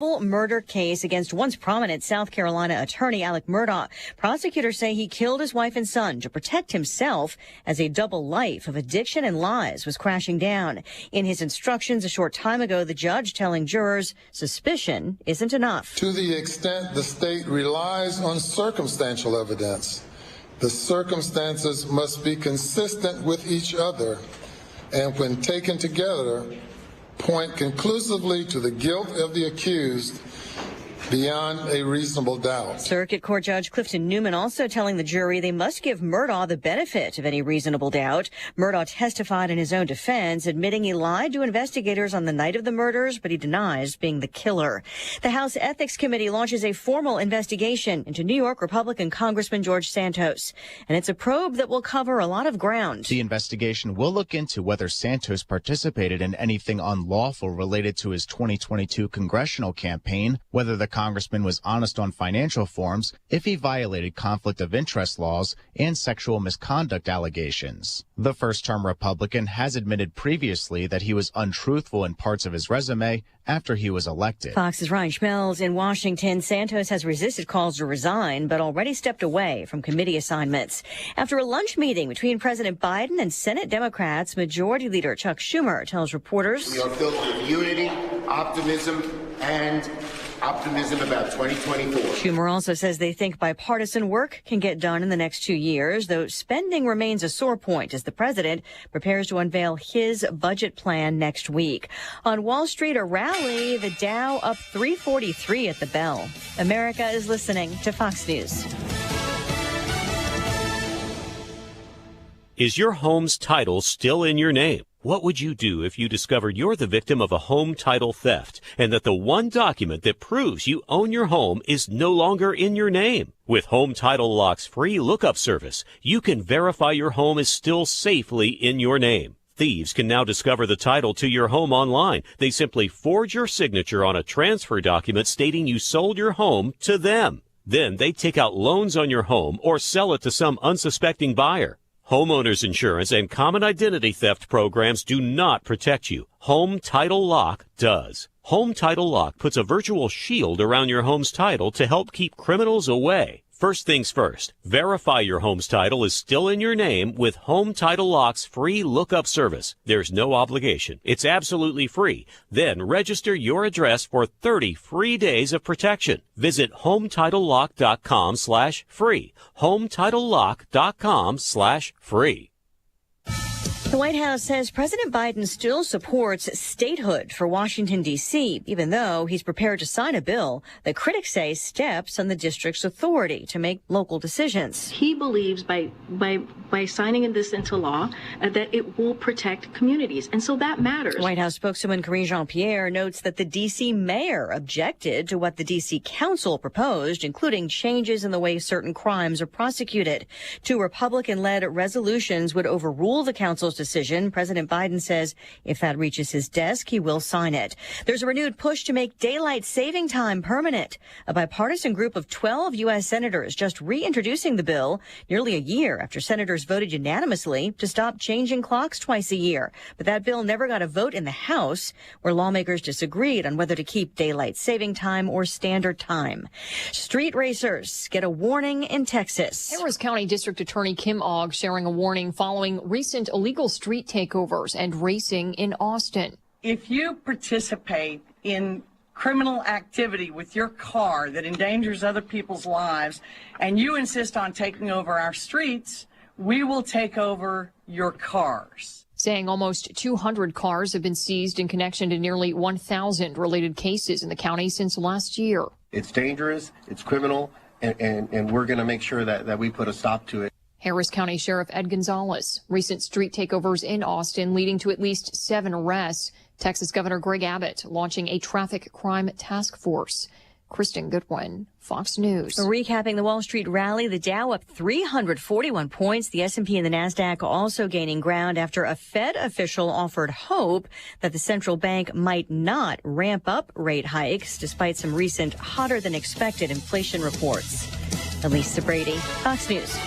Murder case against once prominent South Carolina attorney Alec Murdaugh. Prosecutors say he killed his wife and son to protect himself as a double life of addiction and lies was crashing down. In his instructions a short time ago, the judge telling jurors suspicion isn't enough. To the extent the state relies on circumstantial evidence, the circumstances must be consistent with each other, and when taken together, point conclusively to the guilt of the accused beyond a reasonable doubt. Circuit Court Judge Clifton Newman also telling the jury they must give Murdaugh the benefit of any reasonable doubt. Murdaugh testified in his own defense, admitting he lied to investigators on the night of the murders, but he denies being the killer. The House Ethics Committee launches a formal investigation into New York Republican Congressman George Santos, and it's a probe that will cover a lot of ground. The investigation will look into whether Santos participated in anything unlawful related to his 2022 congressional campaign, whether the congressman was honest on financial forms, if he violated conflict of interest laws, and sexual misconduct allegations. The first-term Republican has admitted previously that he was untruthful in parts of his resume after he was elected. Fox's Ryan Schmelz in Washington. Santos has resisted calls to resign, but already stepped away from committee assignments. After a lunch meeting between President Biden and Senate Democrats, Majority Leader Chuck Schumer tells reporters, "We are filled with unity, optimism, and optimism about 2024. Schumer also says they think bipartisan work can get done in the next 2 years, though spending remains a sore point as the president prepares to unveil his budget plan next week. On Wall Street, a rally, the Dow up 343 at the bell. America is listening to Fox News. Is your home's title still in your name? What would you do if you discovered you're the victim of a home title theft and that the one document that proves you own your home is no longer in your name? With Home Title Lock's free lookup service, you can verify your home is still safely in your name. Thieves can now discover the title to your home online. They simply forge your signature on a transfer document stating you sold your home to them. Then they take out loans on your home or sell it to some unsuspecting buyer. Homeowners insurance and common identity theft programs do not protect you. Home Title Lock does. Home Title Lock puts a virtual shield around your home's title to help keep criminals away. First things first, verify your home's title is still in your name with Home Title Lock's free lookup service. There's no obligation. It's absolutely free. Then register your address for 30 free days of protection. Visit HomeTitleLock.com/free. HomeTitleLock.com/free. The White House says President Biden still supports statehood for Washington, D.C., even though he's prepared to sign a bill that critics say steps on the district's authority to make local decisions. He believes by signing this into law that it will protect communities, and so that matters. White House spokeswoman Karine Jean-Pierre notes that the D.C. mayor objected to what the D.C. Council proposed, including changes in the way certain crimes are prosecuted. 2 Republican-led resolutions would overrule the council's decision. President Biden says if that reaches his desk, he will sign it. There's a renewed push to make daylight saving time permanent. A bipartisan group of 12 U.S. senators just reintroducing the bill nearly a year after senators voted unanimously to stop changing clocks twice a year. But that bill never got a vote in the House, where lawmakers disagreed on whether to keep daylight saving time or standard time. Street racers get a warning in Texas. Harris County District Attorney Kim Ogg sharing a warning following recent illegal street takeovers and racing in Austin. If you participate in criminal activity with your car that endangers other people's lives and you insist on taking over our streets, we will take over your cars. Saying almost 200 cars have been seized in connection to nearly 1,000 related cases in the county since last year. It's dangerous, it's criminal, and we're going to make sure that we put a stop to it. Harris County Sheriff Ed Gonzalez. Recent street takeovers in Austin leading to at least 7 arrests. Texas Governor Greg Abbott launching a traffic crime task force. Kristen Goodwin, Fox News. Recapping the Wall Street rally, the Dow up 341 points. The S&P and the Nasdaq also gaining ground after a Fed official offered hope that the central bank might not ramp up rate hikes despite some recent hotter than expected inflation reports. Elisa Brady, Fox News.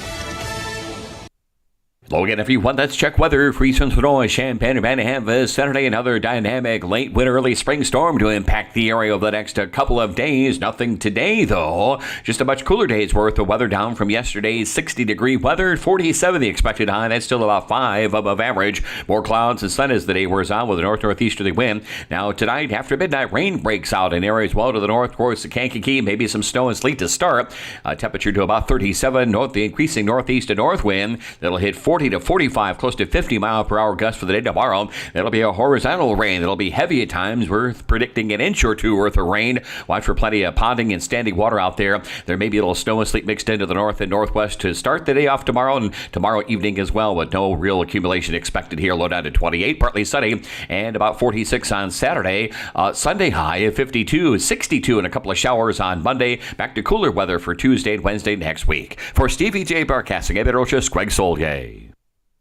Logan, everyone, let's check weather. Freeze from snow, Champaign, and have this Saturday. Another dynamic late winter, early spring storm to impact the area over the next couple of days. Nothing today, though. Just a much cooler day's worth of weather down from yesterday's 60-degree weather. 47 the expected high. That's still about 5 above average. More clouds and sun as the day wears on with a north-northeasterly wind. Now, tonight, after midnight, rain breaks out in areas well to the north. Of course, the Kankakee, maybe some snow and sleet to start. Temperature to about 37. The increasing northeast to north wind. That'll hit 40 to 45, close to 50 mile per hour gusts for the day tomorrow. That'll be a horizontal rain. That'll be heavy at times. We're predicting an inch or two worth of rain. Watch for plenty of ponding and standing water out there. There may be a little snow and sleet mixed into the north and northwest to start the day off tomorrow and tomorrow evening as well, with no real accumulation expected here. Low down to 28, partly sunny, and about 46 on Saturday. Sunday high of 52, 62, and a couple of showers on Monday. Back to cooler weather for Tuesday and Wednesday next week. For Stevie J. Broadcasting, I'm Rochas, Greg Solier.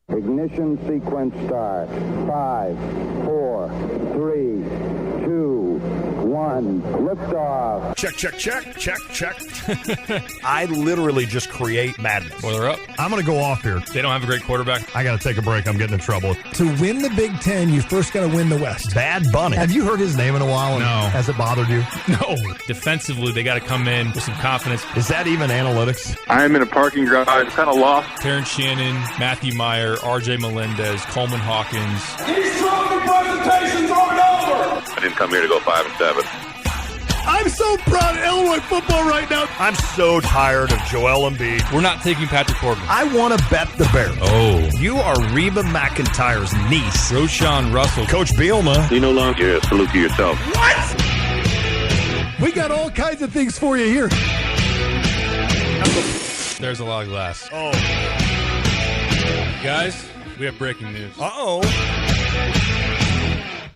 Ignition sequence start. 5, 4, 3, 2, 1. Liftoff. Check. I literally just create madness. Well, they're up. I'm going to go off here. They don't have a great quarterback. I got to take a break. I'm getting in trouble. To win the Big Ten, you first got to win the West. Bad Bunny. Have you heard his name in a while? No. Has it bothered you? No. Defensively, they got to come in with some confidence. Is that even analytics? I'm in a parking garage, kind of lost. Terrence Shannon, Matthew Meyer, R.J. Melendez, Coleman Hawkins. These trophy presentations aren't over. I didn't come here to go 5 and 7. I'm so proud of Illinois football right now. I'm so tired of Joel Embiid. We're not taking Patrick Corbin. I want to bet the Bears. Oh. You are Reba McEntire's niece. Roshan Russell. Coach Bielema. You no longer salute to yourself. What? We got all kinds of things for you here. There's a lot of glass. Oh. Guys, we have breaking news. Uh-oh.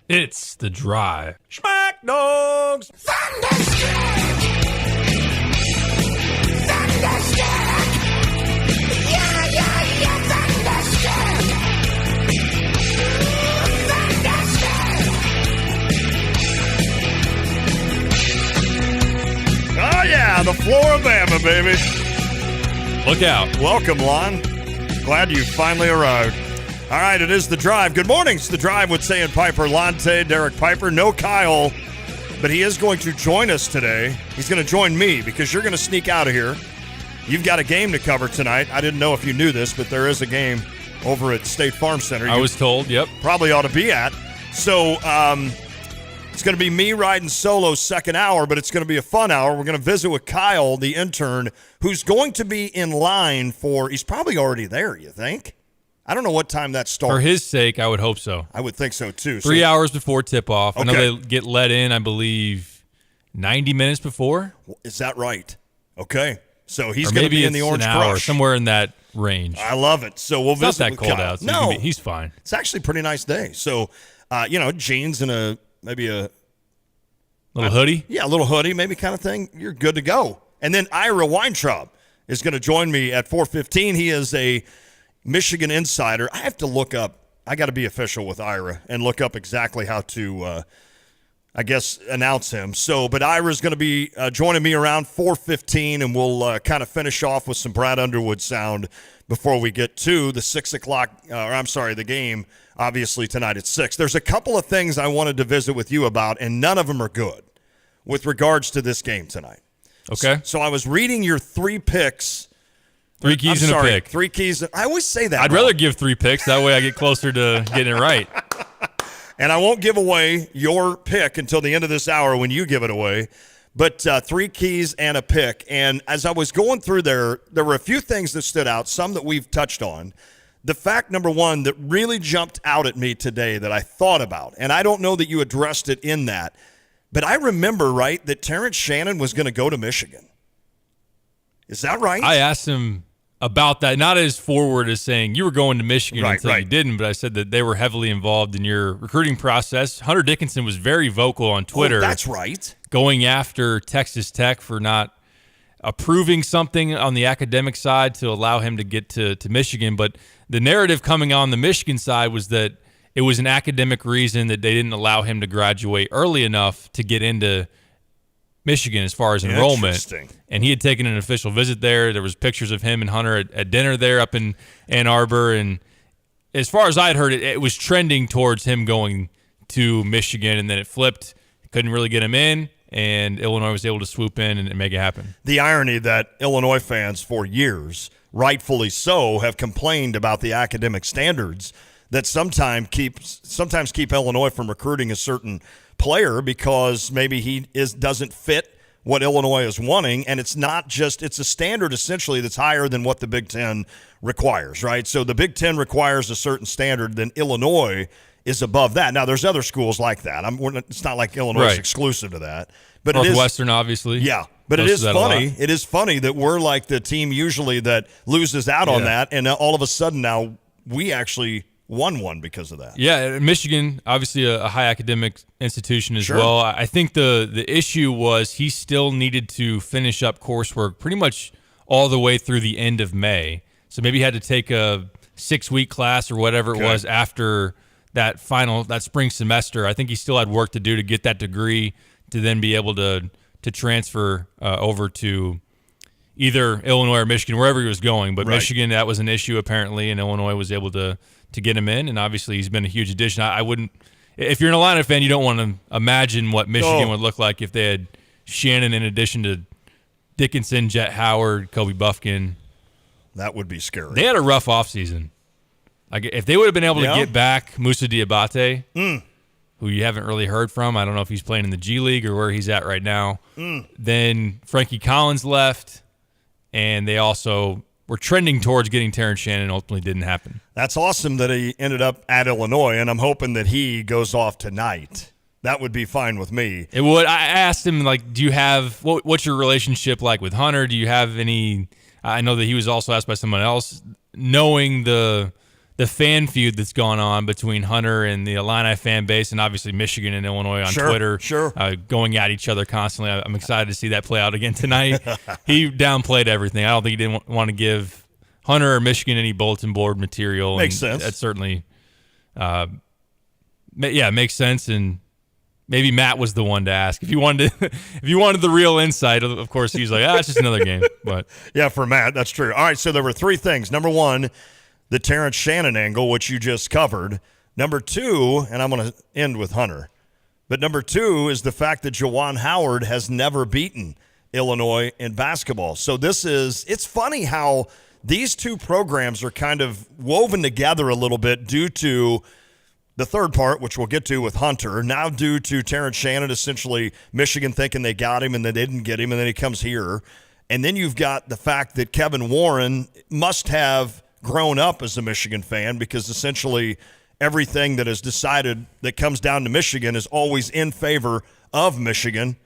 It's The Drive. Smack Dogs. Thunderstruck. Yeah, Thunderstruck. Oh, yeah, the Floribama, baby. Look out. Welcome, Lon. Glad you finally arrived. All right, it is The Drive. Good morning. It's The Drive with Say and Piper, Lonte, Derek Piper. No Kyle, but he is going to join us today. He's going to join me because you're going to sneak out of here. You've got a game to cover tonight. I didn't know if you knew this, but there is a game over at State Farm Center. I was told, yep. Probably ought to be at. So it's going to be me riding solo second hour, but it's going to be a fun hour. We're going to visit with Kyle, the intern, who's going to be in line for – he's probably already there, you think? I don't know what time that starts. For his sake, I would hope so. I would think so, too. 3 hours before tip-off. Okay. I know they get let in, I believe, 90 minutes before. Is that right? Okay. So he's going to be in the Orange an hour, Crush. somewhere in that range. I love it. So we'll visit not that with cold Kyle. out. So No. he's fine. It's actually a pretty nice day. So, jeans and maybe a little hoodie? Yeah, a little hoodie, maybe kind of thing. You're good to go. And then Ira Weintraub is going to join me at 4:15. He is a Michigan insider. I have to look up. I got to be official with Ira and look up exactly how to, announce him. So, but Ira's going to be joining me around 4:15, and we'll kind of finish off with some Brad Underwood sound before we get to the 6 o'clock, the game, obviously tonight at 6. There's a couple of things I wanted to visit with you about, and none of them are good with regards to this game tonight. Okay. So I was reading your 3 picks. 3 keys and a pick. 3 keys. I always say that. I'd rather give 3 picks. That way I get closer to getting it right. And I won't give away your pick until the end of this hour when you give it away. But 3 keys and a pick. And as I was going through there were a few things that stood out, some that we've touched on. The fact, number one, that really jumped out at me today that I thought about, and I don't know that you addressed it in that, but I remember, right, that Terrence Shannon was going to go to Michigan. Is that right? I asked him about that, not as forward as saying you were going to Michigan until you didn't, but I said that they were heavily involved in your recruiting process. Hunter Dickinson was very vocal on Twitter. Oh, that's right. Going after Texas Tech for not approving something on the academic side to allow him to get to Michigan. But the narrative coming on the Michigan side was that it was an academic reason that they didn't allow him to graduate early enough to get into Michigan as far as enrollment. Interesting. And he had taken an official visit there. There was pictures of him and Hunter at dinner there up in Ann Arbor. And as far as I'd heard, it was trending towards him going to Michigan, and then it flipped. Couldn't really get him in, and Illinois was able to swoop in and make it happen. The irony that Illinois fans for years, rightfully so, have complained about the academic standards that sometimes keep Illinois from recruiting a certain player because maybe he doesn't fit what Illinois is wanting, and it's a standard essentially that's higher than what the Big Ten requires, right? So the Big Ten requires a certain standard, then Illinois is above that. Now, there's other schools like that. It's not like Illinois is exclusive to that. But Northwestern, obviously. Yeah, but it is funny. It is funny that we're like the team usually that loses out on that, and all of a sudden now we actually won one because of that. Yeah, Michigan, obviously a high academic institution as well. I think the issue was he still needed to finish up coursework pretty much all the way through the end of May. So maybe he had to take a 6-week class or whatever it was after that spring semester. I think he still had work to do to get that degree to then be able to transfer over to either Illinois or Michigan, wherever he was going. But Michigan, that was an issue apparently, and Illinois was able to get him in, and obviously he's been a huge addition. I wouldn't, if you're an Illini fan, you don't want to imagine what Michigan would look like if they had Shannon in addition to Dickinson, Jet Howard, Kobe Buffkin. That would be scary. They had a rough offseason. Like if they would have been able to get back Moussa Diabate, who you haven't really heard from, I don't know if he's playing in the G League or where he's at right now. Then Frankie Collins left, and they also were trending towards getting Terrence Shannon. Ultimately didn't happen. That's awesome that he ended up at Illinois, and I'm hoping that he goes off tonight. That would be fine with me. It would. I asked him, like, do you have what's your relationship like with Hunter? Do you have any? I know that he was also asked by someone else, knowing the fan feud that's gone on between Hunter and the Illini fan base, and obviously Michigan and Illinois on Twitter, going at each other constantly. I'm excited to see that play out again tonight. He downplayed everything. I don't think he didn't want to give Hunter or Michigan any bulletin board material. Makes sense. That certainly, makes sense. And maybe Matt was the one to ask if you wanted the real insight. Of course, he's like, it's just another game. But yeah, for Matt, that's true. All right, so there were three things. Number one, the Terrence Shannon angle, which you just covered. Number two, and I'm going to end with Hunter, but number two is the fact that Juwan Howard has never beaten Illinois in basketball. So it's funny how these two programs are kind of woven together a little bit due to the third part, which we'll get to with Hunter, now due to Terrence Shannon, essentially Michigan thinking they got him and they didn't get him, and then he comes here. And then you've got the fact that Kevin Warren must have grown up as a Michigan fan, because essentially everything that is decided that comes down to Michigan is always in favor of Michigan,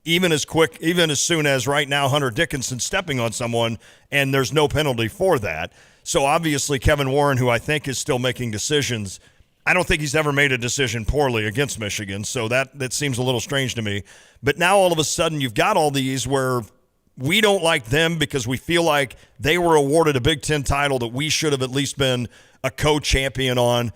even as soon as right now Hunter Dickinson stepping on someone and there's no penalty for that. So obviously Kevin Warren, who I think is still making decisions, I don't think he's ever made a decision poorly against Michigan, so that seems a little strange to me. But now all of a sudden you've got all these where we don't like them because we feel like they were awarded a Big Ten title that we should have at least been a co-champion on.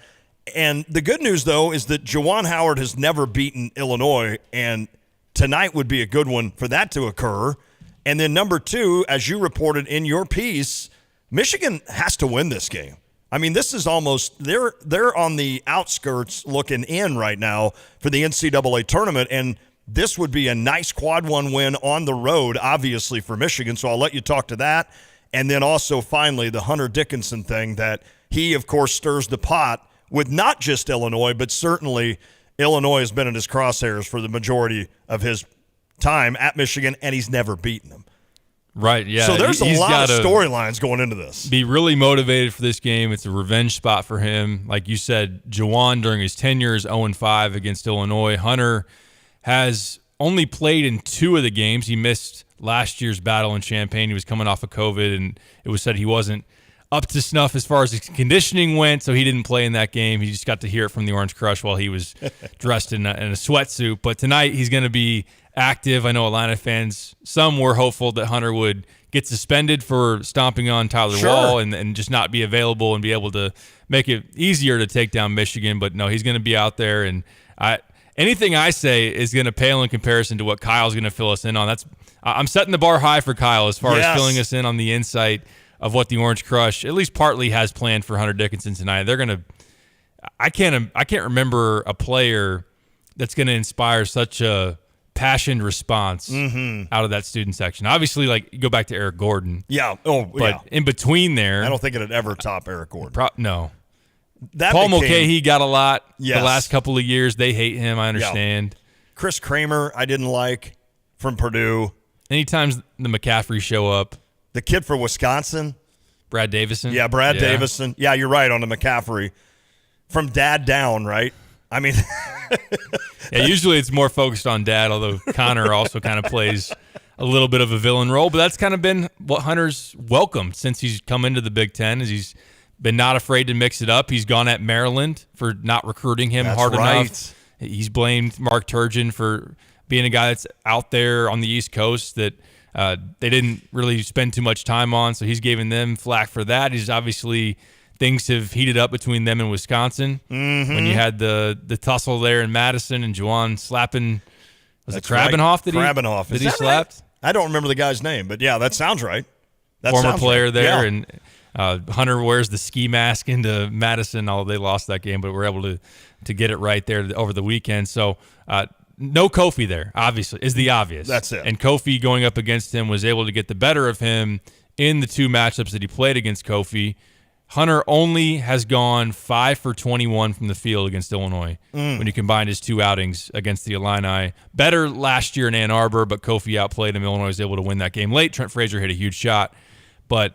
And the good news, though, is that Juwan Howard has never beaten Illinois, and tonight would be a good one for that to occur. And then number two, as you reported in your piece, Michigan has to win this game. I mean, this is almost they're on the outskirts looking in right now for the NCAA tournament, and this would be a nice quad one win on the road, obviously, for Michigan. So I'll let you talk to that. And then also, finally, the Hunter Dickinson thing that he, of course, stirs the pot with not just Illinois, but certainly Illinois has been in his crosshairs for the majority of his time at Michigan, and he's never beaten them. Right, yeah. So there's a lot of storylines going into this. Be really motivated for this game. It's a revenge spot for him. Like you said, Juwan during his tenure is 0-5 against Illinois. Hunter has only played in 2 of the games. He missed last year's battle in Champaign. He was coming off of COVID, and it was said he wasn't up to snuff as far as his conditioning went, so he didn't play in that game. He just got to hear it from the Orange Crush while he was dressed in a sweatsuit. But tonight he's going to be active. I know Atlanta fans, some were hopeful that Hunter would get suspended for stomping on Tyler Wall and just not be available and be able to make it easier to take down Michigan. But no, he's going to be out there. And anything I say is going to pale in comparison to what Kyle's going to fill us in on. I'm setting the bar high for Kyle as far as filling us in on the insight of what the Orange Crush, at least partly, has planned for Hunter Dickinson tonight. They're going to. I can't remember a player that's going to inspire such a passionate response out of that student section. Obviously, like, you go back to Eric Gordon. Yeah. But in between there, I don't think it'd ever top Eric Gordon. No. Paul Mulcahy got a lot the last couple of years. They hate him. I understand. Yeah. Chris Kramer, I didn't like, from Purdue. Anytime the McCaffrey show up. The kid for Wisconsin. Brad Davison. Yeah, Brad Davison. Yeah, you're right on the McCaffrey. From dad down, right? I mean. Yeah, usually it's more focused on dad, although Connor also kind of plays a little bit of a villain role. But that's kind of been what Hunter's welcomed since he's come into the Big Ten, is he's been not afraid to mix it up. He's gone at Maryland for not recruiting him hard enough. He's blamed Mark Turgeon for being a guy that's out there on the East Coast that they didn't really spend too much time on, so he's giving them flack for that. He's obviously, things have heated up between them and Wisconsin. When you had the tussle there in Madison and Juwan slapping, was it Krabenhoff that Krabenhoff. he slapped? Right? I don't remember the guy's name, but yeah, that sounds right. Former player there, and Hunter wears the ski mask into Madison. Although they lost that game, but we're able to get it right there over the weekend. So no Kofi there, obviously, is the obvious. That's it. And Kofi going up against him was able to get the better of him in the two matchups that he played against Kofi. Hunter only has gone 5 for 21 from the field against Illinois when you combine his two outings against the Illini. Better last year in Ann Arbor, but Kofi outplayed him. Illinois was able to win that game late. Trent Frazier hit a huge shot. But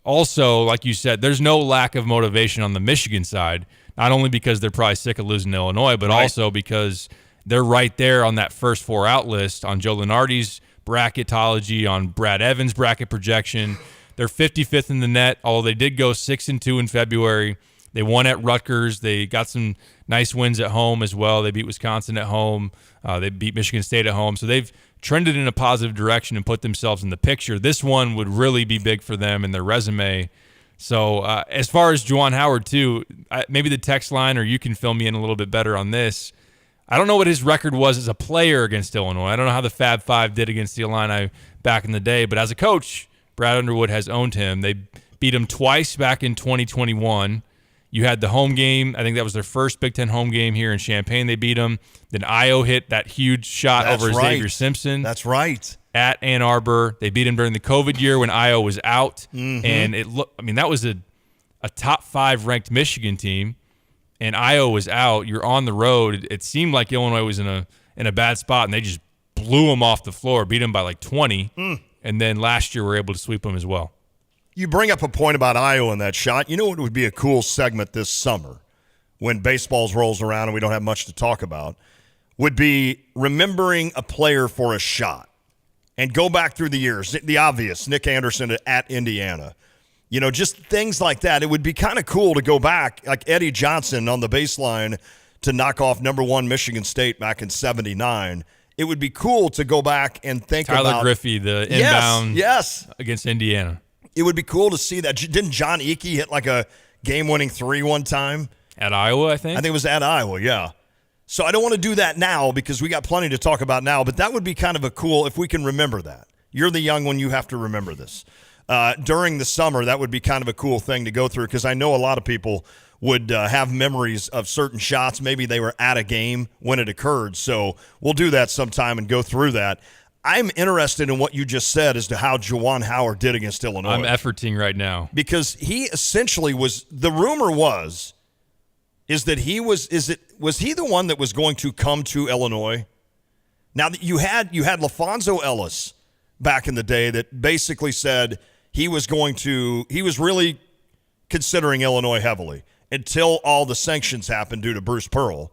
also, like you said, there's no lack of motivation on the Michigan side, not only because they're probably sick of losing to Illinois, but also because they're right there on that first 4 out list on Joe Lunardi's bracketology, on Brad Evans' bracket projection. They're 55th in the net, although they did go 6-2 in February. They won at Rutgers. They got some nice wins at home as well. They beat Wisconsin at home. They beat Michigan State at home. So they've trended in a positive direction and put themselves in the picture. This one would really be big for them in their resume. So as far as Juwan Howard, too, maybe the text line, or you can fill me in a little bit better on this. I don't know what his record was as a player against Illinois. I don't know how the Fab Five did against the Illini back in the day, but as a coach, Brad Underwood has owned him. They beat him twice back in 2021. You had the home game. I think that was their first Big Ten home game here in Champaign. They beat him. Then Io hit that huge shot over Xavier Simpson. That's right. At Ann Arbor. They beat him during the COVID year when Io was out. And that was a top 5 ranked Michigan team, and Io was out. You're on the road. It seemed like Illinois was in a bad spot, and they just blew them off the floor, beat them by like 20. And then last year we were able to sweep them as well. You bring up a point about Iowa in that shot. You know what would be a cool segment this summer when baseballs rolls around and we don't have much to talk about would be remembering a player for a shot and go back through the years. The obvious, Nick Anderson at Indiana. You know, just things like that. It would be kind of cool to go back, like Eddie Johnson on the baseline to knock off number 1 Michigan State back in '79. It would be cool to go back and think about Tyler Griffey, the inbound against Indiana. It would be cool to see that. Didn't John Eakey hit like a game-winning 3 one time? At Iowa, I think? I think it was at Iowa, yeah. So I don't want to do that now because we got plenty to talk about now, but that would be kind of a cool, if we can remember that. You're the young one, you have to remember this. During the summer, that would be kind of a cool thing to go through because I know a lot of people would have memories of certain shots. Maybe they were at a game when it occurred. So we'll do that sometime and go through that. I'm interested in what you just said as to how Juwan Howard did against Illinois. I'm efforting right now. Because he essentially was, the rumor was that he was he the one that was going to come to Illinois? Now, you had LaFonso Ellis back in the day that basically said he was really considering Illinois heavily until all the sanctions happened due to Bruce Pearl.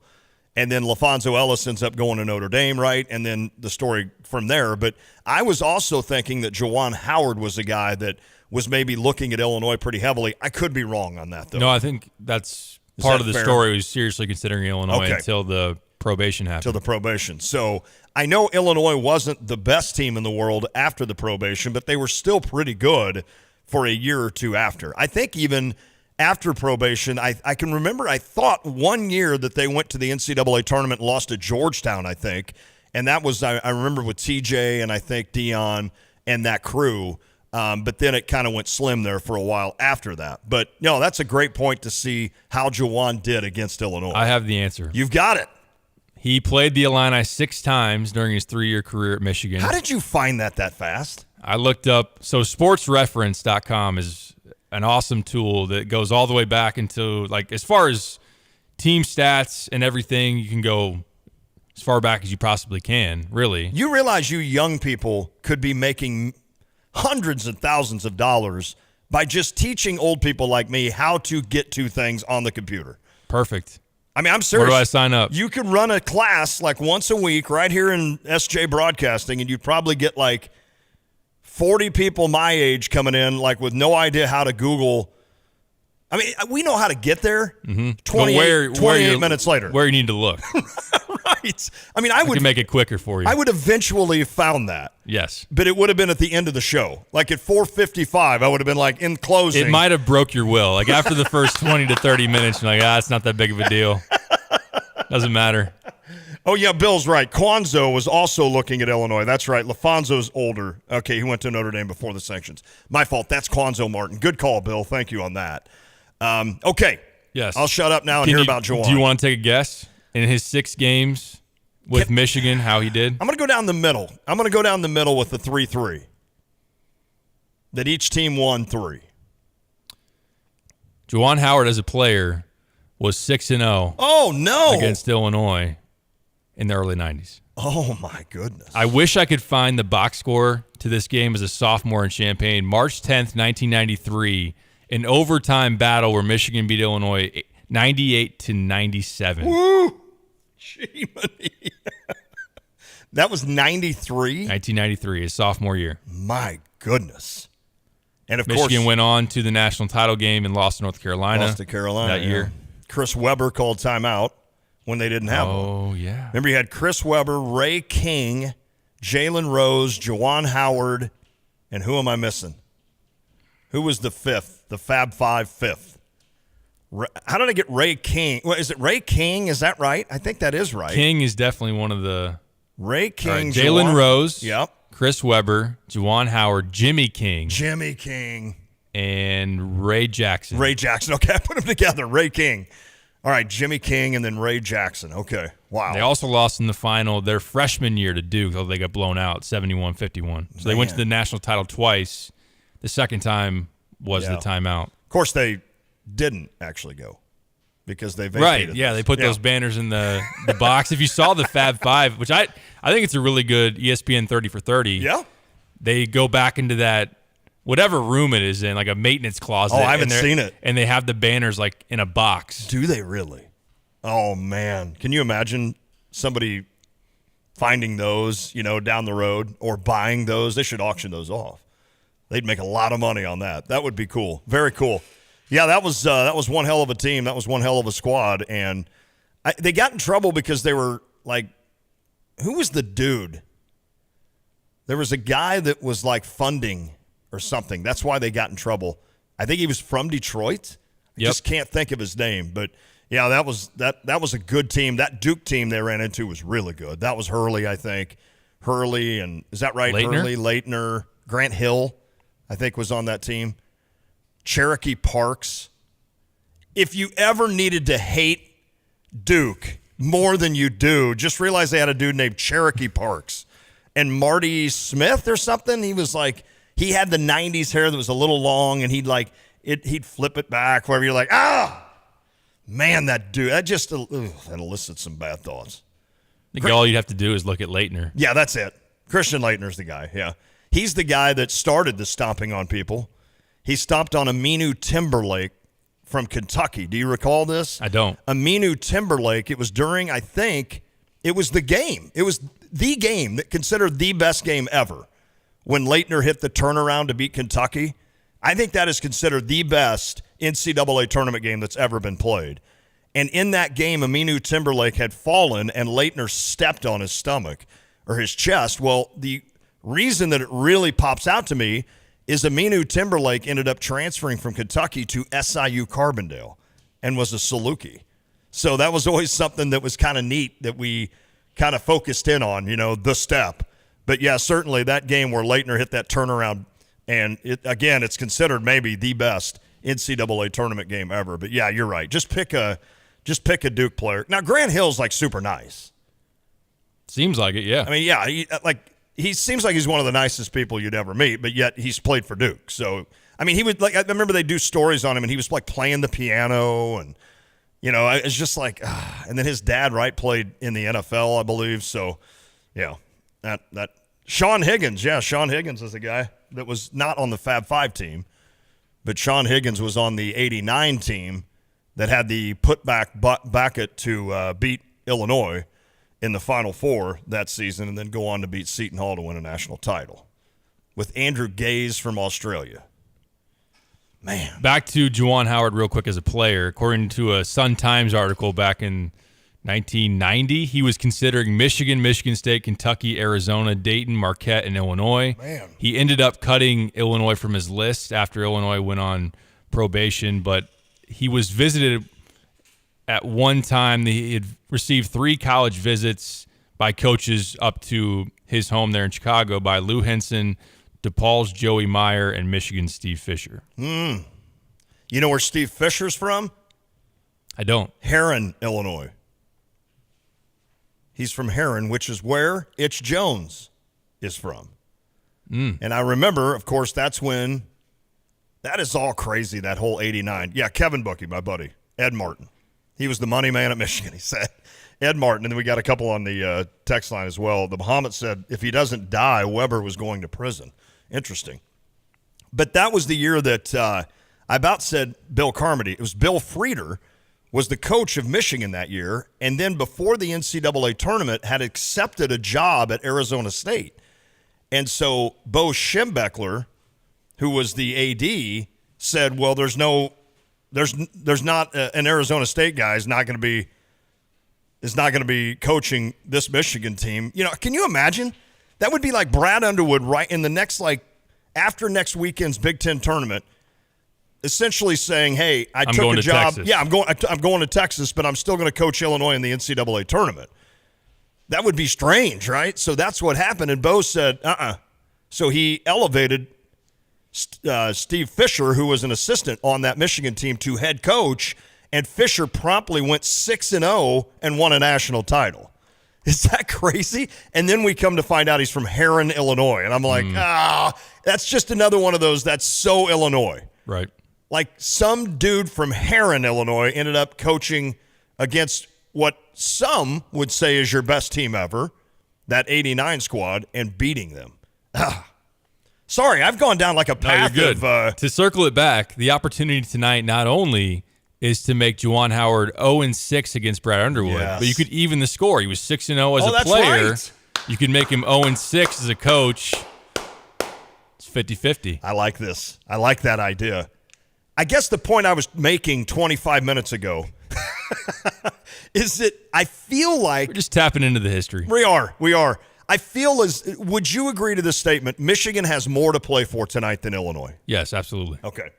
And then LaFonso Ellis ends up going to Notre Dame, right? And then the story from there. But I was also thinking that Juwan Howard was a guy that was maybe looking at Illinois pretty heavily. I could be wrong on that, though. No, I think that's part of the story. He was seriously considering Illinois until the probation happened. Until the probation. So I know Illinois wasn't the best team in the world after the probation, but they were still pretty good for a year or two after. I think even after probation. I can remember I thought one year that they went to the NCAA tournament and lost to Georgetown, I think. And that was, I remember with TJ and I think Dion and that crew. But then it kind of went slim there for a while after that. But, no, that's a great point to see how Juwan did against Illinois. I have the answer. You've got it. He played the Illini 6 times during his 3-year career at Michigan. How did you find that fast? I looked up. So sportsreference.com is an awesome tool that goes all the way back into, like, as far as team stats and everything, you can go as far back as you possibly can, really. You realize you young people could be making hundreds of thousands of dollars by just teaching old people like me how to get to things on the computer. Perfect. I mean, I'm serious. Where do I sign up? You could run a class like once a week right here in SJ Broadcasting, and you'd probably get like 40 people my age coming in, like with no idea how to Google. I mean, we know how to get there. 28 minutes later. Where you need to look. Right. I mean, I would make it quicker for you. I would eventually have found that. Yes. But it would have been at the end of the show. Like at 4:55, I would have been like in closing. It might have broke your will. Like after the first 20 to 30 minutes, you're like, it's not that big of a deal. Doesn't matter. Oh, yeah, Bill's right. Quanzo was also looking at Illinois. That's right. LaFonzo's older. Okay, he went to Notre Dame before the sanctions. My fault. That's Quanzo Martin. Good call, Bill. Thank you on that. Okay. Yes. I'll shut up now and hear about Juwan. Do you want to take a guess in his 6 games with Michigan, how he did? I'm going to go down the middle. I'm going to go down the middle with the 3-3. That each team won 3. Juwan Howard as a player was 6-0. Oh, no. Against Illinois in the early 90s. Oh, my goodness. I wish I could find the box score to this game as a sophomore in Champaign. March 10th, 1993, an overtime battle where Michigan beat Illinois 98-97. Woo! Gee-money. That was 93? 1993, his sophomore year. My goodness. And of Michigan course, went on to the national title game and lost to North Carolina. Lost to Carolina that year. Chris Webber called timeout when they didn't have one. Oh, yeah. Remember, you had Chris Webber, Ray King, Jalen Rose, Juwan Howard, and who am I missing? Who was the fifth? The Fab Five fifth. How did I get Ray King? Well, is it Ray King? Is that right? I think that is right. King is definitely one of the... Ray King. Right, Jalen Rose. Yep. Chris Webber, Juwan Howard, Jimmy King. And Ray Jackson. Ray Jackson. Okay, I put them together. Ray King. All right, Jimmy King and then Ray Jackson. Okay, wow. They also lost in the final their freshman year to Duke, though they got blown out 71-51. So they went to the national title twice. The second time was the timeout. Of course, they didn't actually go because they vacated. Right, yeah, they put those banners in the box. If you saw the Fab Five, which I think it's a really good ESPN 30 for 30. Yeah. They go back into that, whatever room it is in, like a maintenance closet. Oh, I haven't seen it. And they have the banners like in a box. Do they really? Oh, man. Can you imagine somebody finding those, down the road or buying those? They should auction those off. They'd make a lot of money on that. That would be cool. Very cool. Yeah, that was one hell of a team. That was one hell of a squad. And they got in trouble because they were like, who was the dude? There was a guy that was like funding or something. That's why they got in trouble. I think he was from Detroit. I just can't think of his name. But, yeah, that was a good team. That Duke team they ran into was really good. That was Hurley, I think. Hurley and – is that right? Leitner? Hurley, Leitner, Grant Hill, I think, was on that team. Cherokee Parks. If you ever needed to hate Duke more than you do, just realize they had a dude named Cherokee Parks. And Marty Smith or something, he was like – he had the 90s hair that was a little long, and he'd flip it back, wherever you're like, man, that dude, that elicits some bad thoughts. I think all you'd have to do is look at Leitner. Yeah, that's it. Christian Leitner's the guy, yeah. He's the guy that started the stomping on people. He stomped on Aminu Timberlake from Kentucky. Do you recall this? I don't. Aminu Timberlake, it was during, I think, it was the game. It was the game that considered the best game ever. When Leitner hit the turnaround to beat Kentucky, I think that is considered the best NCAA tournament game that's ever been played. And in that game, Aminu Timberlake had fallen, and Leitner stepped on his stomach or his chest. Well, the reason that it really pops out to me is Aminu Timberlake ended up transferring from Kentucky to SIU Carbondale and was a Saluki. So that was always something that was kind of neat that we kind of focused in on, the step. But, yeah, certainly that game where Leitner hit that turnaround, and, it's considered maybe the best NCAA tournament game ever. But, yeah, you're right. Just pick a Duke player. Now, Grant Hill's, super nice. Seems like it, yeah. I mean, yeah, he seems like he's one of the nicest people you'd ever meet, but yet he's played for Duke. So, I mean, he would, I remember they do stories on him, and he was, playing the piano, and, it's just and then his dad, played in the NFL, I believe. So, yeah, that Sean Higgins is a guy that was not on the Fab Five team, but Sean Higgins was on the 89 team that had the putback bucket to beat Illinois in the Final Four that season and then go on to beat Seton Hall to win a national title with Andrew Gaze from Australia. Man. Back to Juwan Howard real quick as a player. According to a Sun-Times article back in 1990, he was considering Michigan, Michigan State, Kentucky, Arizona, Dayton, Marquette, and Illinois. Man. He ended up cutting Illinois from his list after Illinois went on probation, but he was visited at one time. He had received 3 college visits by coaches up to his home there in Chicago by Lou Henson, DePaul's Joey Meyer, and Michigan's Steve Fisher. You know where Steve Fisher's from? I don't. Herrin, Illinois. He's from Herrin, which is where Itch Jones is from. And I remember, of course, that's when that is all crazy, that whole 89. Yeah, Kevin Bookie, my buddy, Ed Martin. He was the money man at Michigan, he said. Ed Martin, and then we got a couple on the text line as well. The Muhammad said if he doesn't die, Weber was going to prison. Interesting. But that was the year that I about said Bill Carmody. It was Bill Frieder was the coach of Michigan that year, and then before the NCAA tournament had accepted a job at Arizona State. And so Bo Schembechler, who was the AD, said, well, there's not an Arizona State guy is not going to be coaching this Michigan team. Can you imagine? That would be like Brad Underwood right in the next, after next weekend's Big Ten tournament, essentially saying, hey, I took a job. Texas. Yeah, I'm going to Texas, but I'm still going to coach Illinois in the NCAA tournament. That would be strange, right? So that's what happened, and Bo said, So he elevated Steve Fisher, who was an assistant on that Michigan team, to head coach, and Fisher promptly went 6-0 and won a national title. Is that crazy? And then we come to find out he's from Herrin, Illinois. And I'm like, that's just another one of those that's so Illinois. Right. Like some dude from Herrin, Illinois ended up coaching against what some would say is your best team ever, that 89 squad, and beating them. Sorry, I've gone down like a path of... To circle it back, the opportunity tonight not only is to make Juwan Howard 0-6 against Brad Underwood, but you could even the score. He was 6-0 as a player. Right. You could make him 0-6 as a coach. It's 50-50. I like this. I like that idea. I guess the point I was making 25 minutes ago is that I feel like... We're just tapping into the history. We are. I feel would you agree to this statement? Michigan has more to play for tonight than Illinois. Yes, absolutely. Okay.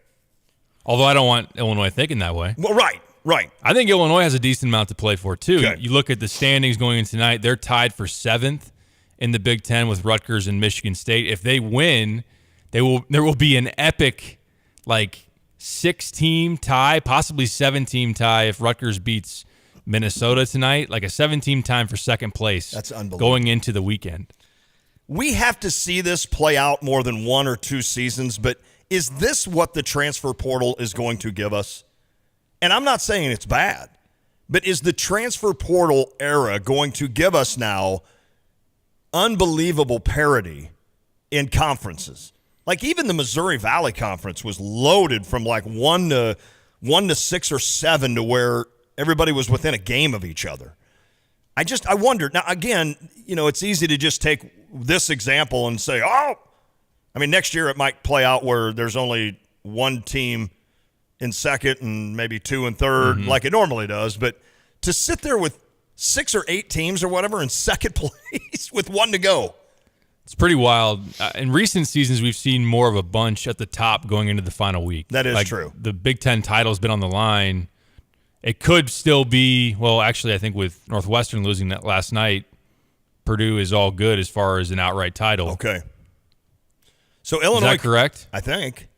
Although I don't want Illinois thinking that way. Well, right. I think Illinois has a decent amount to play for, too. Okay. You look at the standings going in tonight, they're tied for 7th in the Big Ten with Rutgers and Michigan State. If they win, there will be an epic, 6-team tie, possibly 7-team tie if Rutgers beats Minnesota tonight, like a 7-team tie for second place. That's unbelievable. Going into the weekend. We have to see this play out more than 1 or 2 seasons, but is this what the transfer portal is going to give us? And I'm not saying it's bad, but is the transfer portal era going to give us now unbelievable parity in conferences? Like even the Missouri Valley Conference was loaded from 1 to 6 or 7 to where everybody was within a game of each other. I wonder. Now, again, it's easy to just take this example and say, next year it might play out where there's only 1 team in second and maybe 2 in third, like it normally does. But to sit there with 6 or 8 teams or whatever in second place with 1 to go, It's pretty wild. In recent seasons, we've seen more of a bunch at the top going into the final week. That is true. The Big Ten title's been on the line. It could still be, well, actually, I think with Northwestern losing that last night, Purdue is all good as far as an outright title. Okay. So Illinois. Is that correct? I think.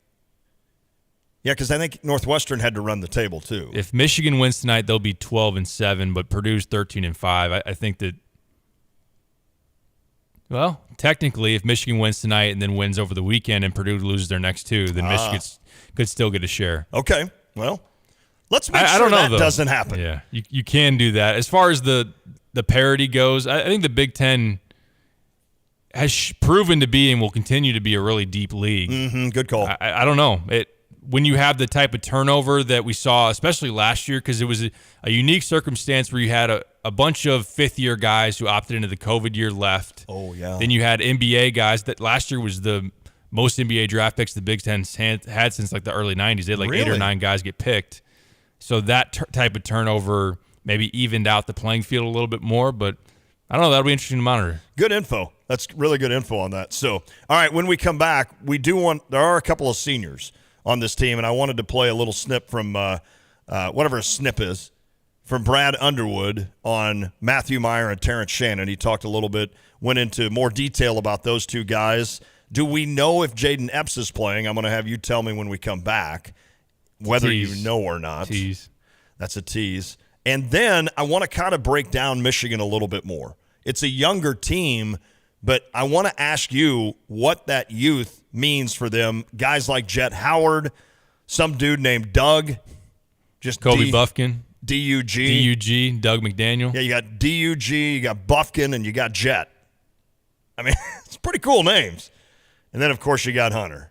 Yeah, because I think Northwestern had to run the table too. If Michigan wins tonight, they'll be 12-7, but Purdue's 13-5. I think that. Well, technically, if Michigan wins tonight and then wins over the weekend and Purdue loses their next two, then Michigan could still get a share. Okay, well, let's make sure that doesn't happen. Yeah, you can do that. As far as the parity goes, I think the Big Ten has proven to be and will continue to be a really deep league. Mm-hmm, good call. I don't know. When you have the type of turnover that we saw, especially last year, because it was a unique circumstance where you had a bunch of fifth-year guys who opted into the COVID year left. Oh, yeah. Then you had NBA guys that last year was the most NBA draft picks the Big Ten had since like the early 90s. They had like 8 or 9 guys get picked. So that type of turnover maybe evened out the playing field a little bit more, but I don't know. That'll be interesting to monitor. Good info. That's really good info on that. So, all right, when we come back, there are a couple of seniors on this team, and I wanted to play a little snip from whatever a snip is from Brad Underwood on Matthew Meyer and Terrence Shannon. He talked a little bit, went into more detail about those two guys. Do we know if Jaden Epps is playing? I'm going to have you tell me when we come back whether you know or not. Tease. That's a tease. And then I want to kind of break down Michigan a little bit more. It's a younger team, but I want to ask you what that youth means for them. Guys like Jet Howard, some dude named Doug, just Kobe Buffkin, D-U-G, Doug McDaniel. Yeah, you got D-U-G, you got Buffkin, and you got Jet. I mean, it's pretty cool names. And then, of course, you got Hunter.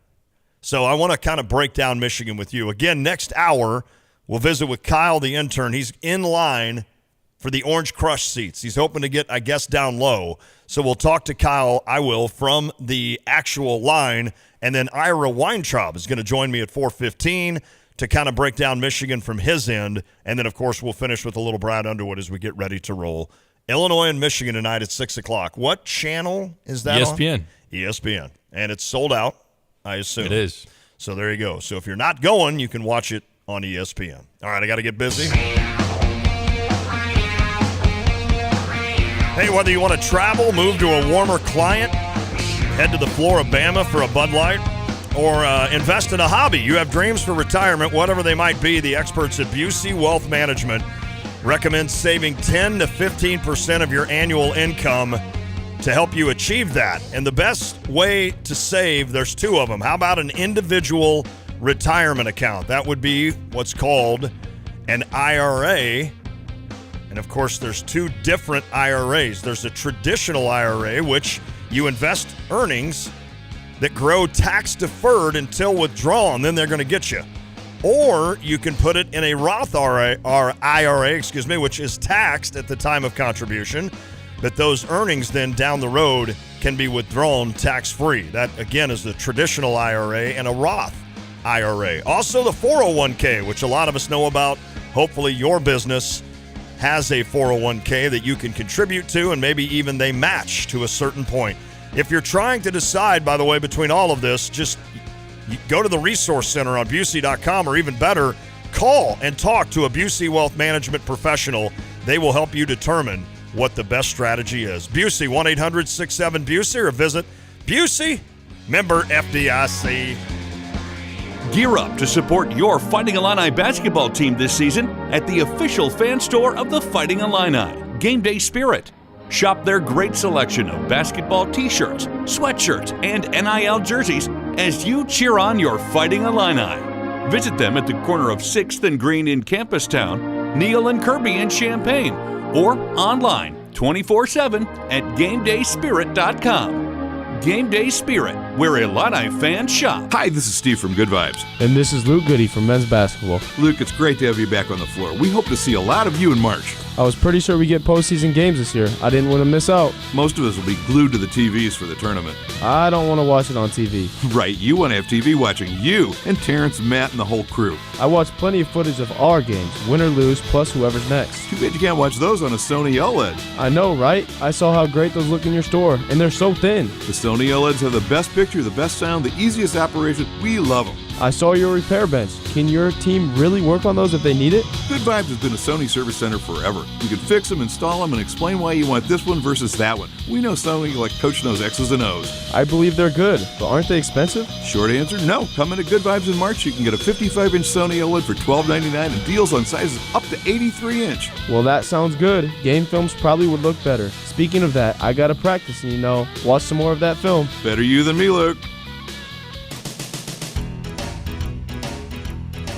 So I want to kind of break down Michigan with you. Again, next hour, we'll visit with Kyle, the intern. He's in line for the Orange Crush seats. He's hoping to get, I guess, down low. So we'll talk to Kyle, from the actual line. And then Ira Weintraub is going to join me at 4:15 to kind of break down Michigan from his end. And then, of course, we'll finish with a little Brad Underwood as we get ready to roll. Illinois and Michigan tonight at 6 o'clock. What channel is that ESPN. on? ESPN. And it's sold out, I assume. It is. So there you go. So if you're not going, you can watch it on ESPN. All right, I got to get busy. Hey, whether you want to travel, move to a warmer clime, head to the Floribama for a Bud Light, or invest in a hobby. You have dreams for retirement, whatever they might be, the experts at Busey Wealth Management recommend saving 10 to 15% of your annual income to help you achieve that. And the best way to save, there's two of them. How about an individual retirement account? That would be what's called an IRA. And, of course, there's two different IRAs. There's a traditional IRA, which you invest earnings that grow tax-deferred until withdrawn. Then they're going to get you. Or you can put it in a Roth IRA, which is taxed at the time of contribution. But those earnings then down the road can be withdrawn tax-free. That, again, is the traditional IRA and a Roth IRA. Also the 401k, which a lot of us know about. Hopefully your business has a 401k that you can contribute to, and maybe even they match to a certain point. If you're trying to decide, by the way, between all of this, just go to the Resource Center on Busey.com, or even better, call and talk to a Busey Wealth Management professional. They will help you determine what the best strategy is. Busey, 1-800-67-BUSEY, or visit Busey, member FDIC. Gear up to support your Fighting Illini basketball team this season at the official fan store of the Fighting Illini, Game Day Spirit. Shop their great selection of basketball t-shirts, sweatshirts, and NIL jerseys as you cheer on your Fighting Illini. Visit them at the corner of 6th and Green in Campustown, Neal and Kirby in Champaign, or online 24/7 at GameDaySpirit.com. Game Day Spirit, where Illini fans shop. Hi, this is Steve from Good Vibes. And this is Luke Goody from men's basketball. Luke, it's great to have you back on the floor. We hope to see a lot of you in March. I was pretty sure we get postseason games this year. I didn't want to miss out. Most of us will be glued to the TVs for the tournament. I don't want to watch it on TV. Right, you want to have TV watching you and Terrence, Matt, and the whole crew. I watched plenty of footage of our games, win or lose, plus whoever's next. Too bad you can't watch those on a Sony OLED. I know, right? I saw how great those look in your store, and they're so thin. The Sony OLEDs have the best picture, the best sound, the easiest operation. We love them. I saw your repair bench. Can your team really work on those if they need it? Good Vibes has been a Sony service center forever. You can fix them, install them, and explain why you want this one versus that one. We know Sony like Coach knows X's and O's. I believe they're good, but aren't they expensive? Short answer, no. Come into Good Vibes in March. You can get a 55-inch Sony OLED for $12.99 and deals on sizes up to 83-inch. Well, that sounds good. Game films probably would look better. Speaking of that, I got to practice and, watch some more of that film. Better you than me, Luke.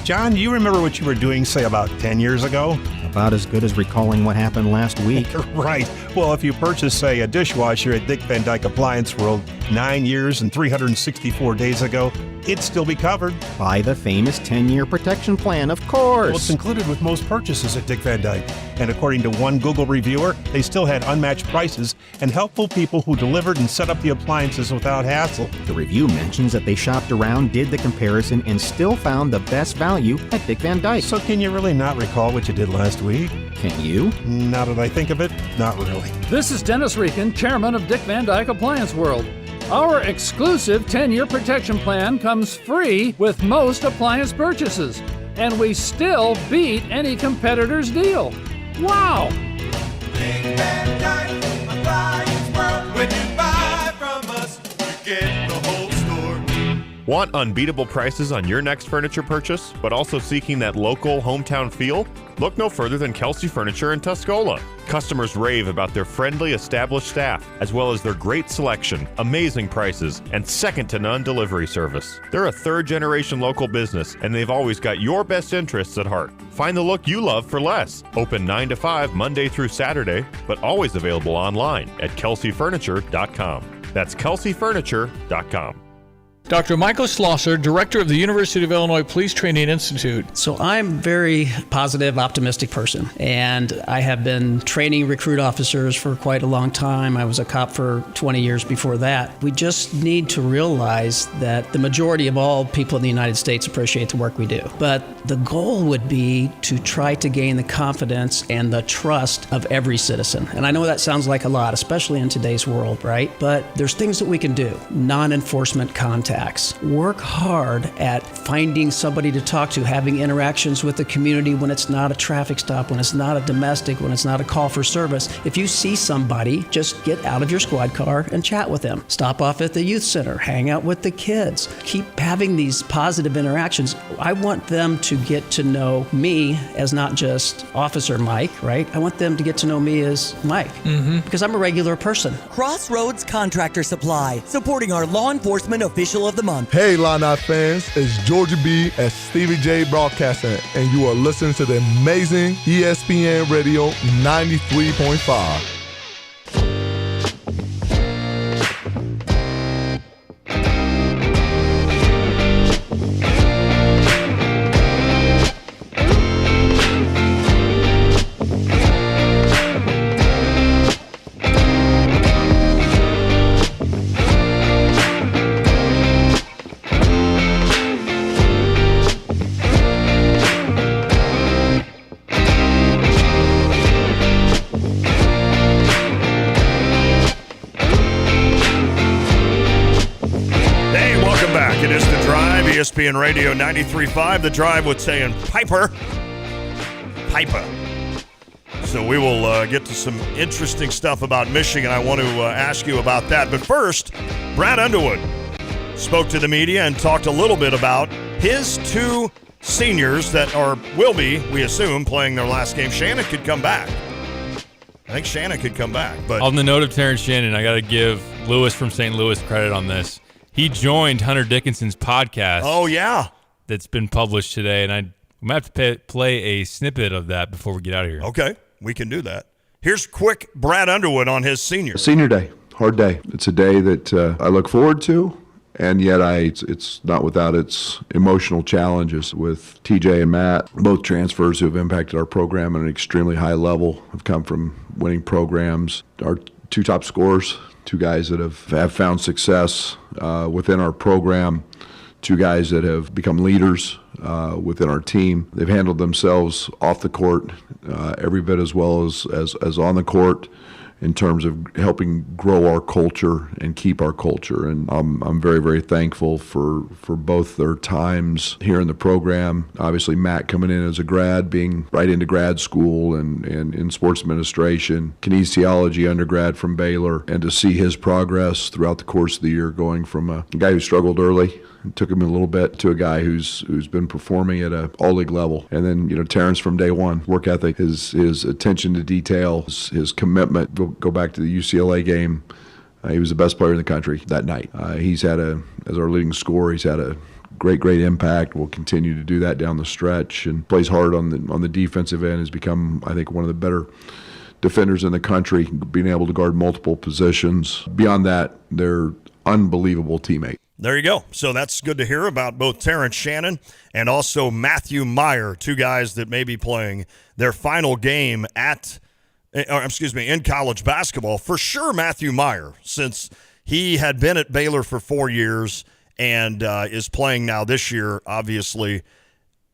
John, do you remember what you were doing, say, about 10 years ago? About as good as recalling what happened last week. Right. Well, if you purchase, say, a dishwasher at Dick Van Dyke Appliance World 9 years and 364 days ago, it'd still be covered. By the famous 10-year protection plan, of course. Well, it's included with most purchases at Dick Van Dyke. And according to one Google reviewer, they still had unmatched prices and helpful people who delivered and set up the appliances without hassle. The review mentions that they shopped around, did the comparison, and still found the best value at Dick Van Dyke. So can you really not recall what you did last week? Can you? Now that I think of it, not really. This is Dennis Reekin, chairman of Dick Van Dyke Appliance World. Our exclusive 10-year protection plan comes free with most appliance purchases, and we still beat any competitor's deal. Wow! Dick Van Dyke Appliance World. When you buy from us, you get the whole store. Want unbeatable prices on your next furniture purchase, but also seeking that local hometown feel? Look no further than Kelsey Furniture in Tuscola. Customers rave about their friendly, established staff, as well as their great selection, amazing prices, and second-to-none delivery service. They're a third-generation local business, and they've always got your best interests at heart. Find the look you love for less. Open 9 to 5 Monday through Saturday, but always available online at kelseyfurniture.com. That's kelseyfurniture.com. Dr. Michael Schlosser, Director of the University of Illinois Police Training Institute. So I'm a very positive, optimistic person, and I have been training recruit officers for quite a long time. I was a cop for 20 years before that. We just need to realize that the majority of all people in the United States appreciate the work we do. But the goal would be to try to gain the confidence and the trust of every citizen. And I know that sounds like a lot, especially in today's world, right? But there's things that we can do. Non-enforcement contact. Work hard at finding somebody to talk to, having interactions with the community when it's not a traffic stop, when it's not a domestic, when it's not a call for service. If you see somebody, just get out of your squad car and chat with them. Stop off at the youth center, hang out with the kids. Keep having these positive interactions. I want them to get to know me as not just Officer Mike, right? I want them to get to know me as Mike, because I'm a regular person. Crossroads Contractor Supply, supporting our law enforcement official of the month. Hey, Illini fans, it's Georgia B at Stevie J Broadcasting, and you are listening to the amazing ESPN Radio 93.5. ESPN Radio 93.5, The Drive with saying Piper. So we will get to some interesting stuff about Michigan. I want to ask you about that. But first, Brad Underwood spoke to the media and talked a little bit about his two seniors that will be, we assume, playing their last game. Shannon could come back. I think Shannon could come back. But on the note of Terrence Shannon, I got to give Lewis from St. Louis credit on this. He joined Hunter Dickinson's podcast. Oh, yeah. That's been published today, and I'm going to have to play a snippet of that before we get out of here. Okay, we can do that. Here's quick Brad Underwood on his senior. Senior day, hard day. It's a day that I look forward to, And yet it's not without its emotional challenges with TJ and Matt, both transfers who have impacted our program at an extremely high level, have come from winning programs. Our two top scorers, two guys that have found success within our program, two guys that have become leaders within our team. They've handled themselves off the court every bit as well as on the court, in terms of helping grow our culture and keep our culture. And I'm very, very thankful for both their times here in the program. Obviously, Matt coming in as a grad, being right into grad school and in sports administration, kinesiology undergrad from Baylor, and to see his progress throughout the course of the year, going from a guy who struggled early, it took him a little bit, to a guy who's been performing at a all-league level. And then, Terrence from day one, work ethic, his attention to detail, his commitment. Go back to the UCLA game. He was the best player in the country that night. He's had as our leading scorer, he's had a great impact. Will continue to do that down the stretch, and plays hard on the defensive end. Has become, I think, one of the better defenders in the country, being able to guard multiple positions. Beyond that, they're unbelievable teammates. There you go. So that's good to hear about both Terrence Shannon and also Matthew Mayer, two guys that may be playing their final game in college basketball. For sure, Matthew Mayer, since he had been at Baylor for 4 years and is playing now this year, obviously,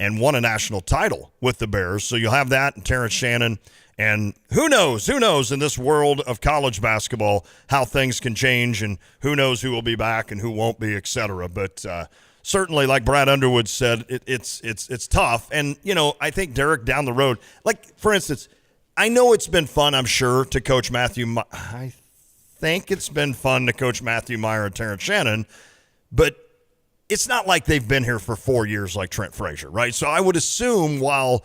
and won a national title with the Bears. So you'll have that, and Terrence Shannon. And who knows in this world of college basketball how things can change, and who knows who will be back and who won't be, et cetera. But certainly, like Brad Underwood said, it's tough. And, I think Derek down the road, like, for instance, I know it's been fun, I'm sure, to coach I think it's been fun to coach Matthew Mayer and Terrence Shannon, but it's not like they've been here for 4 years like Trent Frazier, right? So I would assume while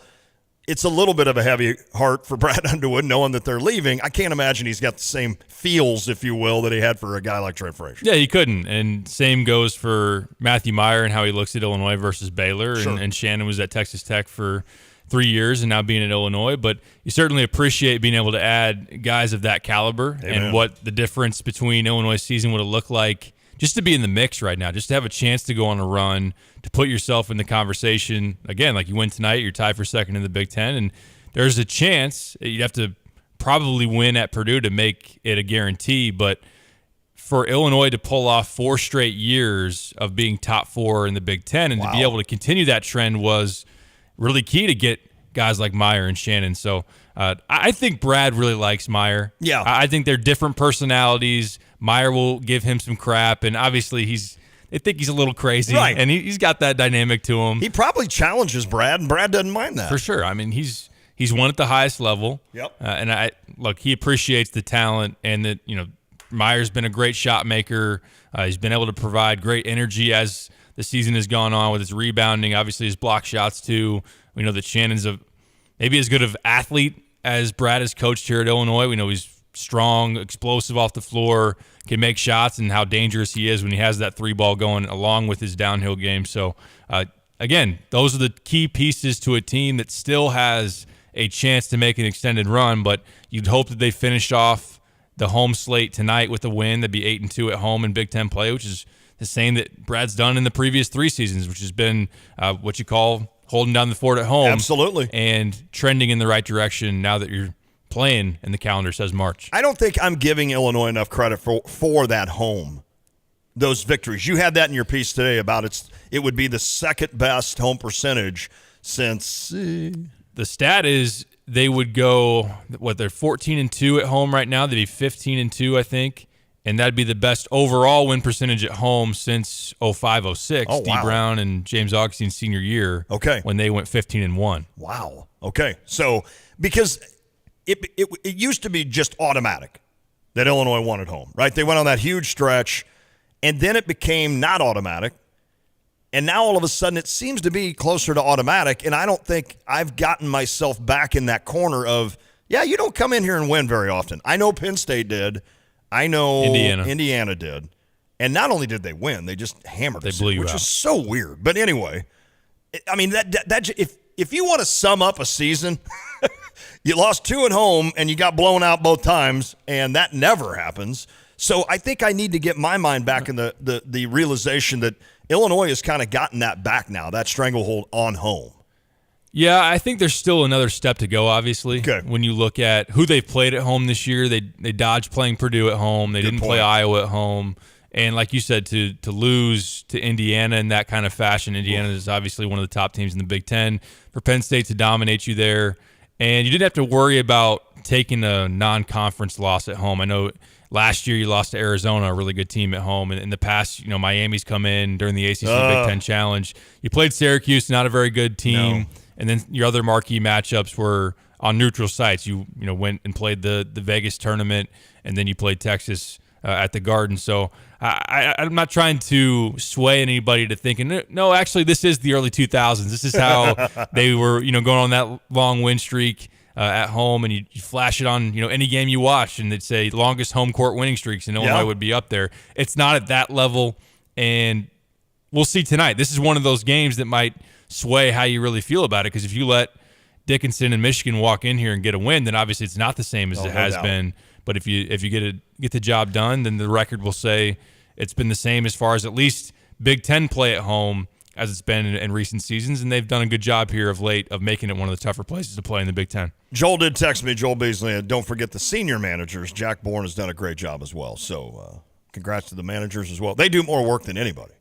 it's a little bit of a heavy heart for Brad Underwood knowing that they're leaving, I can't imagine he's got the same feels, if you will, that he had for a guy like Trent Frazier. Yeah, he couldn't. And same goes for Matthew Mayer and how he looks at Illinois versus Baylor. Sure. And Shannon was at Texas Tech for 3 years and now being at Illinois. But you certainly appreciate being able to add guys of that caliber. Amen. And what the difference between Illinois' season would have looked like just to be in the mix right now, just to have a chance to go on a run, to put yourself in the conversation. Again, like you win tonight, you're tied for second in the Big Ten, and there's a chance you'd have to probably win at Purdue to make it a guarantee. But for Illinois to pull off 4 straight years of being top 4 in the Big Ten and to be able to continue that trend was really key to get guys like Mayer and Shannon. So I think Brad really likes Mayer. Yeah. I think they're different personalities. Mayer will give him some crap, and obviously they think he's a little crazy, right? And he's got that dynamic to him. He probably challenges Brad, and Brad doesn't mind that for sure. I mean, he's won at the highest level. Yep. And he appreciates the talent, and that Mayer's been a great shot maker. He's been able to provide great energy as the season has gone on with his rebounding, obviously his block shots too. We know that Shannon's maybe as good of athlete as Brad has coached here at Illinois. We know he's strong, explosive off the floor, can make shots, and how dangerous he is when he has that 3-ball going along with his downhill game. So, again, those are the key pieces to a team that still has a chance to make an extended run, but you'd hope that they finish off the home slate tonight with a win. They'd be 8-2 at home in Big Ten play, which is the same that Brad's done in the previous 3 seasons, which has been what you call holding down the fort at home. Absolutely. And trending in the right direction now that you're playing and the calendar says March. I don't think I'm giving Illinois enough credit for that home, those victories. You had that in your piece today about it would be the second best home percentage since the stat is they would go they're 14-2 at home right now. They'd be 15-2, I think, and that'd be the best overall win percentage at home since 05-06. Oh, wow. Steve Brown and James Augustine's senior year. Okay, when they went 15-1. Wow. Okay, so because It used to be just automatic that Illinois won at home, right? They went on that huge stretch, and then it became not automatic. And now all of a sudden it seems to be closer to automatic, and I don't think I've gotten myself back in that corner of, you don't come in here and win very often. I know Penn State did. I know Indiana did. And not only did they win, they just hammered us, blew you which out. is so weird. But anyway, I mean, that if you want to sum up a season – you lost 2 at home, and you got blown out both times, and that never happens. So I think I need to get my mind back in the realization that Illinois has kind of gotten that back now, that stranglehold on home. Yeah, I think there's still another step to go, obviously. Okay. When you look at who they've played at home this year, they dodged playing Purdue at home. They didn't play Iowa at home. And like you said, to lose to Indiana in that kind of fashion, Indiana is obviously one of the top teams in the Big Ten. For Penn State to dominate you there, and you didn't have to worry about taking a non-conference loss at home. I know last year you lost to Arizona, a really good team at home. And in the past, Miami's come in during the ACC Big Ten Challenge. You played Syracuse, not a very good team. No. And then your other marquee matchups were on neutral sites. You went and played the Vegas tournament, and then you played Texas at the Garden. So I'm not trying to sway anybody to thinking, no, actually, this is the early 2000s. This is how they were, going on that long win streak at home, and you flash it on, any game you watch, and they'd say longest home court winning streaks, and Illinois would be up there. It's not at that level, and we'll see tonight. This is one of those games that might sway how you really feel about it, because if you let Dickinson and Michigan walk in here and get a win, then obviously it's not the same as it has been. But if you get the job done, then the record will say it's been the same as far as at least Big Ten play at home as it's been in recent seasons, and they've done a good job here of late of making it one of the tougher places to play in the Big Ten. Joel did text me, Joel Beasley, and don't forget the senior managers. Jack Bourne has done a great job as well. So congrats to the managers as well. They do more work than anybody.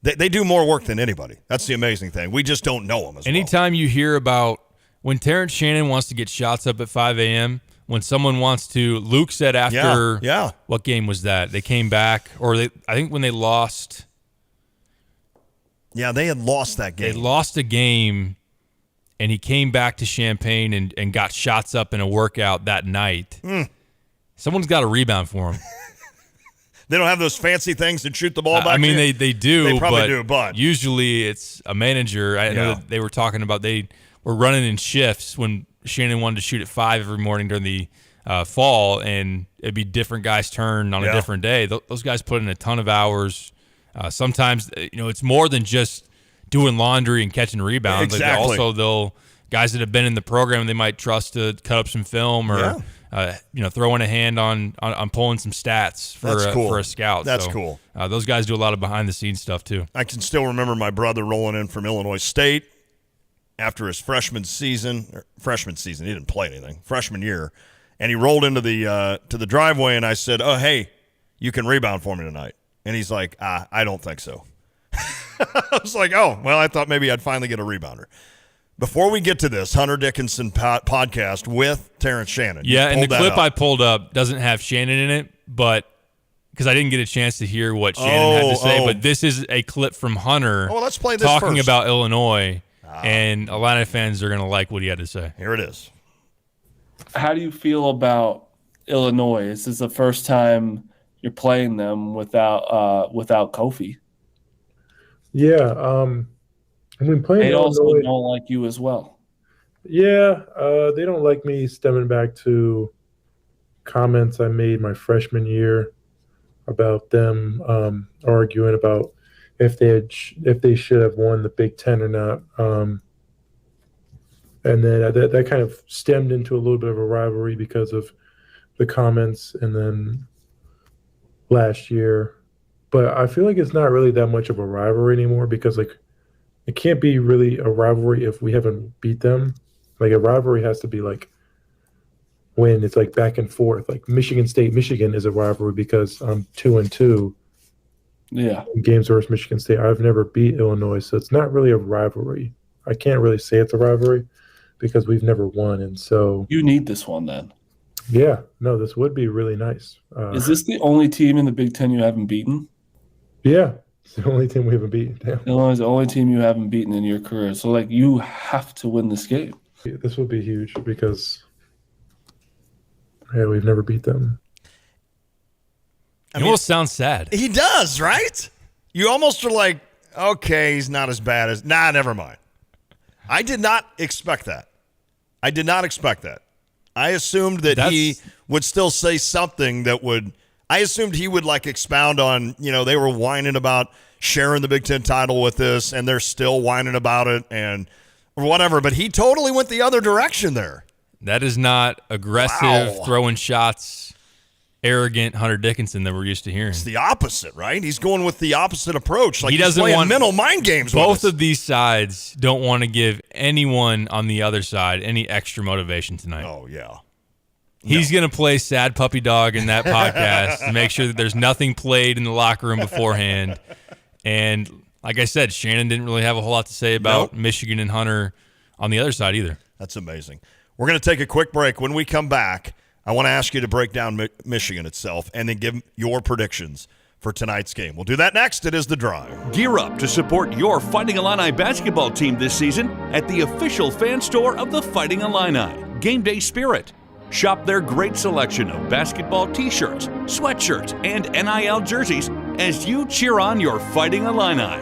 They do more work than anybody. That's the amazing thing. We just don't know them as Anytime you hear about when Terrence Shannon wants to get shots up at 5 a.m., when someone wants to, Luke said after, what game was that? They came back, or I think when they lost. Yeah, they had lost that game. They lost a game, and he came back to Champaign and got shots up in a workout that night. Someone's got to rebound for him. They don't have those fancy things to shoot the ball back. I mean, they do. They probably do, but usually it's a manager. I know that they were talking about they were running in shifts when Shannon wanted to shoot at 5 every morning during the fall, and it'd be different guys' turn on a different day. Those guys put in a ton of hours. Sometimes it's more than just doing laundry and catching rebounds. Exactly. Like guys that have been in the program, they might trust to cut up some film or throwing a hand on pulling some stats for a scout. That's cool. Those guys do a lot of behind-the-scenes stuff, too. I can still remember my brother rolling in from Illinois State after his freshman season. He didn't play anything. Freshman year. And he rolled into the driveway, and I said, "Oh, hey, you can rebound for me tonight." And he's like, "I don't think so." I was like, "Oh, well, I thought maybe I'd finally get a rebounder." Before we get to this Hunter Dickinson podcast with Terrence Shannon. Yeah, and the clip I pulled up doesn't have Shannon in it, but because I didn't get a chance to hear what Shannon had to say, but this is a clip from Hunter let's play this talking first. About Illinois, and a lot of fans are going to like what he had to say. Here it is. How do you feel about Illinois? This is the first time you're playing them without Kofi. Yeah, I mean, playing they Illinois, also don't like you as well. Yeah, they don't like me stemming back to comments I made my freshman year about them arguing about if they should have won the Big Ten or not. And then that kind of stemmed into a little bit of a rivalry because of the comments and then last year. But I feel like it's not really that much of a rivalry anymore because, like, it can't be really a rivalry if we haven't beat them. Like, a rivalry has to be, like, when it's, like, back and forth. Like, Michigan State, Michigan is a rivalry because I'm 2-2. Yeah. In games versus Michigan State. I've never beat Illinois, so it's not really a rivalry. I can't really say it's a rivalry because we've never won, and so... You need this one, then. Yeah. No, this would be really nice. Is this the only team in the Big Ten you haven't beaten? Yeah. It's the only team we haven't beaten. Yeah. Illinois is the only team you haven't beaten in your career. So, like, you have to win this game. This would be huge because, we've never beat them. He almost sounds sad. He does, right? You almost are like, okay, he's not as bad as... Nah, never mind. I did not expect that. I assumed that he would still say something that would... I assumed he would, like, expound on, they were whining about sharing the Big Ten title with us, and they're still whining about it, and whatever. But he totally went the other direction there. That is not aggressive, throwing shots arrogant Hunter Dickinson that we're used to hearing. It's the opposite, right? He's going with the opposite approach. Like he doesn't he's playing want mental mind games with both us. of these sides don't want to give anyone on the other side any extra motivation tonight. Oh, yeah. He's going to play sad puppy dog in that podcast to make sure that there's nothing played in the locker room beforehand. And like I said, Shannon didn't really have a whole lot to say about Michigan and Hunter on the other side either. That's amazing. We're going to take a quick break. When we come back, I want to ask you to break down Michigan itself and then give your predictions for tonight's game. We'll do that next. It is The Drive. Gear up to support your Fighting Illini basketball team this season at the official fan store of the Fighting Illini, Game Day Spirit. Shop their great selection of basketball t-shirts, sweatshirts, and NIL jerseys as you cheer on your Fighting Illini.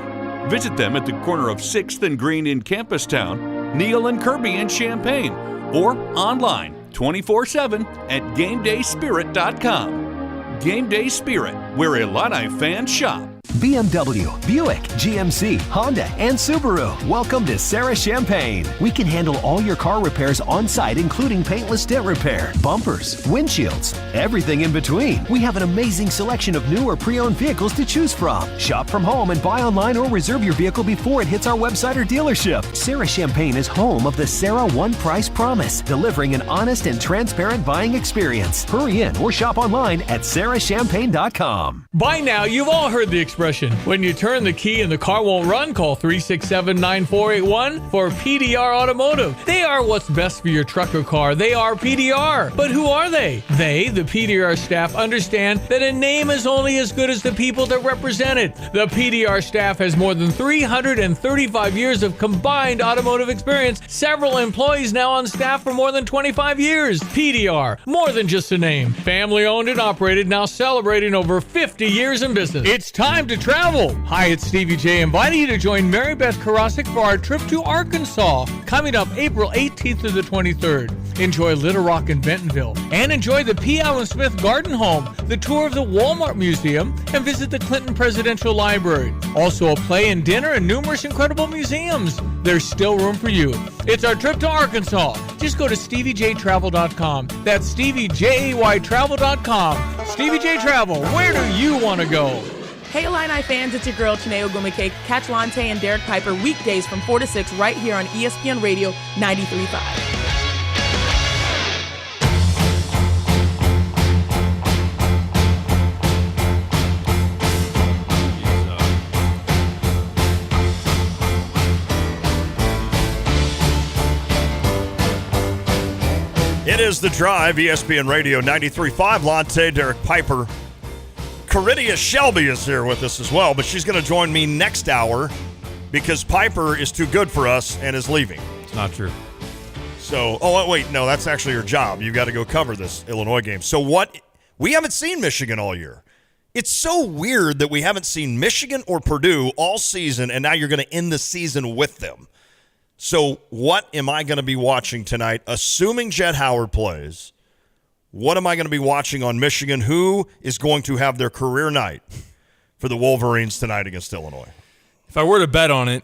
Visit them at the corner of 6th and Green in Campustown, Neal and Kirby in Champaign, or online 24/7 at GameDaySpirit.com. Game Day Spirit, where Illini fans shop. BMW, Buick, GMC, Honda, and Subaru. Welcome to Sarah Champagne. We can handle all your car repairs on site, including paintless dent repair, bumpers, windshields, everything in between. We have an amazing selection of new or pre-owned vehicles to choose from. Shop from home and buy online or reserve your vehicle before it hits our website or dealership. Sarah Champagne is home of the Sarah One Price Promise, delivering an honest and transparent buying experience. Hurry in or shop online at sarahchampagne.com. By now, you've all heard the expression, when you turn the key and the car won't run, call 367-9481 for PDR Automotive. They are what's best for your truck or car. They are PDR. But who are they? They, the PDR staff, understand that a name is only as good as the people that represent it. The PDR staff has more than 335 years of combined automotive experience. Several employees now on staff for more than 25 years. PDR, more than just a name. Family owned and operated, now celebrating over 50 years in business. It's time to travel. Hi, it's Stevie J, inviting you to join Mary Beth Karasik for our trip to Arkansas, coming up April 18th through the 23rd. Enjoy Little Rock and Bentonville, and enjoy the P. Allen Smith Garden Home, the tour of the Walmart Museum, and visit the Clinton Presidential Library. Also a play and dinner and numerous incredible museums. There's still room for you. It's our trip to Arkansas. Just go to StevieJTravel.com. That's StevieJayTravel.com. Stevie J Travel, where do you want to go? Hey Illini fans, it's your girl Chineo Ogumike. Catch Lante and Derek Piper weekdays from 4 to 6 right here on ESPN Radio 93.5. It is The Drive, ESPN Radio 93.5. Lante, Derek Piper. Caridia Shelby is here with us as well, but she's going to join me next hour because Piper is too good for us and is leaving. It's not true. So, wait, no, that's actually her job. You got to go cover this Illinois game. So what? We haven't seen Michigan all year. It's so weird that we haven't seen Michigan or Purdue all season, and now you're going to end the season with them. So what am I going to be watching tonight, assuming Jet Howard plays? What am I going to be watching on Michigan? Who is going to have their career night for the Wolverines tonight against Illinois? If I were to bet on it,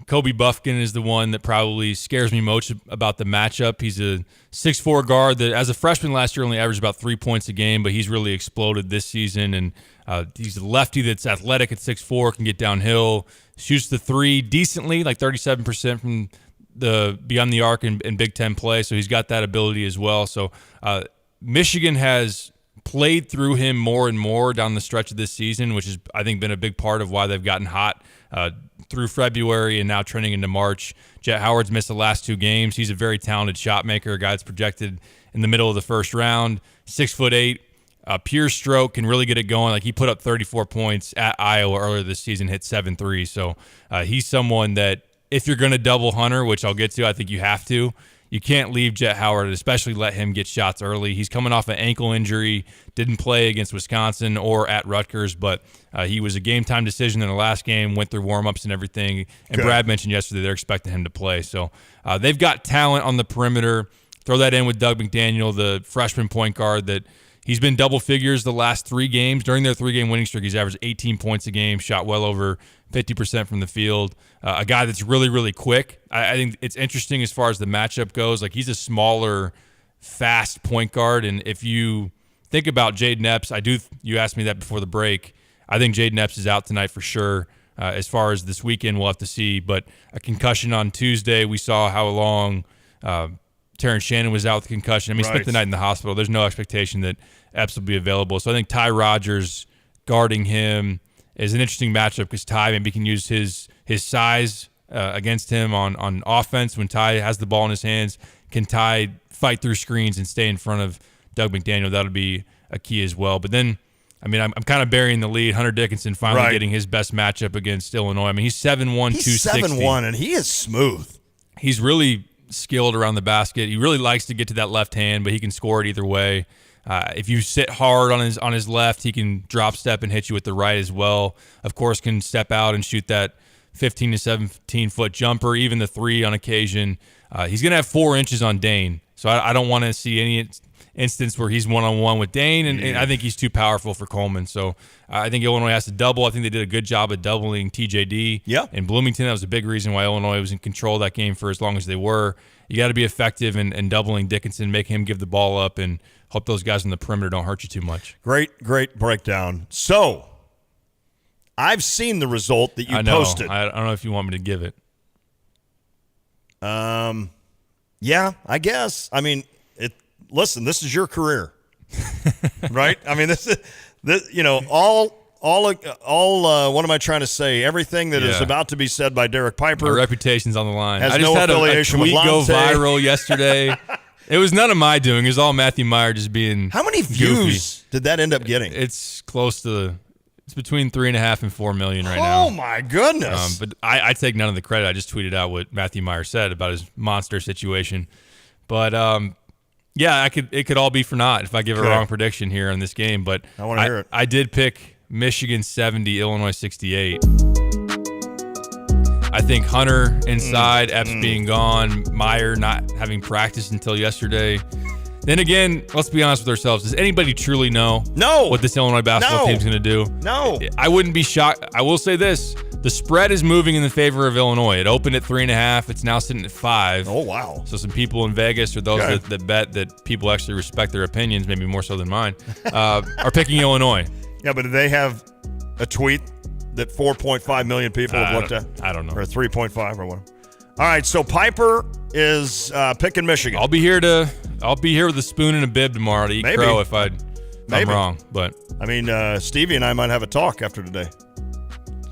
Kobe Buffkin is the one that probably scares me most about the matchup. He's a 6'4" guard that, as a freshman last year, only averaged about 3 points a game, but he's really exploded this season. And he's a lefty that's athletic at 6'4", can get downhill, shoots the three decently, like 37% from the beyond the arc in Big Ten play. So he's got that ability as well. So Michigan has played through him more and more down the stretch of this season, which has, I think, been a big part of why they've gotten hot through February and now trending into March. Jet Howard's missed the last 2 games. He's a very talented shot maker, a guy that's projected in the middle of the first round, 6'8", pure stroke, can really get it going. Like, he put up 34 points at Iowa earlier this season, hit 7 threes. So he's someone that, if you're going to double Hunter, which I'll get to, I think you have to, you can't leave Jet Howard, especially let him get shots early. He's coming off an ankle injury, didn't play against Wisconsin or at Rutgers, but he was a game-time decision in the last game, went through warm-ups and everything. And Good. Brad mentioned yesterday they're expecting him to play. So they've got talent on the perimeter. Throw that in with Doug McDaniel, the freshman point guard that he's been double figures the last 3 games. During their 3-game winning streak, he's averaged 18 points a game, shot well over 50% from the field. A guy that's really, really quick. I think it's interesting as far as the matchup goes. Like, he's a smaller, fast point guard, and if you think about Jayden Epps, you asked me that before the break. I think Jayden Epps is out tonight for sure. As far as this weekend, we'll have to see. But a concussion on Tuesday, we saw how long Terrence Shannon was out with concussion. I mean, he spent the night in the hospital. There's no expectation that Epps will be available. So I think Ty Rodgers guarding him is an interesting matchup because Ty maybe can use his size against him on offense. When Ty has the ball in his hands, can Ty fight through screens and stay in front of Doug McDaniel? That'll be a key as well. But then, I mean, I'm kind of burying the lead. Hunter Dickinson finally getting his best matchup against Illinois. I mean, he's 7'1", 260. 7'1", and he is smooth. He's really skilled around the basket. He really likes to get to that left hand, but he can score it either way. If you sit hard on his left, he can drop step and hit you with the right as well. Of course, can step out and shoot that 15 to 17-foot jumper, even the three on occasion. He's going to have 4 inches on Dane, so I don't want to see any instance where he's one-on-one with Dane, and I think he's too powerful for Coleman. So I think Illinois has to double. I think they did a good job of doubling TJD in Bloomington. That was a big reason why Illinois was in control of that game for as long as they were. You got to be effective in doubling Dickinson, make him give the ball up, and hope those guys on the perimeter don't hurt you too much. Great breakdown. So I've seen the result that you posted. I don't know if you want me to give it. Yeah, I guess. I mean, listen, this is your career, right? I mean, this all. What am I trying to say? Everything that is about to be said by Derek Piper. My reputation's on the line. Has I just no had affiliation a tweet with go Lonte. viral yesterday. It was none of my doing. It was all Matthew Meyer just being. How many views did that end up getting? It's close to. It's between 3.5 and 4 million right now. Oh my goodness! But I take none of the credit. I just tweeted out what Matthew Meyer said about his monster situation. But yeah, it could all be for naught if I give a wrong prediction here in this game. But I want to hear it. I did pick Michigan 70, Illinois 68. I think Hunter inside, Epps being gone, Meyer not having practiced until yesterday. Then again, let's be honest with ourselves. Does anybody truly know what this Illinois basketball team's going to do? No. I wouldn't be shocked. I will say this. The spread is moving in the favor of Illinois. It opened at 3.5. It's now sitting at 5. Oh, wow. So some people in Vegas, or those that bet that people actually respect their opinions, maybe more so than mine, are picking Illinois. Yeah, but do they have a tweet that 4.5 million people have looked at? I don't know. Or 3.5 or whatever. All right, so Piper is picking Michigan. I'll be here with a spoon and a bib tomorrow to eat crow if I'm wrong. But I mean, Stevie and I might have a talk after today.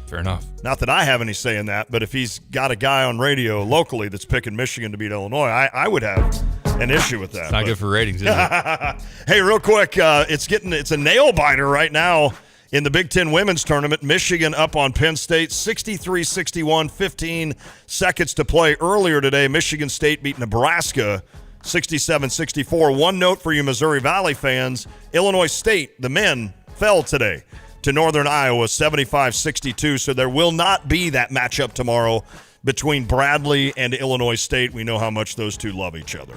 Fair enough. Not that I have any say in that, but if he's got a guy on radio locally that's picking Michigan to beat Illinois, I would have an issue with that. It's not good for ratings, is it? Hey, real quick, it's a nail biter right now in the Big Ten women's tournament. Michigan up on Penn State, 63-61, 15 seconds to play. Earlier today, Michigan State beat Nebraska 67-64. One note for you Missouri Valley fans, Illinois State, the men, fell today to Northern Iowa 75-62, so there will not be that matchup tomorrow between Bradley and Illinois State. We know how much those two love each other.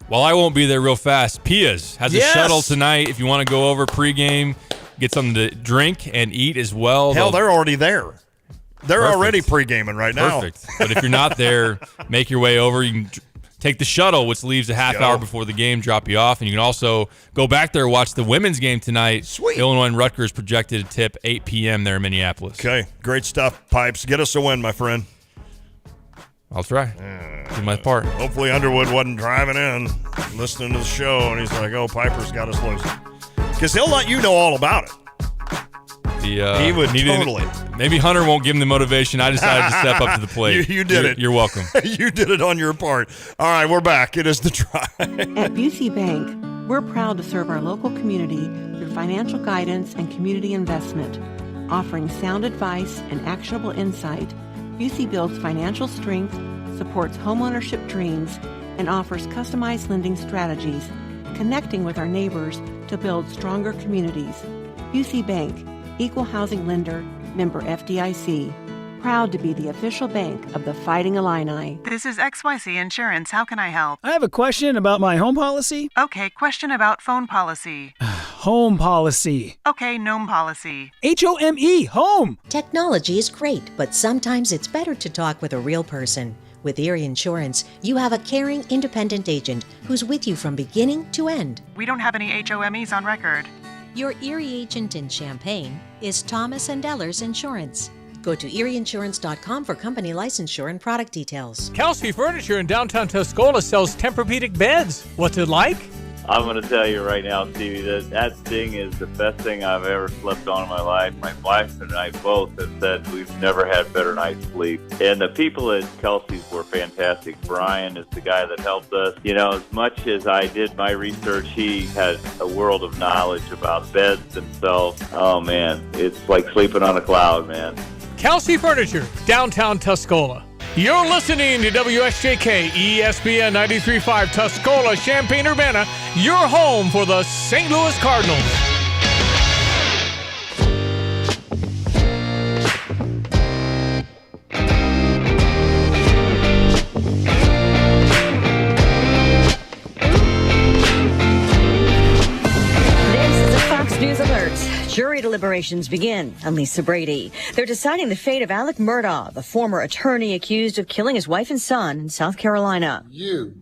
Well, I won't be there real fast. Pia's has a shuttle tonight. If you want to go over pregame, get something to drink and eat as well. Hell, they're already there. They're already pregaming right now. Perfect. But if you're not there, make your way over. You can take the shuttle, which leaves a half hour before the game, drop you off. And you can also go back there and watch the women's game tonight. Sweet. Illinois and Rutgers projected to tip 8 p.m. there in Minneapolis. Okay, great stuff, Pipes. Get us a win, my friend. I'll try. Do my part. Hopefully Underwood wasn't driving in, listening to the show, and he's like, oh, Piper's got us loose. Because he'll let you know all about it. He would totally. Maybe Hunter won't give him the motivation. I decided to step up to the plate. You did it. You're welcome. You did it on your part. All right, we're back. It is The Drive. At Busey Bank, we're proud to serve our local community through financial guidance and community investment. Offering sound advice and actionable insight, Busey builds financial strength, supports homeownership dreams, and offers customized lending strategies, connecting with our neighbors to build stronger communities. Busey Bank, Equal Housing Lender, member FDIC. Proud to be the official bank of the Fighting Illini. This is XYZ Insurance. How can I help? I have a question about my home policy. Okay, question about phone policy. Home policy. Okay, gnome policy. HOME, home. Technology is great, but sometimes it's better to talk with a real person. With Erie Insurance, you have a caring, independent agent who's with you from beginning to end. We don't have any HOMEs on record. Your Erie agent in Champaign is Thomas & Ellers Insurance. Go to erieinsurance.com for company licensure and product details. Kelsey Furniture in downtown Tuscola sells Tempur-Pedic beds. What's it like? I'm going to tell you right now, Stevie, that thing is the best thing I've ever slept on in my life. My wife and I both have said we've never had better night's sleep. And the people at Kelsey's were fantastic. Brian is the guy that helped us. You know, as much as I did my research, he had a world of knowledge about beds themselves. Oh, man, it's like sleeping on a cloud, man. Kelsey Furniture, downtown Tuscola. You're listening to WSJK ESPN 93.5 Tuscola, Champaign-Urbana, your home for the St. Louis Cardinals. This is a Fox News alert. Jury deliberations begin on Lisa Brady. They're deciding the fate of Alec Murdaugh, the former attorney accused of killing his wife and son in South Carolina. You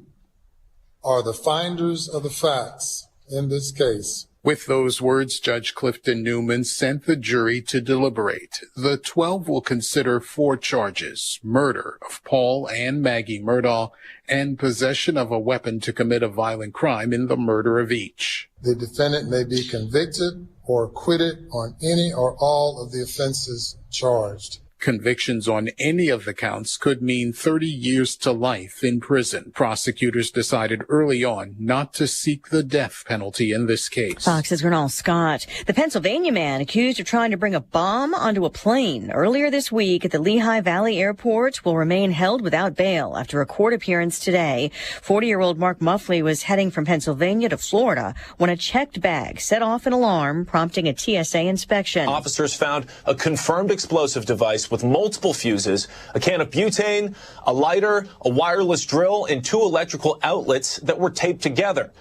are the finders of the facts in this case. With those words, Judge Clifton Newman sent the jury to deliberate. The 12 will consider 4 charges: murder of Paul and Maggie Murdaugh and possession of a weapon to commit a violent crime in the murder of each. The defendant may be convicted or acquitted on any or all of the offenses charged. Convictions on any of the counts could mean 30 years to life in prison. Prosecutors decided early on not to seek the death penalty in this case. Fox's Renal Scott, the Pennsylvania man accused of trying to bring a bomb onto a plane earlier this week at the Lehigh Valley Airport, will remain held without bail after a court appearance today. 40-year-old Mark Muffley was heading from Pennsylvania to Florida when a checked bag set off an alarm, prompting a TSA inspection. Officers found a confirmed explosive device with multiple fuses, a can of butane, a lighter, a wireless drill, and 2 electrical outlets that were taped together.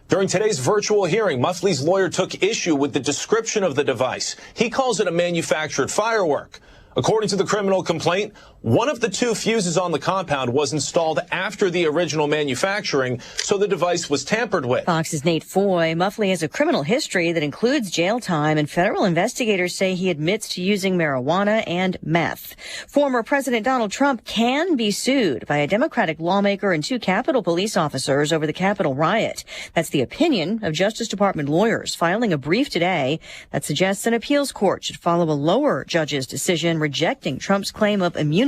During today's virtual hearing, Muffley's lawyer took issue with the description of the device. He calls it a manufactured firework. According to the criminal complaint, one of the 2 fuses on the compound was installed after the original manufacturing, so the device was tampered with. Fox's Nate Foy. Muffley has a criminal history that includes jail time, and federal investigators say he admits to using marijuana and meth. Former President Donald Trump can be sued by a Democratic lawmaker and 2 Capitol police officers over the Capitol riot. That's the opinion of Justice Department lawyers filing a brief today that suggests an appeals court should follow a lower judge's decision rejecting Trump's claim of immunity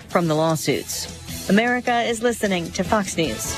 from the lawsuits. America is listening to Fox News.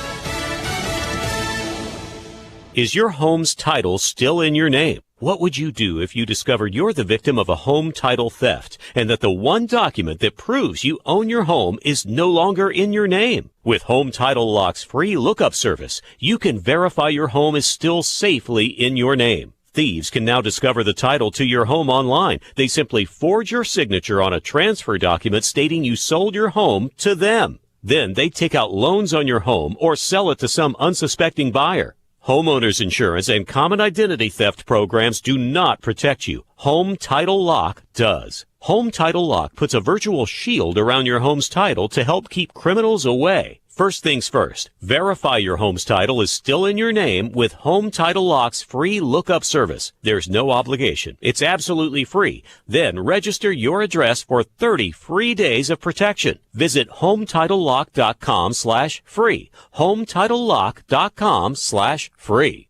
Is your home's title still in your name? What would you do if you discovered you're the victim of a home title theft and that the one document that proves you own your home is no longer in your name? With Home Title Lock's free lookup service, you can verify your home is still safely in your name. Thieves can now discover the title to your home online. They simply forge your signature on a transfer document stating you sold your home to them. Then they take out loans on your home or sell it to some unsuspecting buyer. Homeowners insurance and common identity theft programs do not protect you. Home Title Lock does. Home Title Lock puts a virtual shield around your home's title to help keep criminals away. First things first, verify your home's title is still in your name with Home Title Lock's free lookup service. There's no obligation. It's absolutely free. Then register your address for 30 free days of protection. Visit HometitleLock.com/free. HometitleLock.com/free.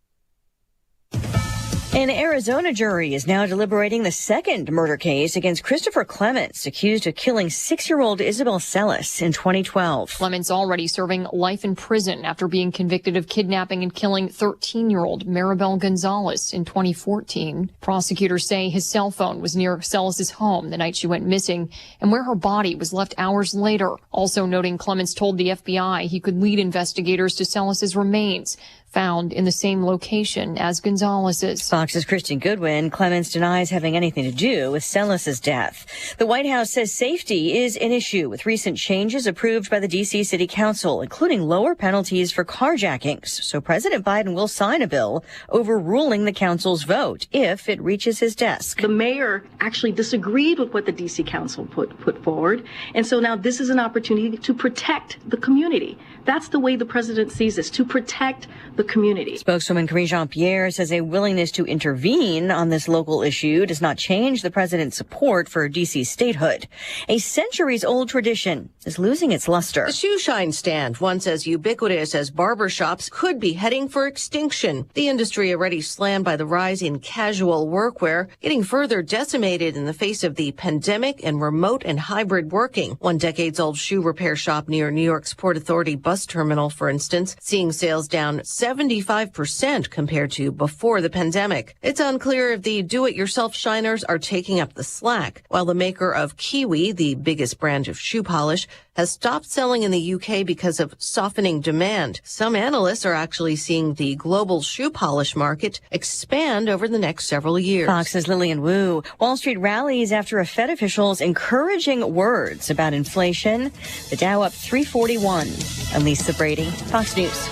An Arizona jury is now deliberating the second murder case against Christopher Clements, accused of killing 6-year-old Isabel Celis in 2012. Clements already serving life in prison after being convicted of kidnapping and killing 13-year-old Maribel Gonzalez in 2014. Prosecutors say his cell phone was near Celis's home the night she went missing and where her body was left hours later. Also noting Clements told the FBI he could lead investigators to Celis's remains. found in the same location as Gonzalez's. Fox's Kristen Goodwin. Clemens denies having anything to do with Celis's death. The White House says safety is an issue with recent changes approved by the D.C. City Council, including lower penalties for carjackings. So President Biden will sign a bill overruling the council's vote if it reaches his desk. The mayor actually disagreed with what the D.C. Council put forward. And so now this is an opportunity to protect the community. That's the way the president sees this, to protect the community. Spokeswoman Karine Jean-Pierre says a willingness to intervene on this local issue does not change the president's support for D.C. statehood. A centuries-old tradition is losing its luster. The shoe shine stand, once as ubiquitous as barbershops, could be heading for extinction. The industry already slammed by the rise in casual workwear, getting further decimated in the face of the pandemic and remote and hybrid working. One decades-old shoe repair shop near New York's Port Authority bus terminal, for instance, seeing sales down 75% compared to before the pandemic. It's unclear if the do-it-yourself shiners are taking up the slack, while the maker of Kiwi, the biggest brand of shoe polish, has stopped selling in the UK because of softening demand. Some analysts are actually seeing the global shoe polish market expand over the next several years. Fox's Lillian Wu. Wall Street rallies after a Fed official's encouraging words about inflation. The Dow up 341. I'm Lisa Brady, Fox News.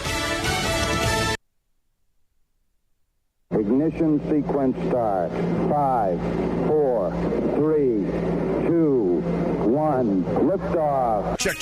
Ignition sequence start. 5, 4, 3, 2, 1. Liftoff. Check.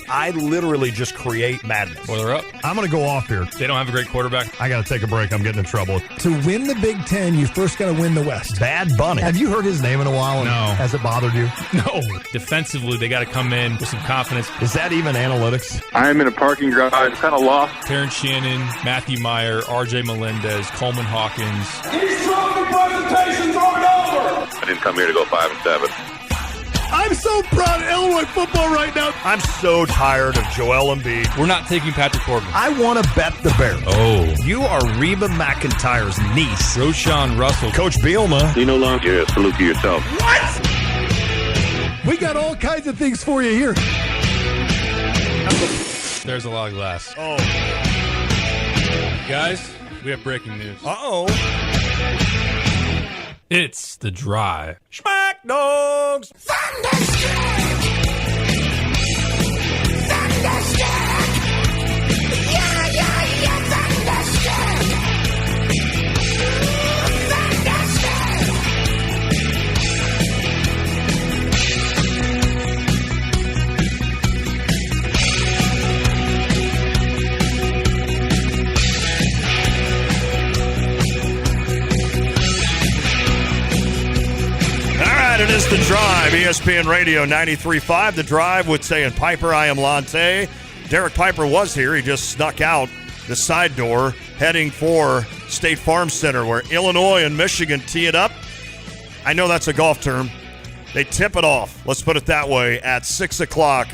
I literally just create madness. Well, they're up. I'm going to go off here. They don't have a great quarterback. I got to take a break. I'm getting in trouble. To win the Big Ten, you first got to win the West. Bad Bunny. Have you heard his name in a while? No. Has it bothered you? No. Defensively, they got to come in with some confidence. Is that even analytics? I'm in a parking garage, kind of lost. Terrence Shannon, Matthew Meyer, R.J. Melendez, Coleman Hawkins. These trophy presentations aren't over. I didn't come here to go 5-7. I'm so proud of Illinois football right now. I'm so tired of Joel Embiid. We're not taking Patrick Corbin. I want to bet the Bears. Oh. You are Reba McEntire's niece. Roshan Russell. Coach Bielema. You no longer salute to yourself. What? We got all kinds of things for you here. There's a lot of glass. Oh. Guys, we have breaking news. Uh-oh. It's The Drive. Smack Dogs. Thunderstruck! Yeah, Thunderstruck! It is The Drive, ESPN Radio 93.5. The Drive with Say and Piper. I am Lante. Derek Piper was here. He just snuck out the side door, heading for State Farm Center, where Illinois and Michigan tee it up. I know that's a golf term. They tip it off, let's put it that way, at 6 o'clock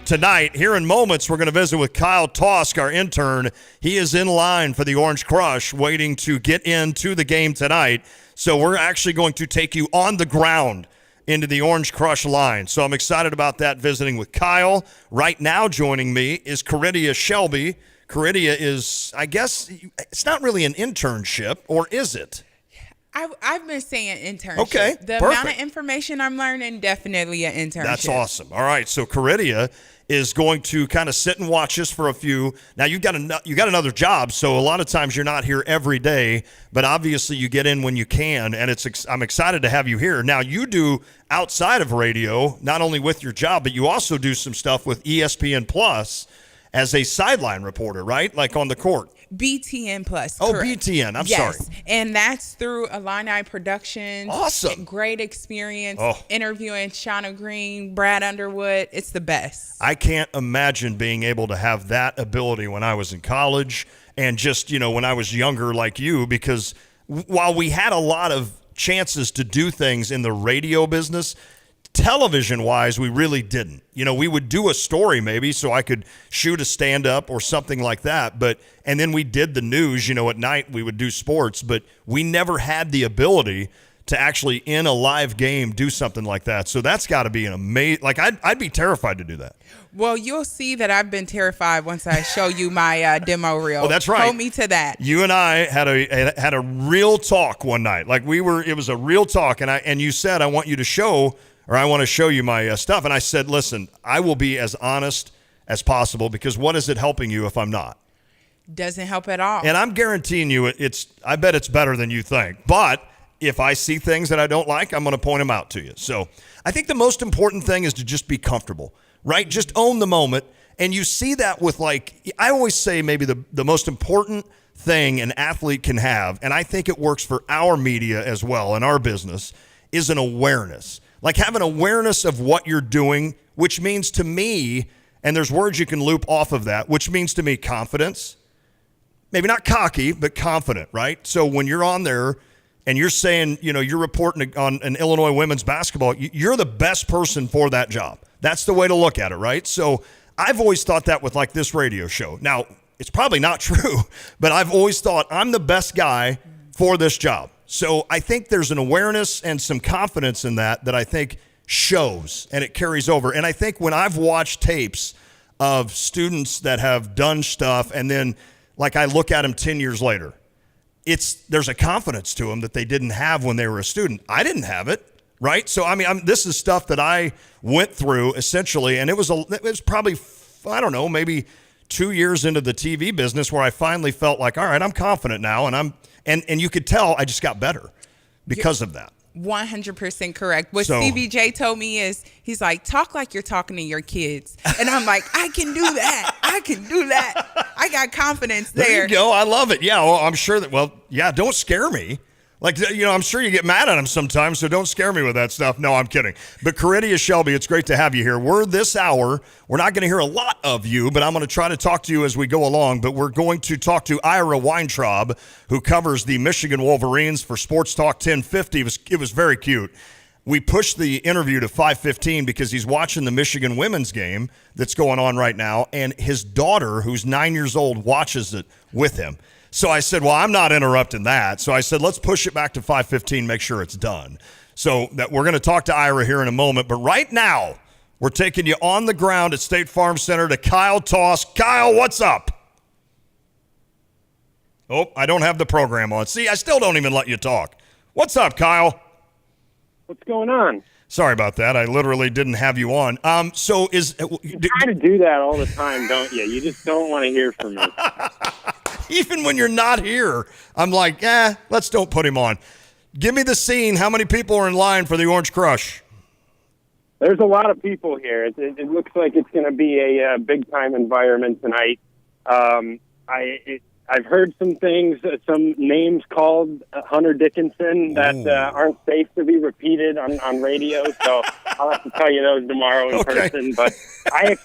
tonight. Here in moments, we're going to visit with Kyle Tosk, our intern. He is in line for the Orange Crush, waiting to get into the game tonight. So we're actually going to take you on the ground into the Orange Crush line. So I'm excited about that, visiting with Kyle. Right now joining me is Caridia Shelby. Caridia is, I guess, it's not really an internship, or is it? I've been saying internship. Okay, the perfect. amount of information I'm learning, definitely an internship. That's awesome. All right, so Caridia is going to kind of sit and watch us for a few. Now, you got another job, so a lot of times you're not here every day, but obviously you get in when you can, and I'm excited to have you here. Now, you do outside of radio, not only with your job, but you also do some stuff with ESPN Plus as a sideline reporter, right? Like on the court. BTN Plus. Oh, correct. BTN. I'm yes. sorry. And that's through Illini Productions. Awesome. Great experience. Oh. Interviewing Shauna Green, Brad Underwood. It's the best. I can't imagine being able to have that ability when I was in college and just, when I was younger like you, because while we had a lot of chances to do things in the radio business, television-wise, we really didn't. We would do a story maybe so I could shoot a stand-up or something like that, and then we did the news, at night we would do sports, but we never had the ability to actually in a live game do something like that. So that's got to be an amazing. Like I'd be terrified to do that. Well, you'll see that I've been terrified once I show you my demo reel. Oh, that's right. Hold me to that. You and I had a real talk one night. Like it was a real talk, and you said I want to show you my stuff, and I said, listen, I will be as honest as possible because what is it helping you if I'm not? Doesn't help at all. And I'm guaranteeing you, I bet it's better than you think. But if I see things that I don't like, I'm going to point them out to you. So I think the most important thing is to just be comfortable, right? Just own the moment. And you see that with I always say maybe the most important thing an athlete can have, and I think it works for our media as well and our business, is an awareness. Like have an awareness of what you're doing, which means to me, and there's words you can loop off of that, which means to me confidence. Maybe not cocky, but confident, right? So when you're on there and you're saying, you're reporting on an Illinois women's basketball, you're the best person for that job. That's the way to look at it, right? So I've always thought that with this radio show. Now, it's probably not true, but I've always thought I'm the best guy for this job. So I think there's an awareness and some confidence in that I think shows and it carries over. And I think when I've watched tapes of students that have done stuff and then I look at them 10 years later, there's a confidence to them that they didn't have when they were a student. I didn't have it, right? So, this is stuff that I went through essentially, and it was probably, I don't know, maybe 2 years into the TV business where I finally felt like, all right, I'm confident now, and you could tell I just got better because of that. 100% correct. What So- CBJ told me is, he's like, talk like you're talking to your kids. And I'm like, I can do that. I can do that. I got confidence there. There you go. I love it. Yeah, well, I'm sure that, don't scare me. I'm sure you get mad at him sometimes, so don't scare me with that stuff. No, I'm kidding. But Caridia Shelby, it's great to have you here. This hour, we're not going to hear a lot of you, but I'm going to try to talk to you as we go along. But we're going to talk to Ira Weintraub, who covers the Michigan Wolverines for Sports Talk 1050. It was very cute. We pushed the interview to 5:15 because he's watching the Michigan women's game that's going on right now, and his daughter, who's 9 years old, watches it with him. So I said, well, I'm not interrupting that. So I said, let's push it back to 5:15, make sure it's done. So that we're going to talk to Ira here in a moment. But right now, we're taking you on the ground at State Farm Center to Kyle Toss. Kyle, what's up? Oh, I don't have the program on. See, I still don't even let you talk. What's up, Kyle? What's going on? Sorry about that. I literally didn't have you on. You try to do that all the time, don't you? You just don't want to hear from me. Even when you're not here, I'm like, let's don't put him on. Give me the scene. How many people are in line for the Orange Crush? There's a lot of people here. It looks like it's going to be a big-time environment tonight. I've heard some things, some names called Hunter Dickinson that aren't safe to be repeated on radio, so I'll have to tell you those tomorrow in person. But I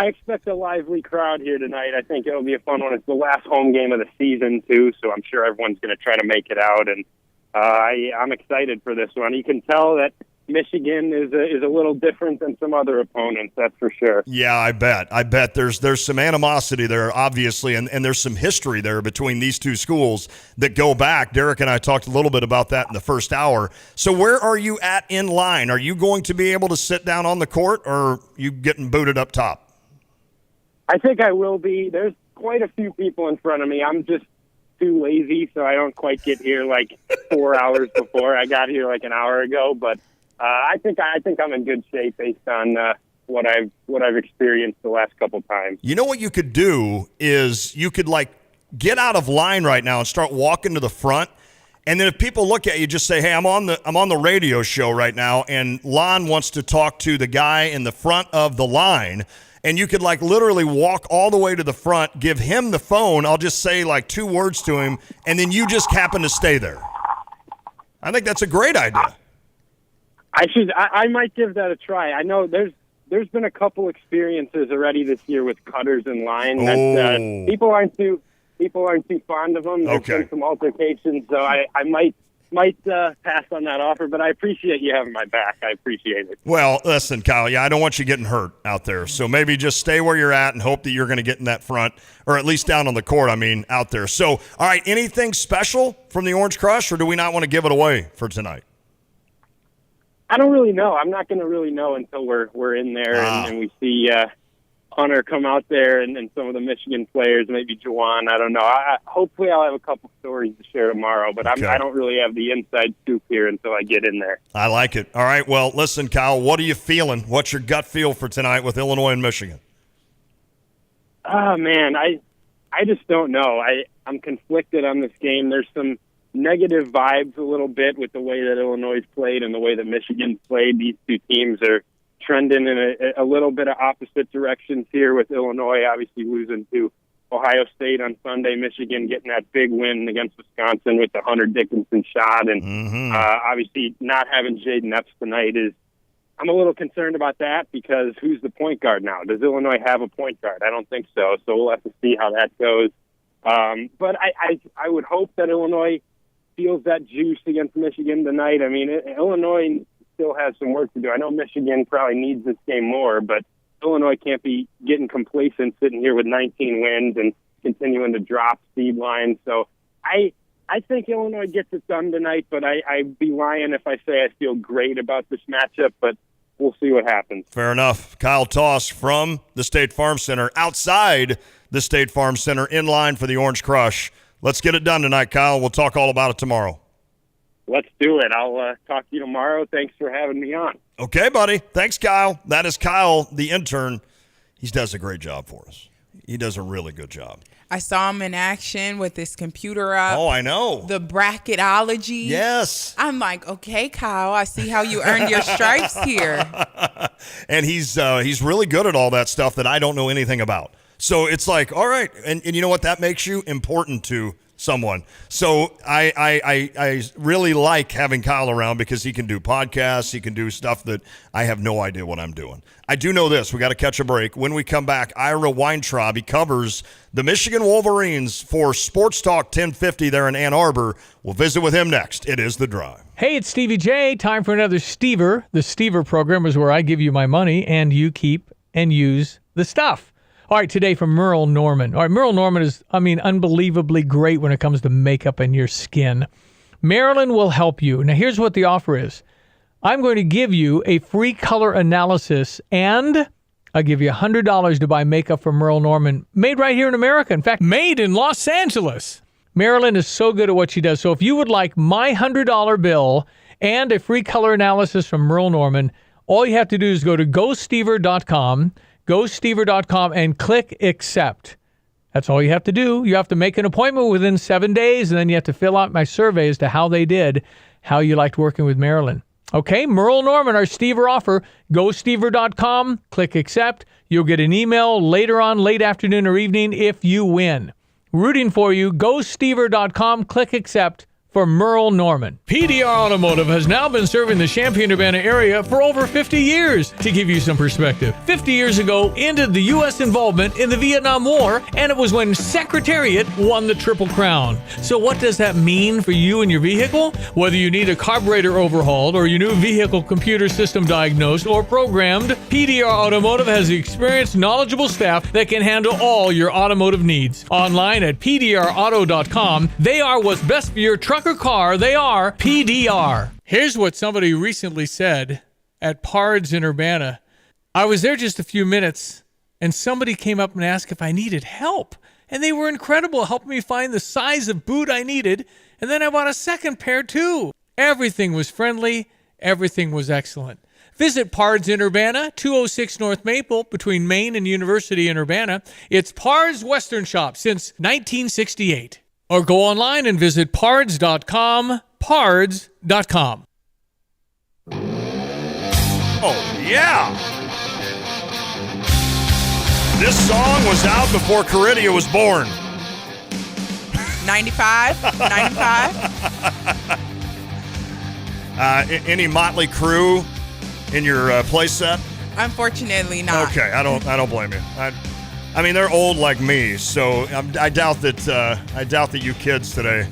expect a lively crowd here tonight. I think it'll be a fun one. It's the last home game of the season, too, so I'm sure everyone's going to try to make it out. And I'm excited for this one. You can tell that Michigan is a little different than some other opponents, that's for sure. Yeah, I bet. There's some animosity there, obviously, and there's some history there between these two schools that go back. Derek and I talked a little bit about that in the first hour. So where are you at in line? Are you going to be able to sit down on the court, or are you getting booted up top? I think I will be. There's quite a few people in front of me. I'm just too lazy, so I don't quite get here 4 hours before. I got here an hour ago, but I think I'm in good shape based on what I've experienced the last couple times. You know what you could do is you could get out of line right now and start walking to the front. And then if people look at you, just say, hey, I'm on the radio show right now, and Lon wants to talk to the guy in the front of the line. And you could literally walk all the way to the front, give him the phone. I'll just say 2 words to him, and then you just happen to stay there. I think that's a great idea. I might give that a try. I know there's been a couple experiences already this year with cutters in line that people aren't too fond of them. There's been some altercations, so I might pass on that offer, but I appreciate you having my back. I appreciate it. Well, listen, Kyle, I don't want you getting hurt out there. So maybe just stay where you're at and hope that you're going to get in that front, or at least down on the court, out there. So, all right, anything special from the Orange Crush, or do we not want to give it away for tonight? I don't really know. I'm not going to really know until we're in there and we see Hunter come out there and some of the Michigan players, maybe Juwan. I don't know. Hopefully I'll have a couple stories to share tomorrow, but I don't really have the inside scoop here until I get in there. I like it. All right, well, listen, Kyle, what are you feeling? What's your gut feel for tonight with Illinois and Michigan? Oh, man, I just don't know. I'm conflicted on this game. There's some negative vibes a little bit with the way that Illinois played and the way that Michigan played. These two teams are trending in a little bit of opposite directions here, with Illinois obviously losing to Ohio State on Sunday, Michigan getting that big win against Wisconsin with the Hunter Dickinson shot, and obviously not having Jaden Epps tonight I'm a little concerned about that, because who's the point guard now? Does Illinois have a point guard? I don't think so, so we'll have to see how that goes. But I would hope that Illinois feels that juice against Michigan tonight. Illinois still has some work to do. I know Michigan probably needs this game more, but Illinois can't be getting complacent sitting here with 19 wins and continuing to drop seed lines. So I think Illinois gets it done tonight, but I'd be lying if I say I feel great about this matchup, but we'll see what happens. Fair enough. Kyle Toss from the State Farm Center, outside the State Farm Center, in line for the Orange Crush. Let's get it done tonight, Kyle. We'll talk all about it tomorrow. Let's do it. I'll talk to you tomorrow. Thanks for having me on. Okay, buddy. Thanks, Kyle. That is Kyle, the intern. He does a great job for us. He does a really good job. I saw him in action with his computer up. Oh, I know. The bracketology. Yes. I'm like, okay, Kyle, I see how you earned your stripes here. And he's really good at all that stuff that I don't know anything about. So it's like, all right. And you know what? That makes you important to someone. So I really like having Kyle around, because he can do podcasts. He can do stuff that I have no idea what I'm doing. I do know this. We got to catch a break. When we come back, Ira Weintraub, he covers the Michigan Wolverines for Sports Talk 1050 there in Ann Arbor. We'll visit with him next. It is The Drive. Hey, it's Stevie J. Time for another Stever. The Stever program is where I give you my money and you keep and use the stuff. All right, today from Merle Norman. All right, Merle Norman is, unbelievably great when it comes to makeup and your skin. Marilyn will help you. Now, here's what the offer is. I'm going to give you a free color analysis, and I'll give you $100 to buy makeup from Merle Norman, made right here in America. In fact, made in Los Angeles. Marilyn is so good at what she does. So if you would like my $100 bill and a free color analysis from Merle Norman, all you have to do is go to GoStever.com, and click accept. That's all you have to do. You have to make an appointment within 7 days, and then you have to fill out my survey as to how they did, how you liked working with Marilyn. Okay, Merle Norman, our Stever offer. GoStever.com, click accept. You'll get an email later on, late afternoon or evening, if you win. Rooting for you. GoStever.com, click accept. For Merle Norman. PDR Automotive has now been serving the Champaign-Urbana area for over 50 years. To give you some perspective, 50 years ago ended the U.S. involvement in the Vietnam War, and it was when Secretariat won the Triple Crown. So what does that mean for you and your vehicle? Whether you need a carburetor overhauled or your new vehicle computer system diagnosed or programmed, PDR Automotive has the experienced, knowledgeable staff that can handle all your automotive needs. Online at PDRauto.com, they are what's best for your truck or car. They are PDR. Here's what somebody recently said at Pards in Urbana. I was there just a few minutes, and somebody came up and asked if I needed help. And they were incredible, helping me find the size of boot I needed. And then I bought a second pair, too. Everything was friendly. Everything was excellent. Visit Pards in Urbana, 206 North Maple, between Main and University in Urbana. It's Pards Western Shop since 1968. Or go online and visit pards.com, pards.com. Oh, yeah. This song was out before Caridia was born. 95? Any Motley Crue in your play set? Unfortunately not. Okay, I don't blame you. I mean, they're old like me, so I doubt that you kids today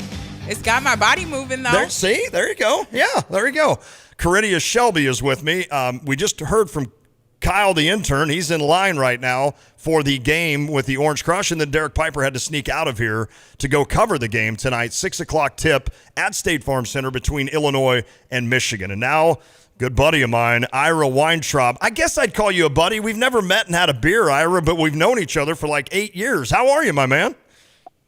It's got my body moving, though. There you go. Yeah, there you go. Caridia Shelby is with me. We just heard from Kyle, the intern. He's in line right now for the game with the Orange Crush, and then Derek Piper had to sneak out of here to go cover the game tonight. 6 o'clock tip at State Farm Center between Illinois and Michigan. And now, good buddy of mine, Ira Weintraub. I guess I'd call you a buddy. We've never met and had a beer, Ira, but we've known each other for like 8 years. How are you, my man?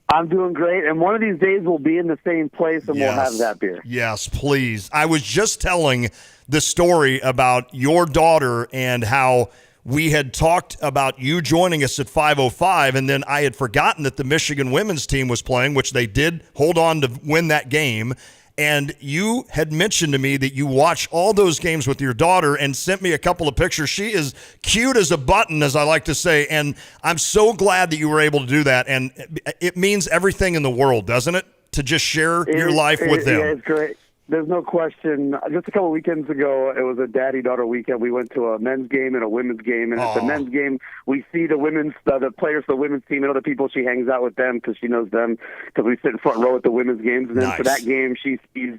I'm doing great, and one of these days we'll be in the same place and we'll have that beer. Yes, please. I was just telling the story about your daughter and how we had talked about you joining us at 5:05, and then I had forgotten that the Michigan women's team was playing, which they did hold on to win that game. And you had mentioned to me that you watch all those games with your daughter and sent me a couple of pictures. She is cute as a button, as I like to say, and I'm so glad that you were able to do that. And it means everything in the world, doesn't it, to just share your life with them? Yeah, it's great. There's no question. Just a couple of weekends ago, it was a daddy-daughter weekend. We went to a men's game and a women's game. And at the men's game, we see the players for the women's team and other people. She hangs out with them because she knows them because we sit in front row at the women's games. And then for that game, she sees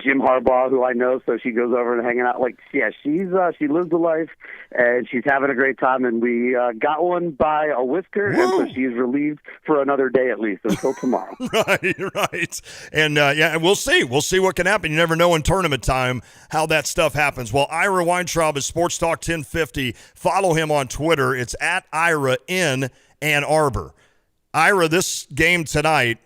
Jim Harbaugh, who I know, so she goes over and hanging out. She lives the life, and she's having a great time. And we got one by a whisker, and so she's relieved for another day at least until tomorrow. Right. And, we'll see. We'll see what can happen. You never know in tournament time how that stuff happens. Well, Ira Weintraub is Sports Talk 1050. Follow him on Twitter. It's at Ira in Ann Arbor. Ira, this game tonight,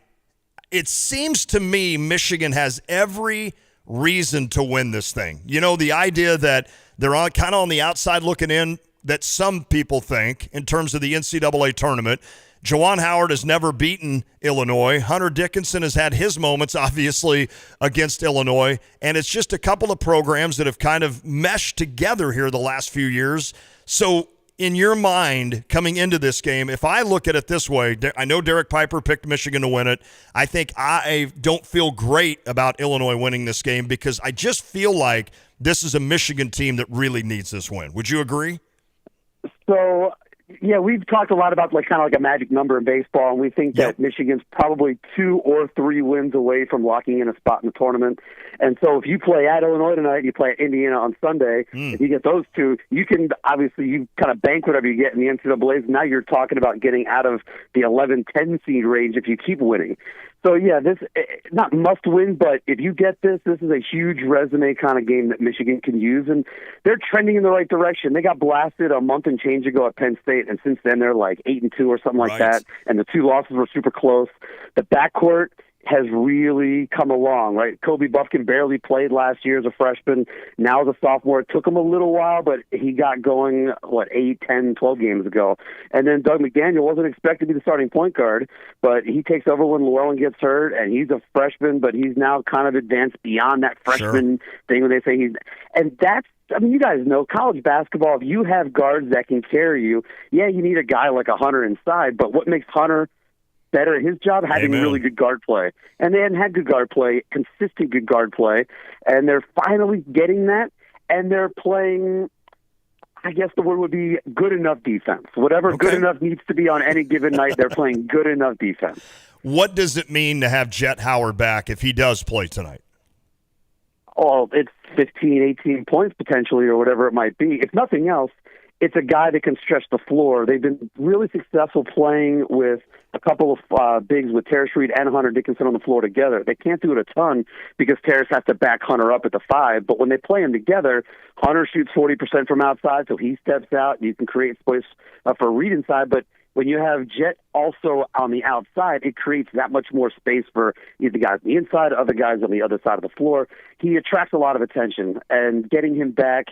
it seems to me Michigan has every reason to win this thing. You know, the idea that they're kind of on the outside looking in, that some people think in terms of the NCAA tournament. Juwan Howard has never beaten Illinois. Hunter Dickinson has had his moments, obviously, against Illinois. And it's just a couple of programs that have kind of meshed together here the last few years. So in your mind, coming into this game, if I look at it this way, I know Derek Piper picked Michigan to win it. I think I don't feel great about Illinois winning this game because I just feel like this is a Michigan team that really needs this win. Would you agree? So, yeah, we've talked a lot about kind of like a magic number in baseball, and we think that Michigan's probably 2 or 3 wins away from locking in a spot in the tournament. And so if you play at Illinois tonight, you play at Indiana on Sunday, if you get those two, you can obviously you kind of bank whatever you get in the NCAAs. Now you're talking about getting out of the 11-10 seed range if you keep winning. So, yeah, this not must win, but if you get this is a huge resume kind of game that Michigan can use, and they're trending in the right direction. They got blasted a month and change ago at Penn State, and since then they're like 8-2 or something like that, and the 2 losses were super close. The backcourt has really come along, right? Kobe Buffkin barely played last year as a freshman. Now as a sophomore, it took him a little while, but he got going, 8, 10, 12 games ago. And then Doug McDaniel wasn't expected to be the starting point guard, but he takes over when Llewellyn gets hurt, and he's a freshman, but he's now kind of advanced beyond that freshman thing when they say he's... And that's, you guys know, college basketball, if you have guards that can carry you, you need a guy like a Hunter inside, but what makes Hunter better at his job? Having really good guard play. And they hadn't had good guard play, consistent good guard play, and they're finally getting that, and they're playing, I guess the word would be good enough defense. Whatever good enough needs to be on any given night, they're playing good enough defense. What does it mean to have Jet Howard back if he does play tonight? Oh, it's 15, 18 points potentially or whatever it might be. If nothing else, it's a guy that can stretch the floor. They've been really successful playing with a couple of bigs with Terrace Reed and Hunter Dickinson on the floor together. They can't do it a ton because Terrace has to back Hunter up at the 5, but when they play them together, Hunter shoots 40% from outside, so he steps out, and you can create space for Reed inside, but when you have Jet also on the outside, it creates that much more space for either guys on the inside or other guys on the other side of the floor. He attracts a lot of attention, and getting him back,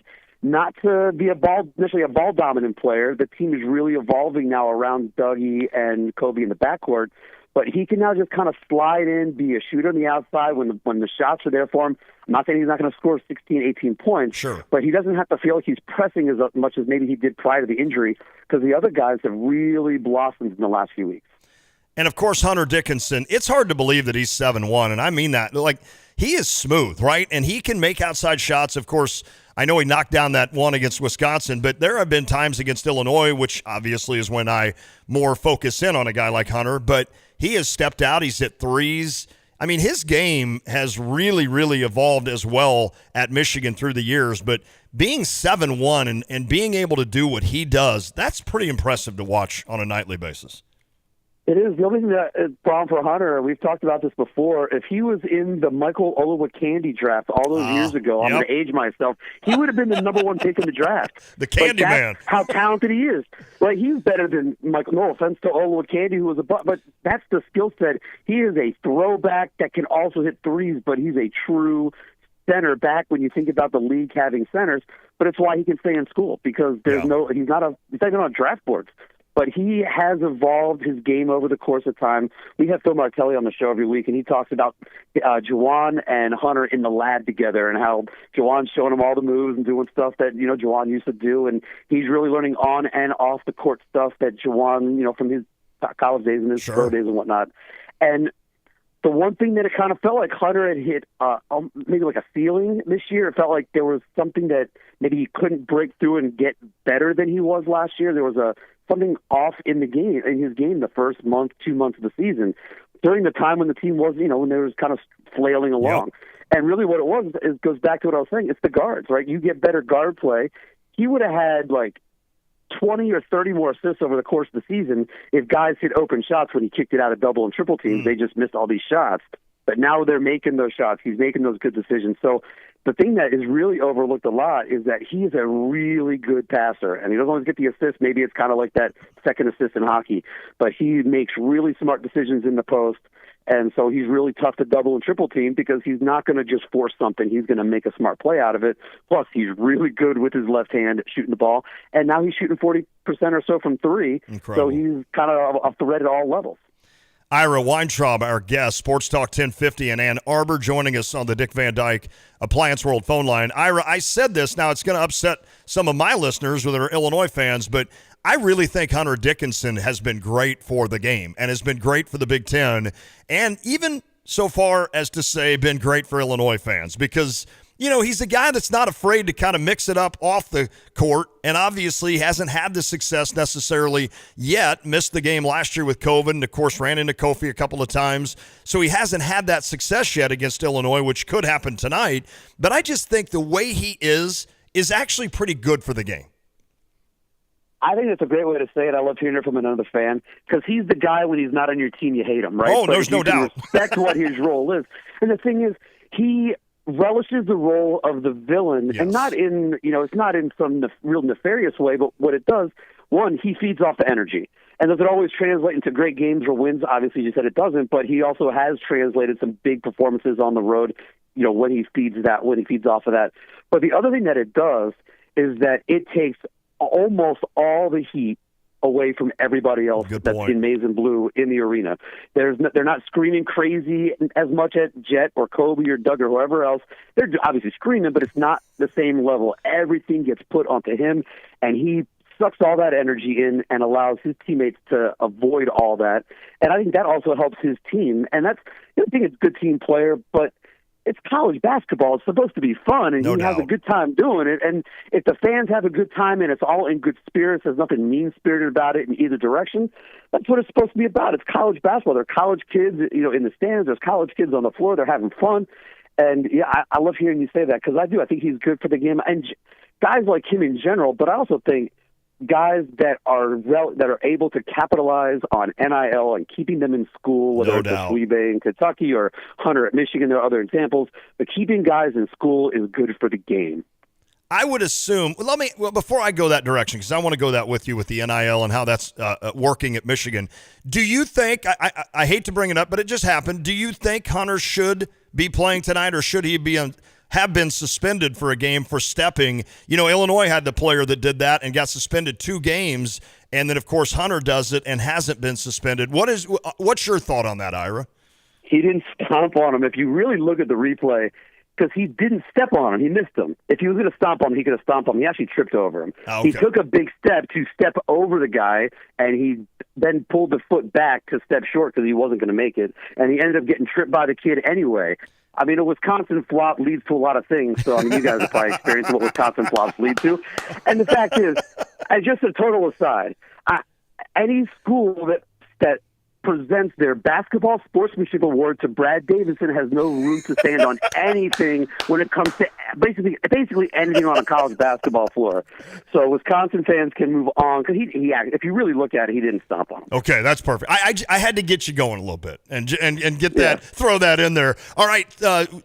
not to be initially a ball-dominant player. The team is really evolving now around Dougie and Kobe in the backcourt, but he can now just kind of slide in, be a shooter on the outside when the shots are there for him. I'm not saying he's not going to score 16, 18 points, but he doesn't have to feel like he's pressing as much as maybe he did prior to the injury because the other guys have really blossomed in the last few weeks. And, of course, Hunter Dickinson, it's hard to believe that he's 7-1, and I mean that. He is smooth, right? And he can make outside shots. Of course, I know he knocked down that one against Wisconsin, but there have been times against Illinois, which obviously is when I more focus in on a guy like Hunter, but he has stepped out. He's hit threes. I mean, his game has really, really evolved as well at Michigan through the years, but being 7-1 and being able to do what he does, that's pretty impressive to watch on a nightly basis. It is. The only thing that is a problem for Hunter, we've talked about this before, if he was in the Michael Olowokandi draft all those years ago, I'm going to age myself, he would have been the number one pick in the draft. The Candy Man. How talented he is. Like, he's better than Michael. No offense to Olowokandi, who was but that's the skill set. He is a throwback that can also hit threes, but he's a true center back when you think about the league having centers. But it's why he can stay in school, because he's not even on draft boards. But he has evolved his game over the course of time. We have Phil Martelli on the show every week, and he talks about Juwan and Hunter in the lab together and how Juwan's showing him all the moves and doing stuff that, Juwan used to do. And he's really learning on and off the court stuff that Juwan, from his college days and his pro days and whatnot. And the one thing that it kind of felt like Hunter had hit maybe like a ceiling this year. It felt like there was something that maybe he couldn't break through and get better than he was last year. There was something off in his game the first 2 months of the season, during the time when the team was, when they was kind of flailing along. Yep. And really what it was goes back to what I was saying. It's the guards, right? You get better guard play. He would have had like 20 or 30 more assists over the course of the season if guys hit open shots when he kicked it out of double and triple teams. They just missed all these shots. But now they're making those shots. He's making those good decisions. So the thing that is really overlooked a lot is that he is a really good passer, and he doesn't always get the assist. Maybe it's kind of like that second assist in hockey, but he makes really smart decisions in the post, and so he's really tough to double and triple team because he's not going to just force something. He's going to make a smart play out of it. Plus, he's really good with his left hand shooting the ball, and now he's shooting 40% or so from three. Incredible. So he's kind of a threat at all levels. Ira Weintraub, our guest, Sports Talk 1050 in Ann Arbor, joining us on the Dick Van Dyke Appliance World phone line. Ira, I said this, now it's going to upset some of my listeners that are Illinois fans, but I really think Hunter Dickinson has been great for the game and has been great for the Big Ten, and even so far as to say been great for Illinois fans, because he's a guy that's not afraid to kind of mix it up off the court, and obviously hasn't had the success necessarily yet. Missed the game last year with COVID, and of course ran into Kofi a couple of times. So he hasn't had that success yet against Illinois, which could happen tonight. But I just think the way he is actually pretty good for the game. I think that's a great way to say it. I love hearing it from another fan, because he's the guy when he's not on your team, you hate him, right? Oh, there's no doubt. Respect what his role is. And the thing is, he relishes the role of the villain, and not in, it's not in some real nefarious way, but what it does, one, he feeds off the energy. And does it always translate into great games or wins? Obviously, you said it doesn't, but he also has translated some big performances on the road, when he feeds off of that. But the other thing that it does is that it takes almost all the heat away from everybody else that's in maize and blue in the arena. They're not screaming crazy as much at Jet or Kobe or Doug or whoever else. They're obviously screaming, but it's not the same level. Everything gets put onto him, and he sucks all that energy in and allows his teammates to avoid all that. And I think that also helps his team. And that's, I think it's a good team player, but it's college basketball. It's supposed to be fun, and he has a good time doing it. And if the fans have a good time and it's all in good spirits, there's nothing mean-spirited about it in either direction, that's what it's supposed to be about. It's college basketball. There are college kids, in the stands. There's college kids on the floor. They're having fun. And, I love hearing you say that, because I do. I think he's good for the game. And guys like him in general, but I also think guys that are able to capitalize on NIL and keeping them in school, whether it's Swebe in Kentucky or Hunter at Michigan, there are other examples, but keeping guys in school is good for the game. I would assume, before I go that direction, because I want to go that with you with the NIL and how that's working at Michigan, do you think, I hate to bring it up, but it just happened, do you think Hunter should be playing tonight, or should he have been suspended for a game for stepping? Illinois had the player that did that and got suspended 2 games, and then, of course, Hunter does it and hasn't been suspended. What's your thought on that, Ira? He didn't stomp on him. If you really look at the replay, because he didn't step on him, he missed him. If he was going to stomp on him, he could have stomped on him. He actually tripped over him. Okay. He took a big step to step over the guy, and he then pulled the foot back to step short because he wasn't going to make it, and he ended up getting tripped by the kid anyway. I mean, a Wisconsin flop leads to a lot of things, so you guys have probably experienced what Wisconsin flops lead to. And the fact is, just a total aside, any school that presents their basketball sportsmanship award to Brad Davison has no room to stand on anything when it comes to basically anything on a college basketball floor. So Wisconsin fans can move on because he if you really look at it, he didn't stomp on him. Okay, that's perfect. I had to get you going a little bit and get that, throw that in there. All right,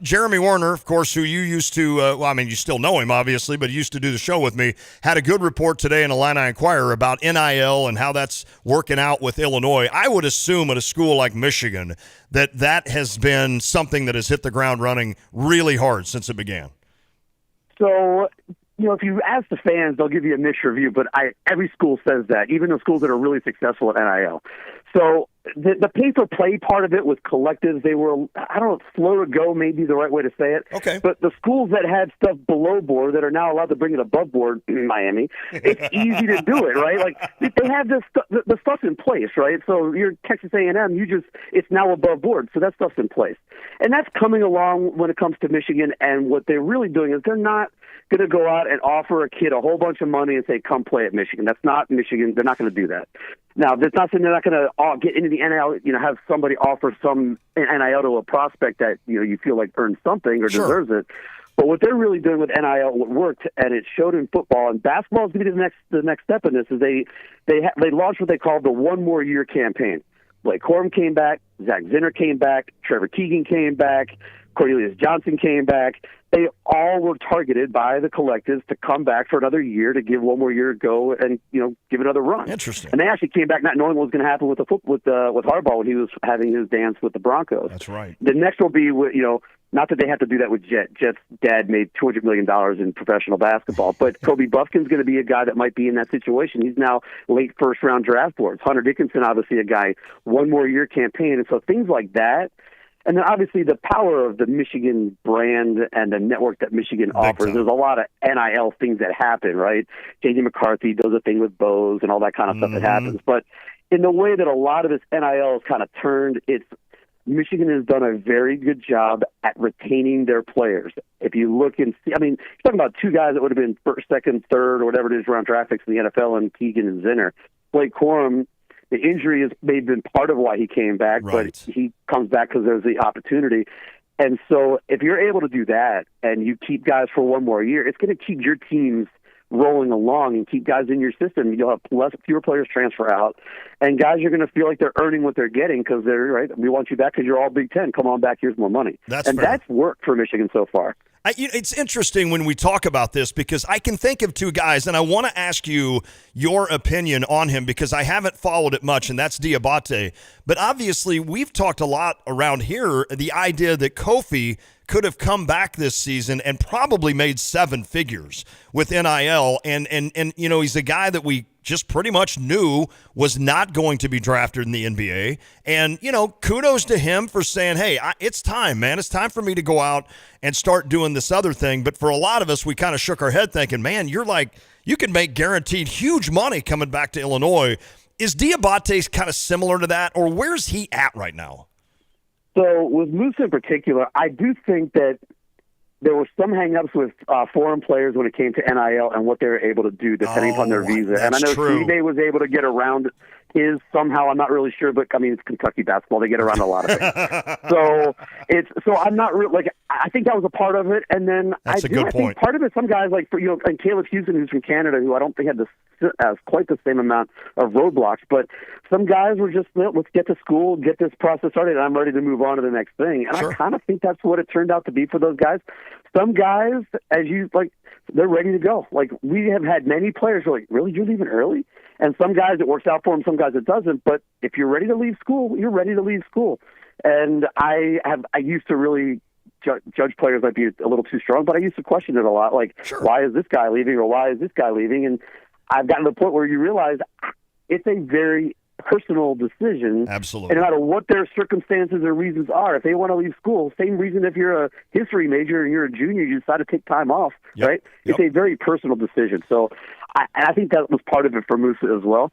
Jeremy Werner, of course, who you used to, you still know him, obviously, but he used to do the show with me, had a good report today in Illini Inquirer about NIL and how that's working out with Illinois. I would assume at a school like Michigan that has been something that has hit the ground running really hard since it began. So, if you ask the fans, they'll give you a mixed review, but every school says that, even the schools that are really successful at NIL. So the pay-for-play part of it with collectives, they were, slow to go may be the right way to say it. Okay. But the schools that had stuff below board that are now allowed to bring it above board in Miami, it's easy to do it, right? Like, they have the stuff's in place, right? So you're Texas A&M, it's now above board, so that stuff's in place. And that's coming along when it comes to Michigan, and what they're really doing is they're not going to go out and offer a kid a whole bunch of money and say, come play at Michigan. That's not Michigan. They're not going to do that. Now, that's not saying they're not going to get into the NIL, have somebody offer some NIL to a prospect that, you feel like earns something or deserves it. But what they're really doing with NIL, what worked, and it showed in football, and basketball is going to be the next step in this, is they launched what they call the One More Year campaign. Blake Corum came back, Zach Zinner came back, Trevor Keegan came back, Cornelius Johnson came back. They all were targeted by the collectives to come back for another year, to give one more year to go and, give another run. Interesting. And they actually came back not knowing what was going to happen with Harbaugh when he was having his dance with the Broncos. That's right. The next will be, not that they have to do that with Jet. Jet's dad made $200 million in professional basketball, but Kobe Buffkin's going to be a guy that might be in that situation. He's now late first-round draft boards. Hunter Dickinson, obviously a guy, one more year campaign. And so things like that. And then obviously the power of the Michigan brand and the network that Michigan offers. There's a lot of NIL things that happen, right? J.J. McCarthy does a thing with Bose and all that kind of stuff that happens. But in the way that a lot of this NIL is kind of turned, Michigan has done a very good job at retaining their players. If you look and see, you're talking about two guys that would have been first, second, third, or whatever it is around draft picks in the NFL, and Keegan and Zinner. Blake Corum, the injury may have been part of why he came back, but he comes back because there's the opportunity. And so if you're able to do that and you keep guys for one more year, it's going to keep your teams rolling along and keep guys in your system. You'll have fewer players transfer out, and guys are going to feel like they're earning what they're getting because they're right. We want you back because you're all Big Ten. Come on back. Here's more money. That's worked for Michigan so far. It's interesting when we talk about this because I can think of two guys, and I want to ask you your opinion on him because I haven't followed it much, and that's Diabate. But obviously, we've talked a lot around here, the idea that Kofi could have come back this season and probably made seven figures with NIL. And he's a guy that we just pretty much knew was not going to be drafted in the NBA. And, kudos to him for saying, hey, it's time, man. It's time for me to go out and start doing this other thing. But for a lot of us, we kind of shook our head thinking, man, you can make guaranteed huge money coming back to Illinois. Is Diabate kind of similar to that, or where's he at right now? So with Moose in particular, I do think that there were some hang-ups with foreign players when it came to NIL and what they were able to do depending upon their visa. And I know Day was able to get around his somehow. I'm not really sure, but it's Kentucky basketball. They get around a lot of things. So I'm not really I think that was a part of it. And then I think part of it, some guys and Caleb Houston, who's from Canada, who I don't think had quite the same amount of roadblocks, but some guys were just, let's get to school, get this process started, and I'm ready to move on to the next thing. And I kind of think that's what it turned out to be for those guys. Some guys, they're ready to go. We have had many players who are really, you're leaving early? And some guys it works out for them, some guys it doesn't. But if you're ready to leave school, you're ready to leave school. And I used to really judge players might be a little too strong, but I used to question it a lot. Why is this guy leaving or why is this guy leaving? And I've gotten to the point where you realize it's a very personal decision. Absolutely. And no matter what their circumstances or reasons are, if they want to leave school, same reason if you're a history major and you're a junior, you decide to take time off, right? It's a very personal decision. So I think that was part of it for Musa as well.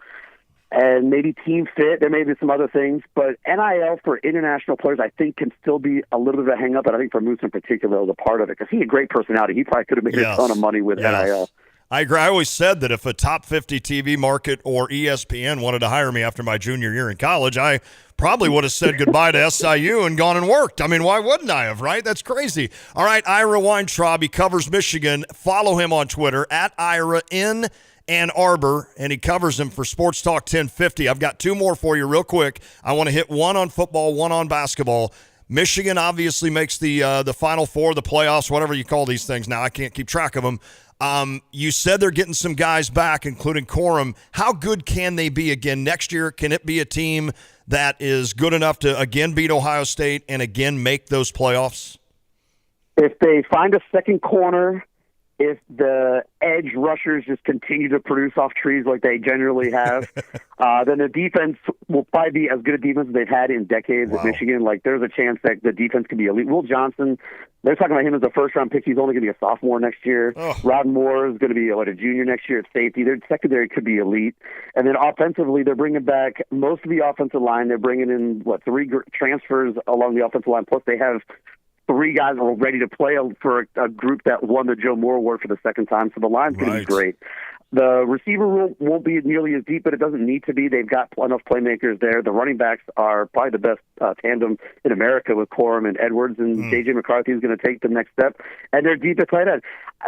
And maybe team fit, there may be some other things, but NIL for international players I think can still be a little bit of a hang-up, and I think for Musa in particular was a part of it because he had a great personality. He probably could have made a ton of money with NIL. I agree. I always said that if a top 50 TV market or ESPN wanted to hire me after my junior year in college, I probably would have said goodbye to SIU and gone and worked. I mean, why wouldn't I have, right? That's crazy. All right, Ira Weintraub, he covers Michigan. Follow him on Twitter, @Ira in Ann Arbor, and he covers him for Sports Talk 1050. I've got two more for you real quick. I want to hit one on football, one on basketball. Michigan obviously makes the Final Four, the playoffs, whatever you call these things now. I can't keep track of them. You said they're getting some guys back, including Corum. How good can they be again next year? Can it be a team that is good enough to again beat Ohio State and again make those playoffs? If they find a second corner, if the edge rushers just continue to produce off trees like they generally have, then the defense will probably be as good a defense as they've had in decades at Michigan. Like, there's a chance that the defense could be elite. Will Johnson, they're talking about him as a first-round pick. He's only going to be a sophomore next year. Rod Moore is going to be a junior next year at safety. Their secondary could be elite. And then offensively, they're bringing back most of the offensive line. They're bringing in, 3 transfers along the offensive line. Plus, they have 3 guys are ready to play for a group that won the Joe Moore Award for the second time. So the line's going to be great. The receiver room won't be nearly as deep, but it doesn't need to be. They've got enough playmakers there. The running backs are probably the best tandem in America with Corum and Edwards, and J.J. McCarthy is going to take the next step. And they're deep at tight end.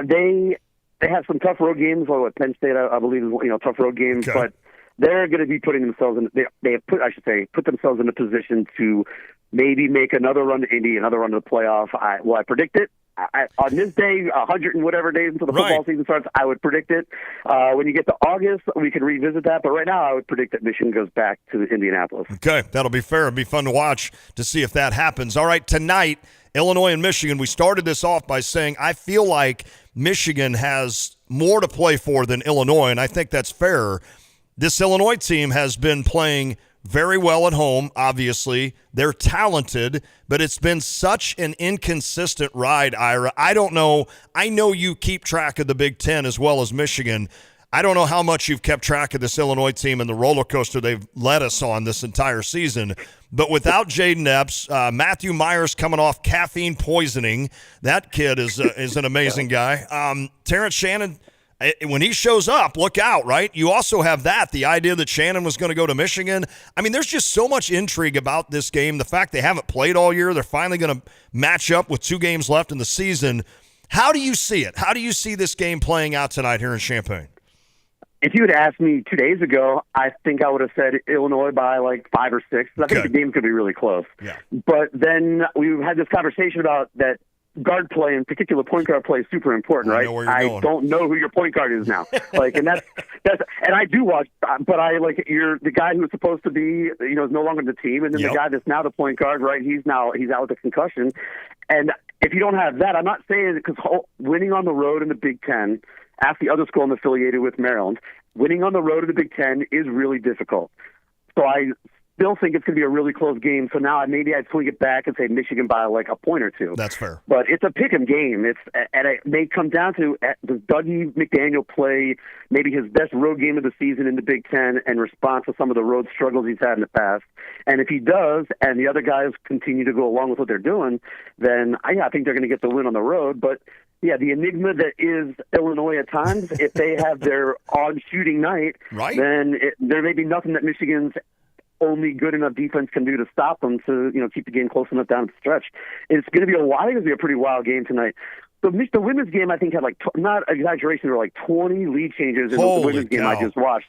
They have some tough road games. Penn State, I believe, is tough road games, but they're going to be putting themselves in. They have put themselves in a position to maybe make another run to Indy, another run to the playoff. I predict it. On this day, 100 and whatever days until the football season starts, I would predict it. When you get to August, we can revisit that. But right now, I would predict that Michigan goes back to Indianapolis. Okay, that'll be fair. It'll be fun to watch to see if that happens. All right, tonight, Illinois and Michigan. We started this off by saying I feel like Michigan has more to play for than Illinois, and I think that's fair. This Illinois team has been playing very well at home, obviously. They're talented, but it's been such an inconsistent ride, Ira. I don't know. I know you keep track of the Big Ten as well as Michigan. I don't know how much you've kept track of this Illinois team and the roller coaster they've led us on this entire season. But without Jaden Epps, Matthew Myers coming off caffeine poisoning. That kid is an amazing guy. Terrence Shannon, when he shows up, look out, right? You also have the idea that Shannon was going to go to Michigan. I mean, there's just so much intrigue about this game. The fact they haven't played all year, they're finally going to match up with 2 games left in the season. How do you see it? How do you see this game playing out tonight here in Champaign? If you had asked me 2 days ago, I think I would have said Illinois by 5 or 6. I think the game could be really close. Yeah. But then we had this conversation about that guard play, in particular point guard play, is super important, right? I don't know who your point guard is now. And that's and I do watch, but you're the guy who's supposed to be, is no longer the team, and then the guy that's now the point guard, right? He's out with a concussion, and if you don't have that, I'm not saying it because winning on the road in the Big Ten, ask the other school I'm affiliated with, Maryland, winning on the road in the Big Ten is really difficult. So I still think it's going to be a really close game. So now maybe I'd swing it back and say Michigan by a point or 2. That's fair. But it's a pick-em game. And it may come down to, does Dougie McDaniel play maybe his best road game of the season in the Big Ten in response to some of the road struggles he's had in the past? And if he does, and the other guys continue to go along with what they're doing, then I think they're going to get the win on the road. But yeah, the enigma that is Illinois at times, if they have their odd shooting night, then there may be nothing that Michigan's only good enough defense can do to stop them to, keep the game close enough down the stretch. It's going to be a pretty wild game tonight. The women's game, I think, had not exaggeration, there were 20 lead changes in the women's game I just watched.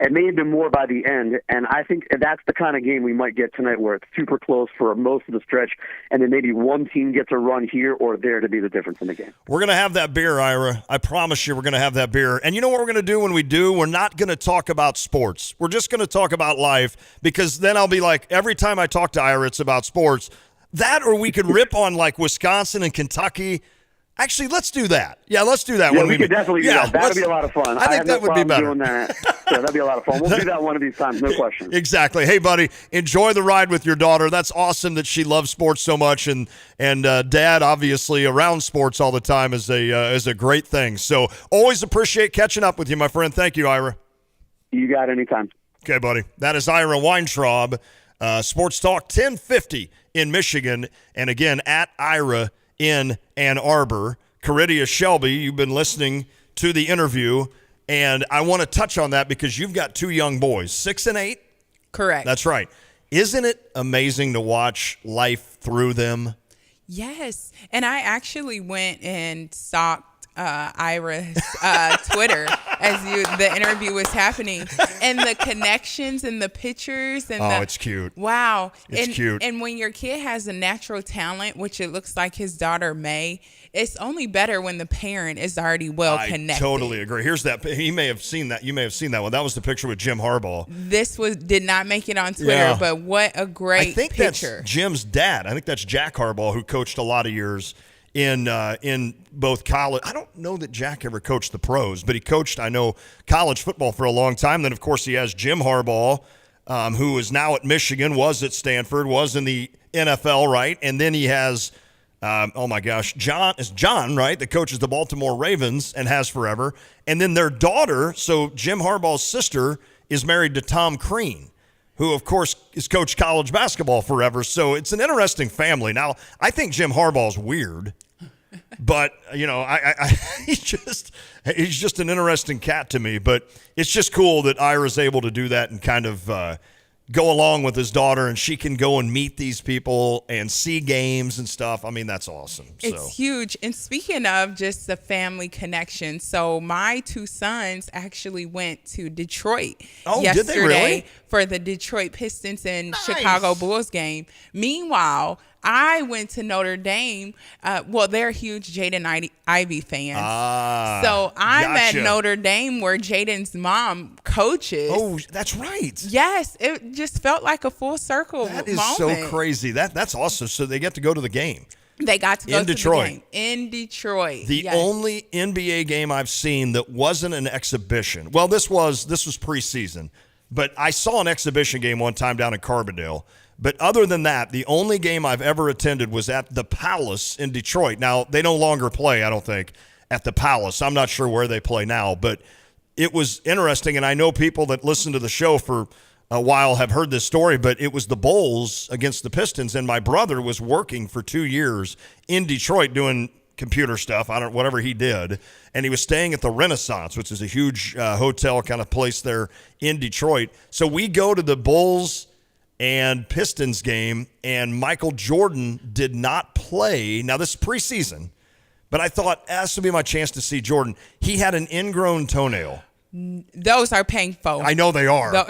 It may have been more by the end, and I think that's the kind of game we might get tonight where it's super close for most of the stretch, and then maybe one team gets a run here or there to be the difference in the game. We're going to have that beer, Ira. I promise you we're going to have that beer. And you know what we're going to do when we do? We're not going to talk about sports. We're just going to talk about life, because then I'll be like, every time I talk to Ira, it's about sports. That, or we could rip on Wisconsin and Kentucky. Actually, let's do that. Yeah, let's do that. Yeah, we could definitely do that. That would be a lot of fun. I think that would be better. Doing that. Yeah, that'd be a lot of fun. We'll do that one of these times, no question. Exactly. Hey, buddy, enjoy the ride with your daughter. That's awesome that she loves sports so much, and Dad, obviously, around sports all the time is a great thing. So always appreciate catching up with you, my friend. Thank you, Ira. You got it anytime. Okay, buddy. That is Ira Weintraub, Sports Talk 1050 in Michigan, and again, @Ira in Ann Arbor. Caridia Shelby, you've been listening to the interview, and I want to touch on that because you've got 2 young boys, 6 and 8. Correct. That's right. Isn't it amazing to watch life through them? Yes. And I actually went and stalked Ira's Twitter as the interview was happening, and the connections and the pictures and it's cute. Wow. It's cute. And when your kid has a natural talent, which it looks like his daughter May, it's only better when the parent is already well connected. I totally agree. Here's that. He may have seen that. You may have seen that one. That was the picture with Jim Harbaugh. This did not make it on Twitter, but what a great picture. I think that's Jim's dad. I think that's Jack Harbaugh, who coached a lot of years in both college. I don't know that Jack ever coached the pros, but he coached, I know, college football for a long time. Then, of course, he has Jim Harbaugh, who is now at Michigan, was at Stanford, was in the NFL, right? And then he has, John, right, that coaches the Baltimore Ravens and has forever. And then their daughter, so Jim Harbaugh's sister, is married to Tom Crean, who, of course, has coached college basketball forever. So it's an interesting family. Now, I think Jim Harbaugh's weird, but, he's just an interesting cat to me. But it's just cool that Ira's able to do that and kind of go along with his daughter, and she can go and meet these people and see games and stuff. I mean, that's awesome. It's huge. And speaking of just the family connection, so my 2 sons actually went to Detroit yesterday did they really? For the Detroit Pistons and Chicago Bulls game. Meanwhile, I went to Notre Dame. They're huge Jaden Ivey fans. So I'm at Notre Dame where Jaden's mom coaches. Oh, that's right. Yes. It just felt like a full circle moment. That is so crazy. That's awesome. So they get to go to the game. They got to go in to Detroit. The game. In Detroit. The only NBA game I've seen that wasn't an exhibition. Well, this was preseason, but I saw an exhibition game one time down in Carbondale. But other than that, the only game I've ever attended was at the Palace in Detroit. Now, they no longer play, I don't think, at the Palace. I'm not sure where they play now, but it was interesting. And I know people that listen to the show for a while have heard this story, but it was the Bulls against the Pistons, and my brother was working for 2 years in Detroit doing computer stuff, whatever he did, and he was staying at the Renaissance, which is a huge hotel kind of place there in Detroit. So we go to the Bulls and Pistons game, and Michael Jordan did not play. Now, this is preseason, but I thought, this would be my chance to see Jordan. He had an ingrown toenail. Those are painful. I know they are.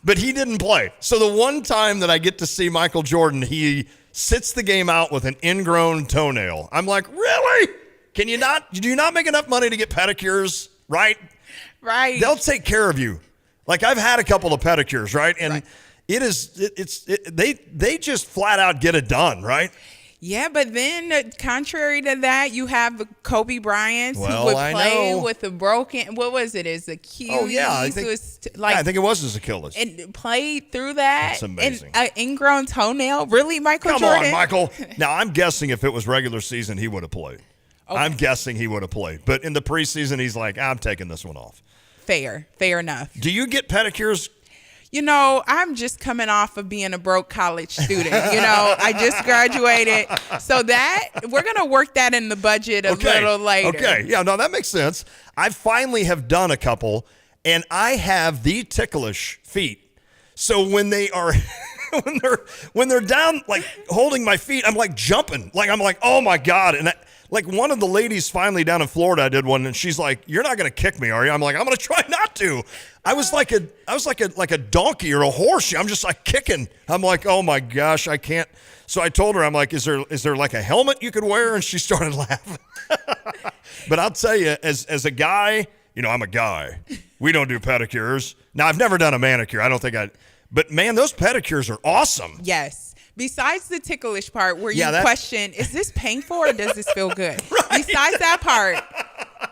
But he didn't play. So the one time that I get to see Michael Jordan, he sits the game out with an ingrown toenail. I'm like, really? Do you not make enough money to get pedicures, right? Right. They'll take care of you. Like, I've had a couple of pedicures, right? And they just flat out get it done, right? Yeah, but then contrary to that, you have Kobe Bryant who would play with a broken, what was it, his Achilles? Oh, yeah. I think it was his Achilles. And played through that. That's amazing. And an ingrown toenail? Really, Michael Jordan? Come on, Michael. Now, I'm guessing if it was regular season, he would have played. Okay. I'm guessing he would have played. But in the preseason, he's like, I'm taking this one off. Fair enough. Do you get pedicures? I'm just coming off of being a broke college student. I just graduated. So we're going to work that in the budget a little later. Okay. Yeah, no, that makes sense. I finally have done a couple, and I have the ticklish feet. So when they are when they're down, like holding my feet, I'm like jumping. Like, I'm like, oh my God. And like one of the ladies finally down in Florida, I did one, and she's like, "You're not going to kick me, are you?" I'm like, "I'm going to try not to." I was like a donkey or a horse. I'm just like kicking. I'm like, "Oh my gosh, I can't." So I told her, I'm like, "Is there like a helmet you could wear?" And she started laughing. But I'll tell you, as a guy, I'm a guy. We don't do pedicures. Now, I've never done a manicure. I don't think but man, those pedicures are awesome. Yes. Besides the ticklish part where you question, is this painful or does this feel good? Right. Besides that part,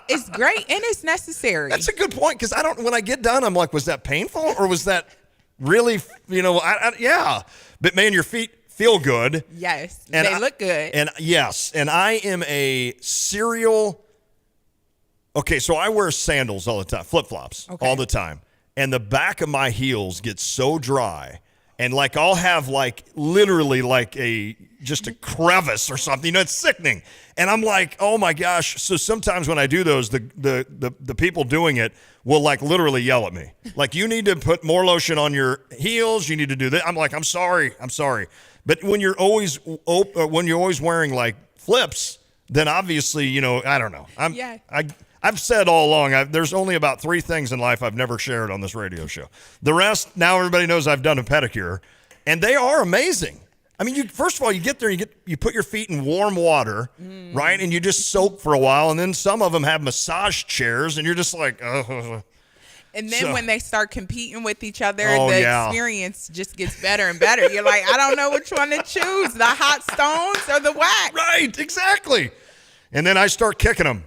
it's great and it's necessary. That's a good point, because when I get done, I'm like, was that painful or was that really, yeah. But man, your feet feel good. Yes, and they look good. And yes, and I am a serial. Okay, so I wear sandals all the time, flip-flops all the time. And the back of my heels gets so dry and like I'll have like literally like just a crevice or something. You know, it's sickening. And I'm like, oh my gosh. So sometimes when I do those, the people doing it will like literally yell at me. Like, you need to put more lotion on your heels. You need to do that. I'm like, I'm sorry. But when you're always wearing like flips, then obviously, you know, I don't know. I've said all along, there's only about 3 things in life I've never shared on this radio show. The rest, now everybody knows I've done a pedicure, and they are amazing. I mean, first of all, you get there, you put your feet in warm water, right? And you just soak for a while, and then some of them have massage chairs, and you're just like, ugh. And then when they start competing with each other, experience just gets better and better. You're like, I don't know which one to choose, the hot stones or the wax. Right, exactly. And then I start kicking them.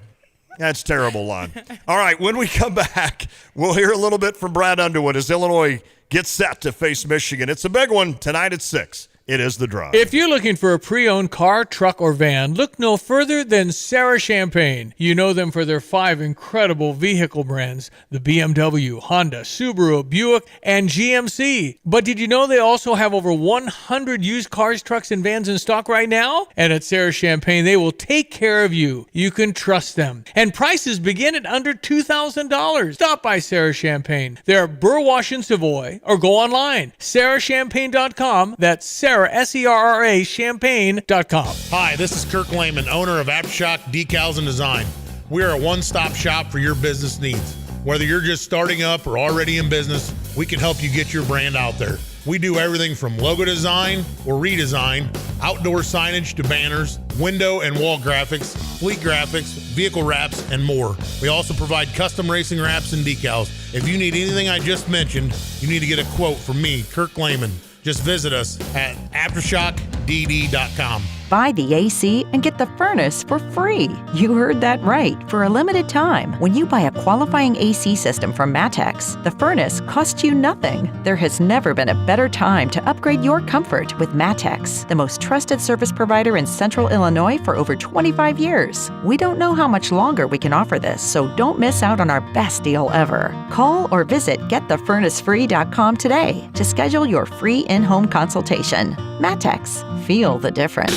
That's terrible, Lon. All right, when we come back, we'll hear a little bit from Brad Underwood as Illinois gets set to face Michigan. It's a big one tonight at 6. It is The Drive. If you're looking for a pre-owned car, truck, or van, look no further than Sarah Champagne. You know them for their 5 incredible vehicle brands, the BMW, Honda, Subaru, Buick, and GMC. But did you know they also have over 100 used cars, trucks, and vans in stock right now? And at Sarah Champagne, they will take care of you. You can trust them. And prices begin at under $2,000. Stop by Sarah Champagne. They're at Burwash and Savoy, or go online, sarahchampagne.com. That's Sarah, S-E-R-R-A, champagne.com. Hi, this is Kirk Lehman, owner of Aftershock Decals and Design. We are a one-stop shop for your business needs. Whether you're just starting up or already in business, we can help you get your brand out there. We do everything from logo design or redesign, outdoor signage to banners, window and wall graphics, fleet graphics, vehicle wraps, and more. We also provide custom racing wraps and decals. If you need anything I just mentioned, you need to get a quote from me, Kirk Lehman. Just visit us at AftershockDD.com. Buy the AC and get the furnace for free. You heard that right. For a limited time, when you buy a qualifying AC system from Matex, the furnace costs you nothing. There has never been a better time to upgrade your comfort with Matex, the most trusted service provider in Central Illinois for over 25 years. We don't know how much longer we can offer this, so don't miss out on our best deal ever. Call or visit GetTheFurnaceFree.com today to schedule your free in-home consultation. Matex. Feel the difference.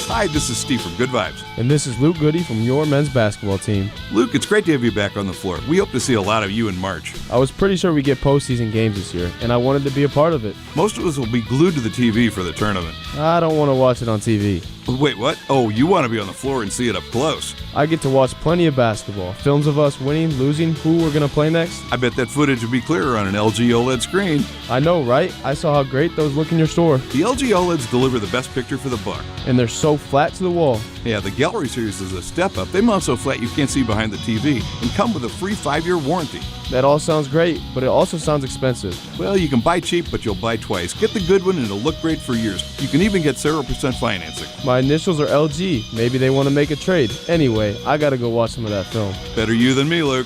Hi, this is Steve from Good Vibes. And this is Luke Goody from your men's basketball team. Luke, it's great to have you back on the floor. We hope to see a lot of you in March. I was pretty sure we get postseason games this year, and I wanted to be a part of it. Most of us will be glued to the TV for the tournament. I don't want to watch it on TV. Wait, what? Oh, you want to be on the floor and see it up close. I get to watch plenty of basketball. Films of us winning, losing, who we're going to play next. I bet that footage would be clearer on an LG OLED screen. I know, right? I saw how great those look in your store. The LG OLEDs deliver the best picture for the buck. And they're so flat to the wall. Yeah, the Gallery Series is a step up. They mount so flat you can't see behind the TV and come with a free 5-year warranty. That all sounds great, but it also sounds expensive. Well, you can buy cheap, but you'll buy twice. Get the good one and it'll look great for years. You can even get 0% financing. My initials are LG. Maybe they want to make a trade. Anyway, I gotta go watch some of that film. Better you than me, Luke.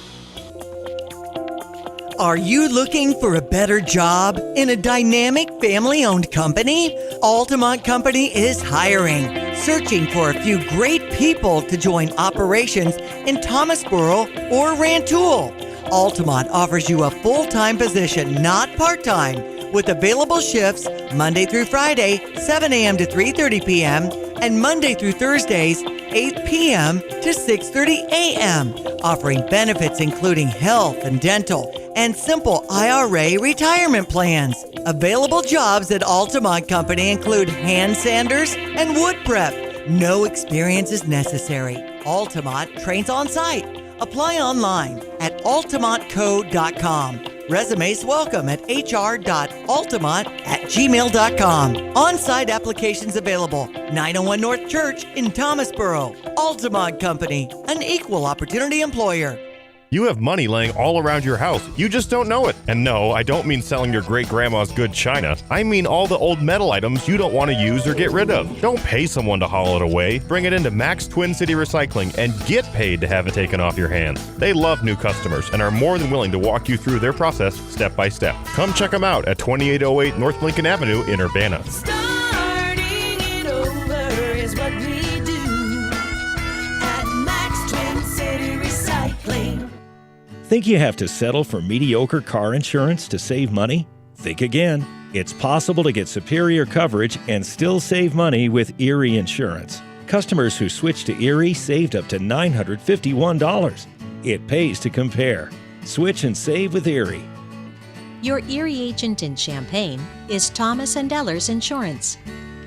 Are you looking for a better job in a dynamic family-owned company? Altamont Company is hiring, searching for a few great people to join operations in Thomasboro or Rantoul. Altamont offers you a full-time position, not part-time, with available shifts Monday through Friday, 7 a.m. to 3:30 p.m., and Monday through Thursdays, 8 p.m. to 6:30 a.m., offering benefits including health and dental and simple IRA retirement plans. Available jobs at Altamont Company include hand sanders and wood prep. No experience is necessary. Altamont trains on site. Apply online at altamontco.com. Resumes welcome at hr.altamont@gmail.com. On-site applications available. 901 North Church in Thomasboro. Altamont Company, an equal opportunity employer. You have money laying all around your house. You just don't know it. And no, I don't mean selling your great-grandma's good china. I mean all the old metal items you don't want to use or get rid of. Don't pay someone to haul it away. Bring it into Max Twin City Recycling and get paid to have it taken off your hands. They love new customers and are more than willing to walk you through their process step by step. Come check them out at 2808 North Lincoln Avenue in Urbana. Starting it over is what we do. Think you have to settle for mediocre car insurance to save money? Think again. It's possible to get superior coverage and still save money with Erie Insurance. Customers who switched to Erie saved up to $951. It pays to compare. Switch and save with Erie. Your Erie agent in Champaign is Thomas & Ellers Insurance.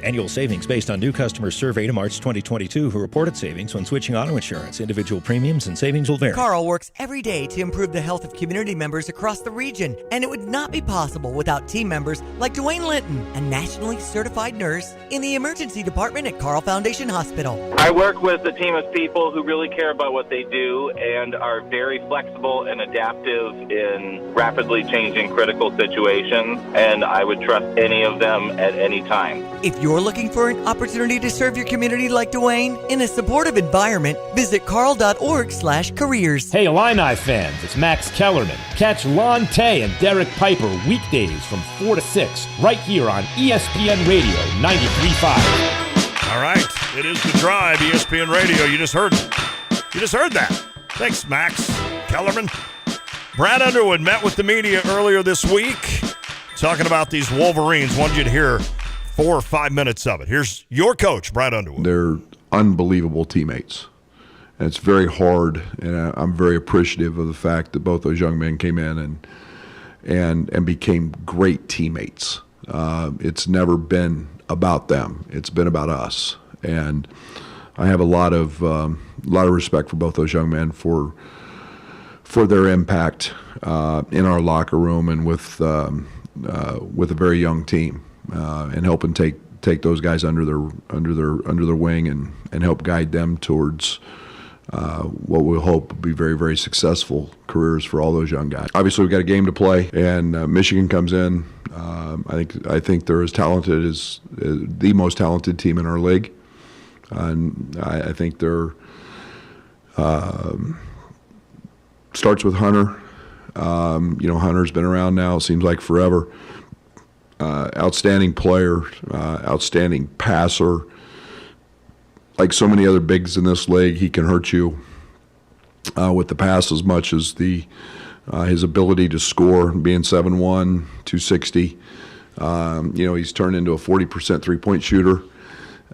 Annual savings based on new customers surveyed in March 2022 who reported savings when switching auto insurance. Individual premiums and savings will vary. Carl works every day to improve the health of community members across the region, and it would not be possible without team members like Dwayne Linton, a nationally certified nurse in the emergency department at Carl Foundation Hospital. I work with a team of people who really care about what they do and are very flexible and adaptive in rapidly changing critical situations, and I would trust any of them at any time. If you're looking for an opportunity to serve your community like Dwayne in a supportive environment, visit carl.org/careers. Hey, Illini fans, it's Max Kellerman. Catch Lon Tay and Derek Piper weekdays from 4 to 6 right here on ESPN Radio 93.5. All right, it is The Drive, ESPN Radio. You just heard it. You just heard that. Thanks, Max Kellerman. Brad Underwood met with the media earlier this week talking about these Wolverines. Wanted you to hear 4 or 5 minutes of it. Here's your coach, Brad Underwood. They're unbelievable teammates. And it's very hard, and I'm very appreciative of the fact that both those young men came in and became great teammates. It's never been about them. It's been about us. And I have a lot of respect for both those young men for their impact in our locker room and with a very young team. And helping take those guys under their wing and help guide them towards what we hope will be very, very successful careers for all those young guys. Obviously, we've got a game to play, and Michigan comes in. I think they're as talented as the most talented team in our league, and I think they're starts with Hunter. Hunter's been around now. It seems like forever. Outstanding player, outstanding passer. Like so many other bigs in this league, he can hurt you with the pass as much as his ability to score, being 7'1", 260. He's turned into a 40% three-point shooter.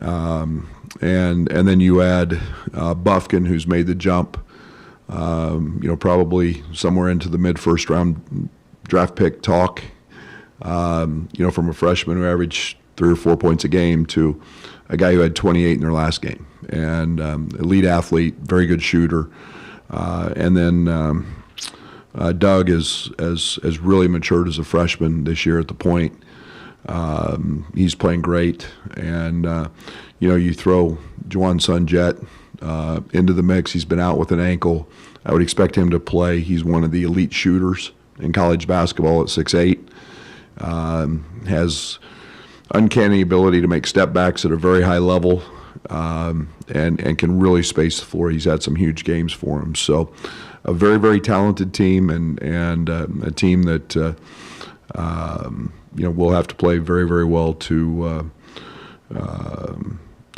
And then you add Bufkin, who's made the jump, probably somewhere into the mid-first round draft pick talk. From a freshman who averaged 3 or 4 points a game to a guy who had 28 in their last game, and elite athlete, very good shooter. And then Doug has really matured as a freshman this year at the point. He's playing great, and you throw Juwan Sun-Jet into the mix. He's been out with an ankle. I would expect him to play. He's one of the elite shooters in college basketball at 6'8". Has uncanny ability to make step backs at a very high level, and can really space the floor. He's had some huge games for him. So a very, very talented team, and a team that we'll have to play very, very well to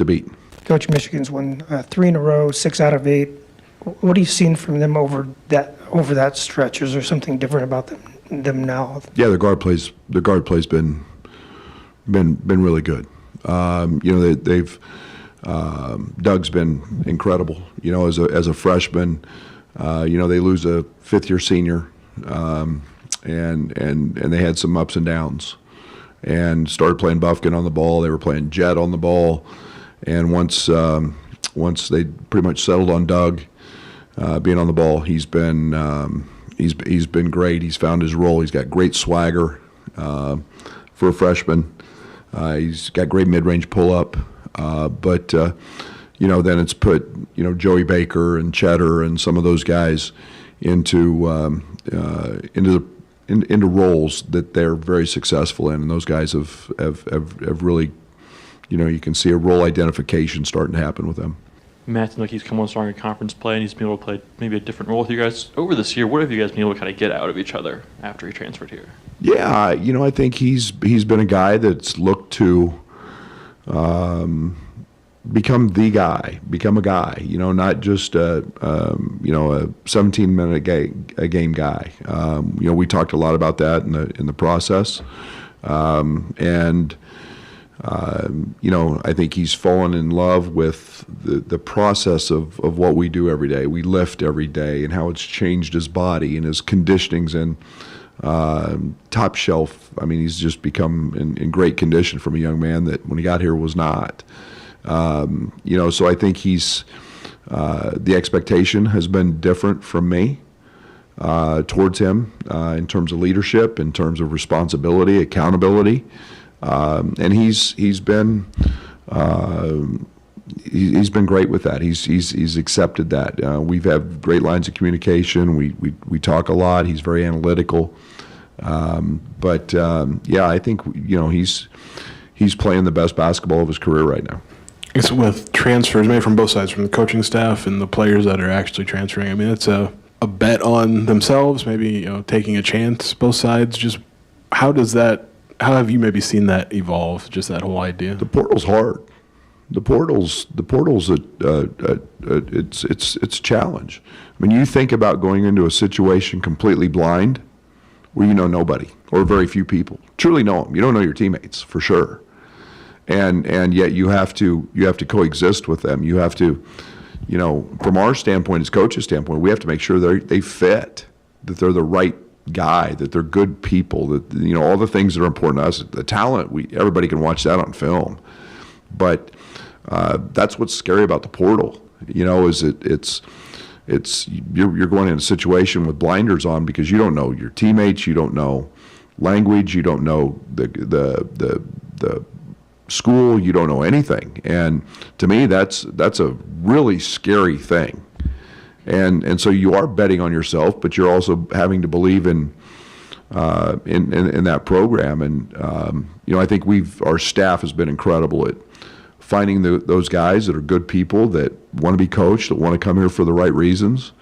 beat. Coach, Michigan's won 3 in a row, 6 out of 8. What have you seen from them over that stretch? Is there something different about them now? Yeah, their guard play's been really good. They've Doug's been incredible. As a freshman, they lose a 5th-year senior, and they had some ups and downs, and started playing Bufkin on the ball. They were playing Jet on the ball, and once they pretty much settled on Doug being on the ball, he's been great. He's found his role. He's got great swagger for a freshman. He's got great mid-range pull-up. But then it's put, Joey Baker and Cheddar and some of those guys into roles that they're very successful in. And those guys have really, you can see a role identification starting to happen with them. Matt seems like he's come on strong in conference play, and he's been able to play maybe a different role with you guys over this year. What have you guys been able to kind of get out of each other after he transferred here? Yeah, I think he's been a guy that's looked to become the guy, become a guy, not just a 17-minute game guy. We talked a lot about that in the process. I think he's fallen in love with the process of what we do every day. We lift every day and how it's changed his body and his conditioning's in top shelf. I mean, he's just become in great condition from a young man that when he got here was not. So I think he's the expectation has been different from me towards him in terms of leadership, in terms of responsibility, accountability. And he's been great with that. He's accepted that. We've had great lines of communication. We talk a lot. He's very analytical. I think he's playing the best basketball of his career right now. I guess with transfers made from both sides, from the coaching staff and the players that are actually transferring, I mean, it's a bet on themselves, maybe taking a chance, both sides. Just how have you maybe seen that evolve, just that whole idea? The portal's hard. The portal's it's a challenge. I mean, you think about going into a situation completely blind where you know nobody or very few people. Truly know them. You don't know your teammates for sure. And yet you have to coexist with them. You have to, from our standpoint, as coaches' standpoint, we have to make sure they fit, that they're the right guy, that they're good people, that all the things that are important to us. The talent, everybody can watch that on film, but that's what's scary about the portal. Is you're going in a situation with blinders on because you don't know your teammates, you don't know language, you don't know the school, you don't know anything, and to me that's a really scary thing. And so you are betting on yourself, but you're also having to believe in that program. And I think our staff has been incredible at finding those guys that are good people that want to be coached, that want to come here for the right reasons.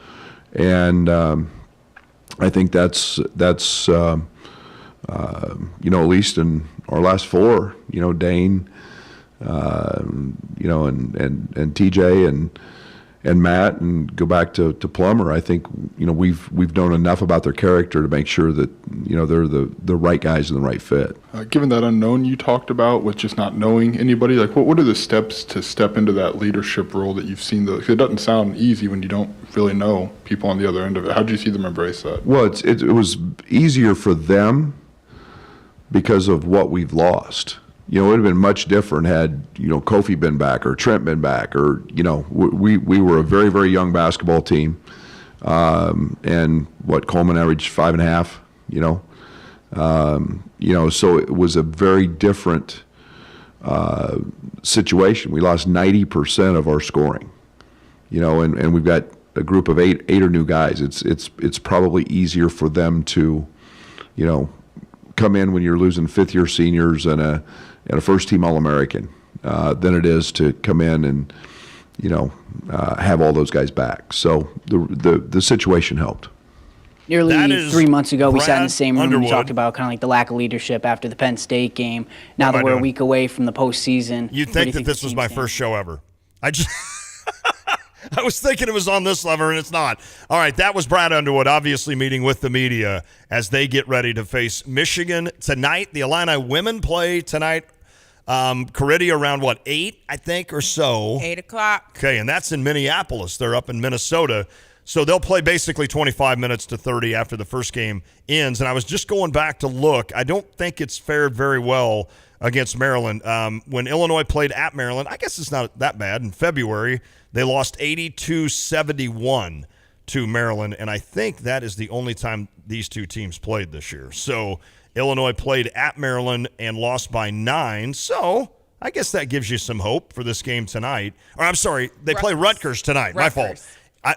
And I think that's at least in our last four, Dane, and TJ and Matt, and go back to Plummer. I think we've known enough about their character to make sure that they're the right guys and the right fit. Given that unknown you talked about with just not knowing anybody, like what are the steps to step into that leadership role that you've seen? It doesn't sound easy when you don't really know people on the other end of it. How did you see them embrace that? Well, it was easier for them because of what we've lost. It would have been much different had, Kofi been back or Trent been back, or, we were a very, very young basketball team. And Coleman averaged 5.5, so it was a very different situation. We lost 90% of our scoring, and we've got a group of eight or new guys. It's probably easier for them to, come in when you're losing fifth-year seniors and a first-team All-American than it is to come in and have all those guys back. So the situation helped. Nearly 3 months ago, we sat in the same room and talked about kind of like the lack of leadership after the Penn State game. Now that we're a week away from the postseason, you'd think that this was my first show ever. I was thinking it was on this level, and it's not. All right, that was Brad Underwood, obviously meeting with the media as they get ready to face Michigan tonight. The Illini women play tonight. Caridia around, 8, I think, or so? 8 o'clock. Okay, and that's in Minneapolis. They're up in Minnesota. So they'll play basically 25 minutes to 30 after the first game ends. And I was just going back to look. I don't think it's fared very well against Maryland. When Illinois played at Maryland, I guess it's not that bad. In February, they lost 82-71 to Maryland, and I think that is the only time these two teams played this year. So Illinois played at Maryland and lost by 9, so I guess that gives you some hope for this game tonight. Or I'm sorry, they play Rutgers tonight. My fault.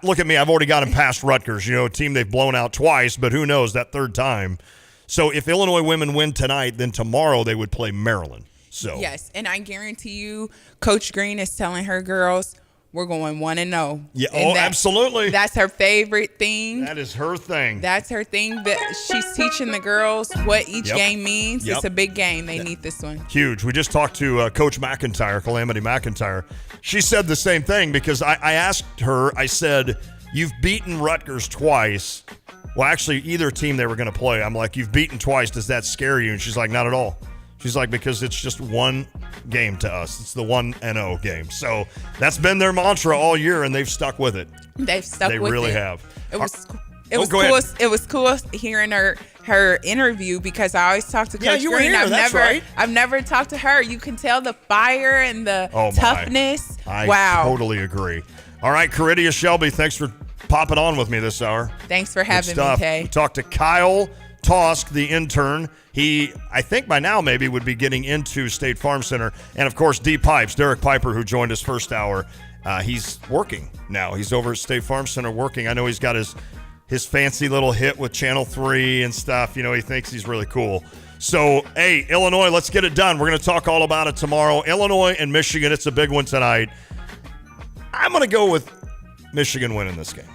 Look at me, I've already got them past Rutgers, a team they've blown out twice, but who knows, that third time. So if Illinois women win tonight, then tomorrow they would play Maryland. So yes, and I guarantee you Coach Green is telling her girls, we're going 1-0. Yeah, And absolutely. That's her favorite thing. That is her thing. That's her thing. That she's teaching the girls what each game means. Yep. It's a big game. They need this one. Huge. We just talked to Coach McIntyre, Calamity McIntyre. She said the same thing because I asked her, I said, you've beaten Rutgers twice. Well, actually, either team they were going to play. I'm like, you've beaten twice. Does that scare you? And she's like, not at all. She's like, because it's just one game to us. It's the 1-0 game. So that's been their mantra all year, and they've stuck with it. They've stuck with it. They really have. It was cool. It was cool hearing her interview because I always talk to Coach you were Green. here. I've never talked to her. You can tell the fire and the toughness. I totally agree. All right, Caridia Shelby, thanks for popping on with me this hour. Thanks for having me, Tay. We talked to Kyle Tosk, the intern. He, I think by now maybe, would be getting into State Farm Center. And, of course, D Pipes, Derek Piper, who joined us first hour. He's working now. He's over at State Farm Center working. I know he's got his fancy little hit with Channel 3 and stuff. You know, he thinks he's really cool. So, hey, Illinois, let's get it done. We're going to talk all about it tomorrow. Illinois and Michigan, it's a big one tonight. I'm going to go with Michigan winning this game.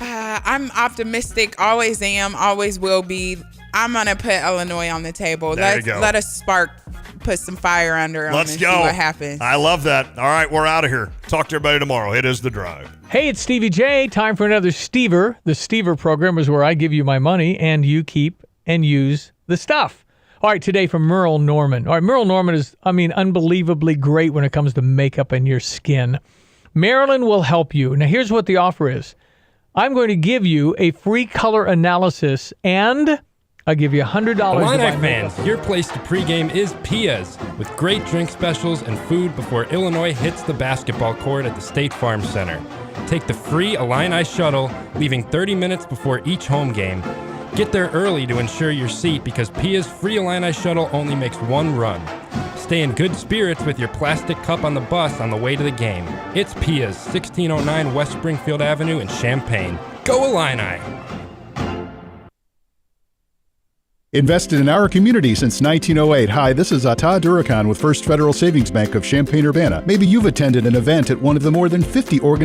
I'm optimistic. Always am. Always will be. I'm going to put Illinois on the table. There you go. Let us put some fire under them and see what happens. I love that. All right, we're out of here. Talk to everybody tomorrow. It is The Drive. Hey, it's Stevie J. Time for another Stever. The Stever program is where I give you my money and you keep and use the stuff. All right, today from Merle Norman. All right, Merle Norman is, unbelievably great when it comes to makeup and your skin. Marilyn will help you. Now, here's what the offer is. I'm going to give you a free color analysis, and I'll give you $100. Illini fans, your place to pregame is Pia's, with great drink specials and food before Illinois hits the basketball court at the State Farm Center. Take the free Illini shuttle, leaving 30 minutes before each home game. Get there early to ensure your seat because Pia's free Illini shuttle only makes one run. Stay in good spirits with your plastic cup on the bus on the way to the game. It's Pia's, 1609 West Springfield Avenue in Champaign. Go Illini! Invested in our community since 1908. Hi, this is Ata Durakan with First Federal Savings Bank of Champaign-Urbana. Maybe you've attended an event at one of the more than 50 organizations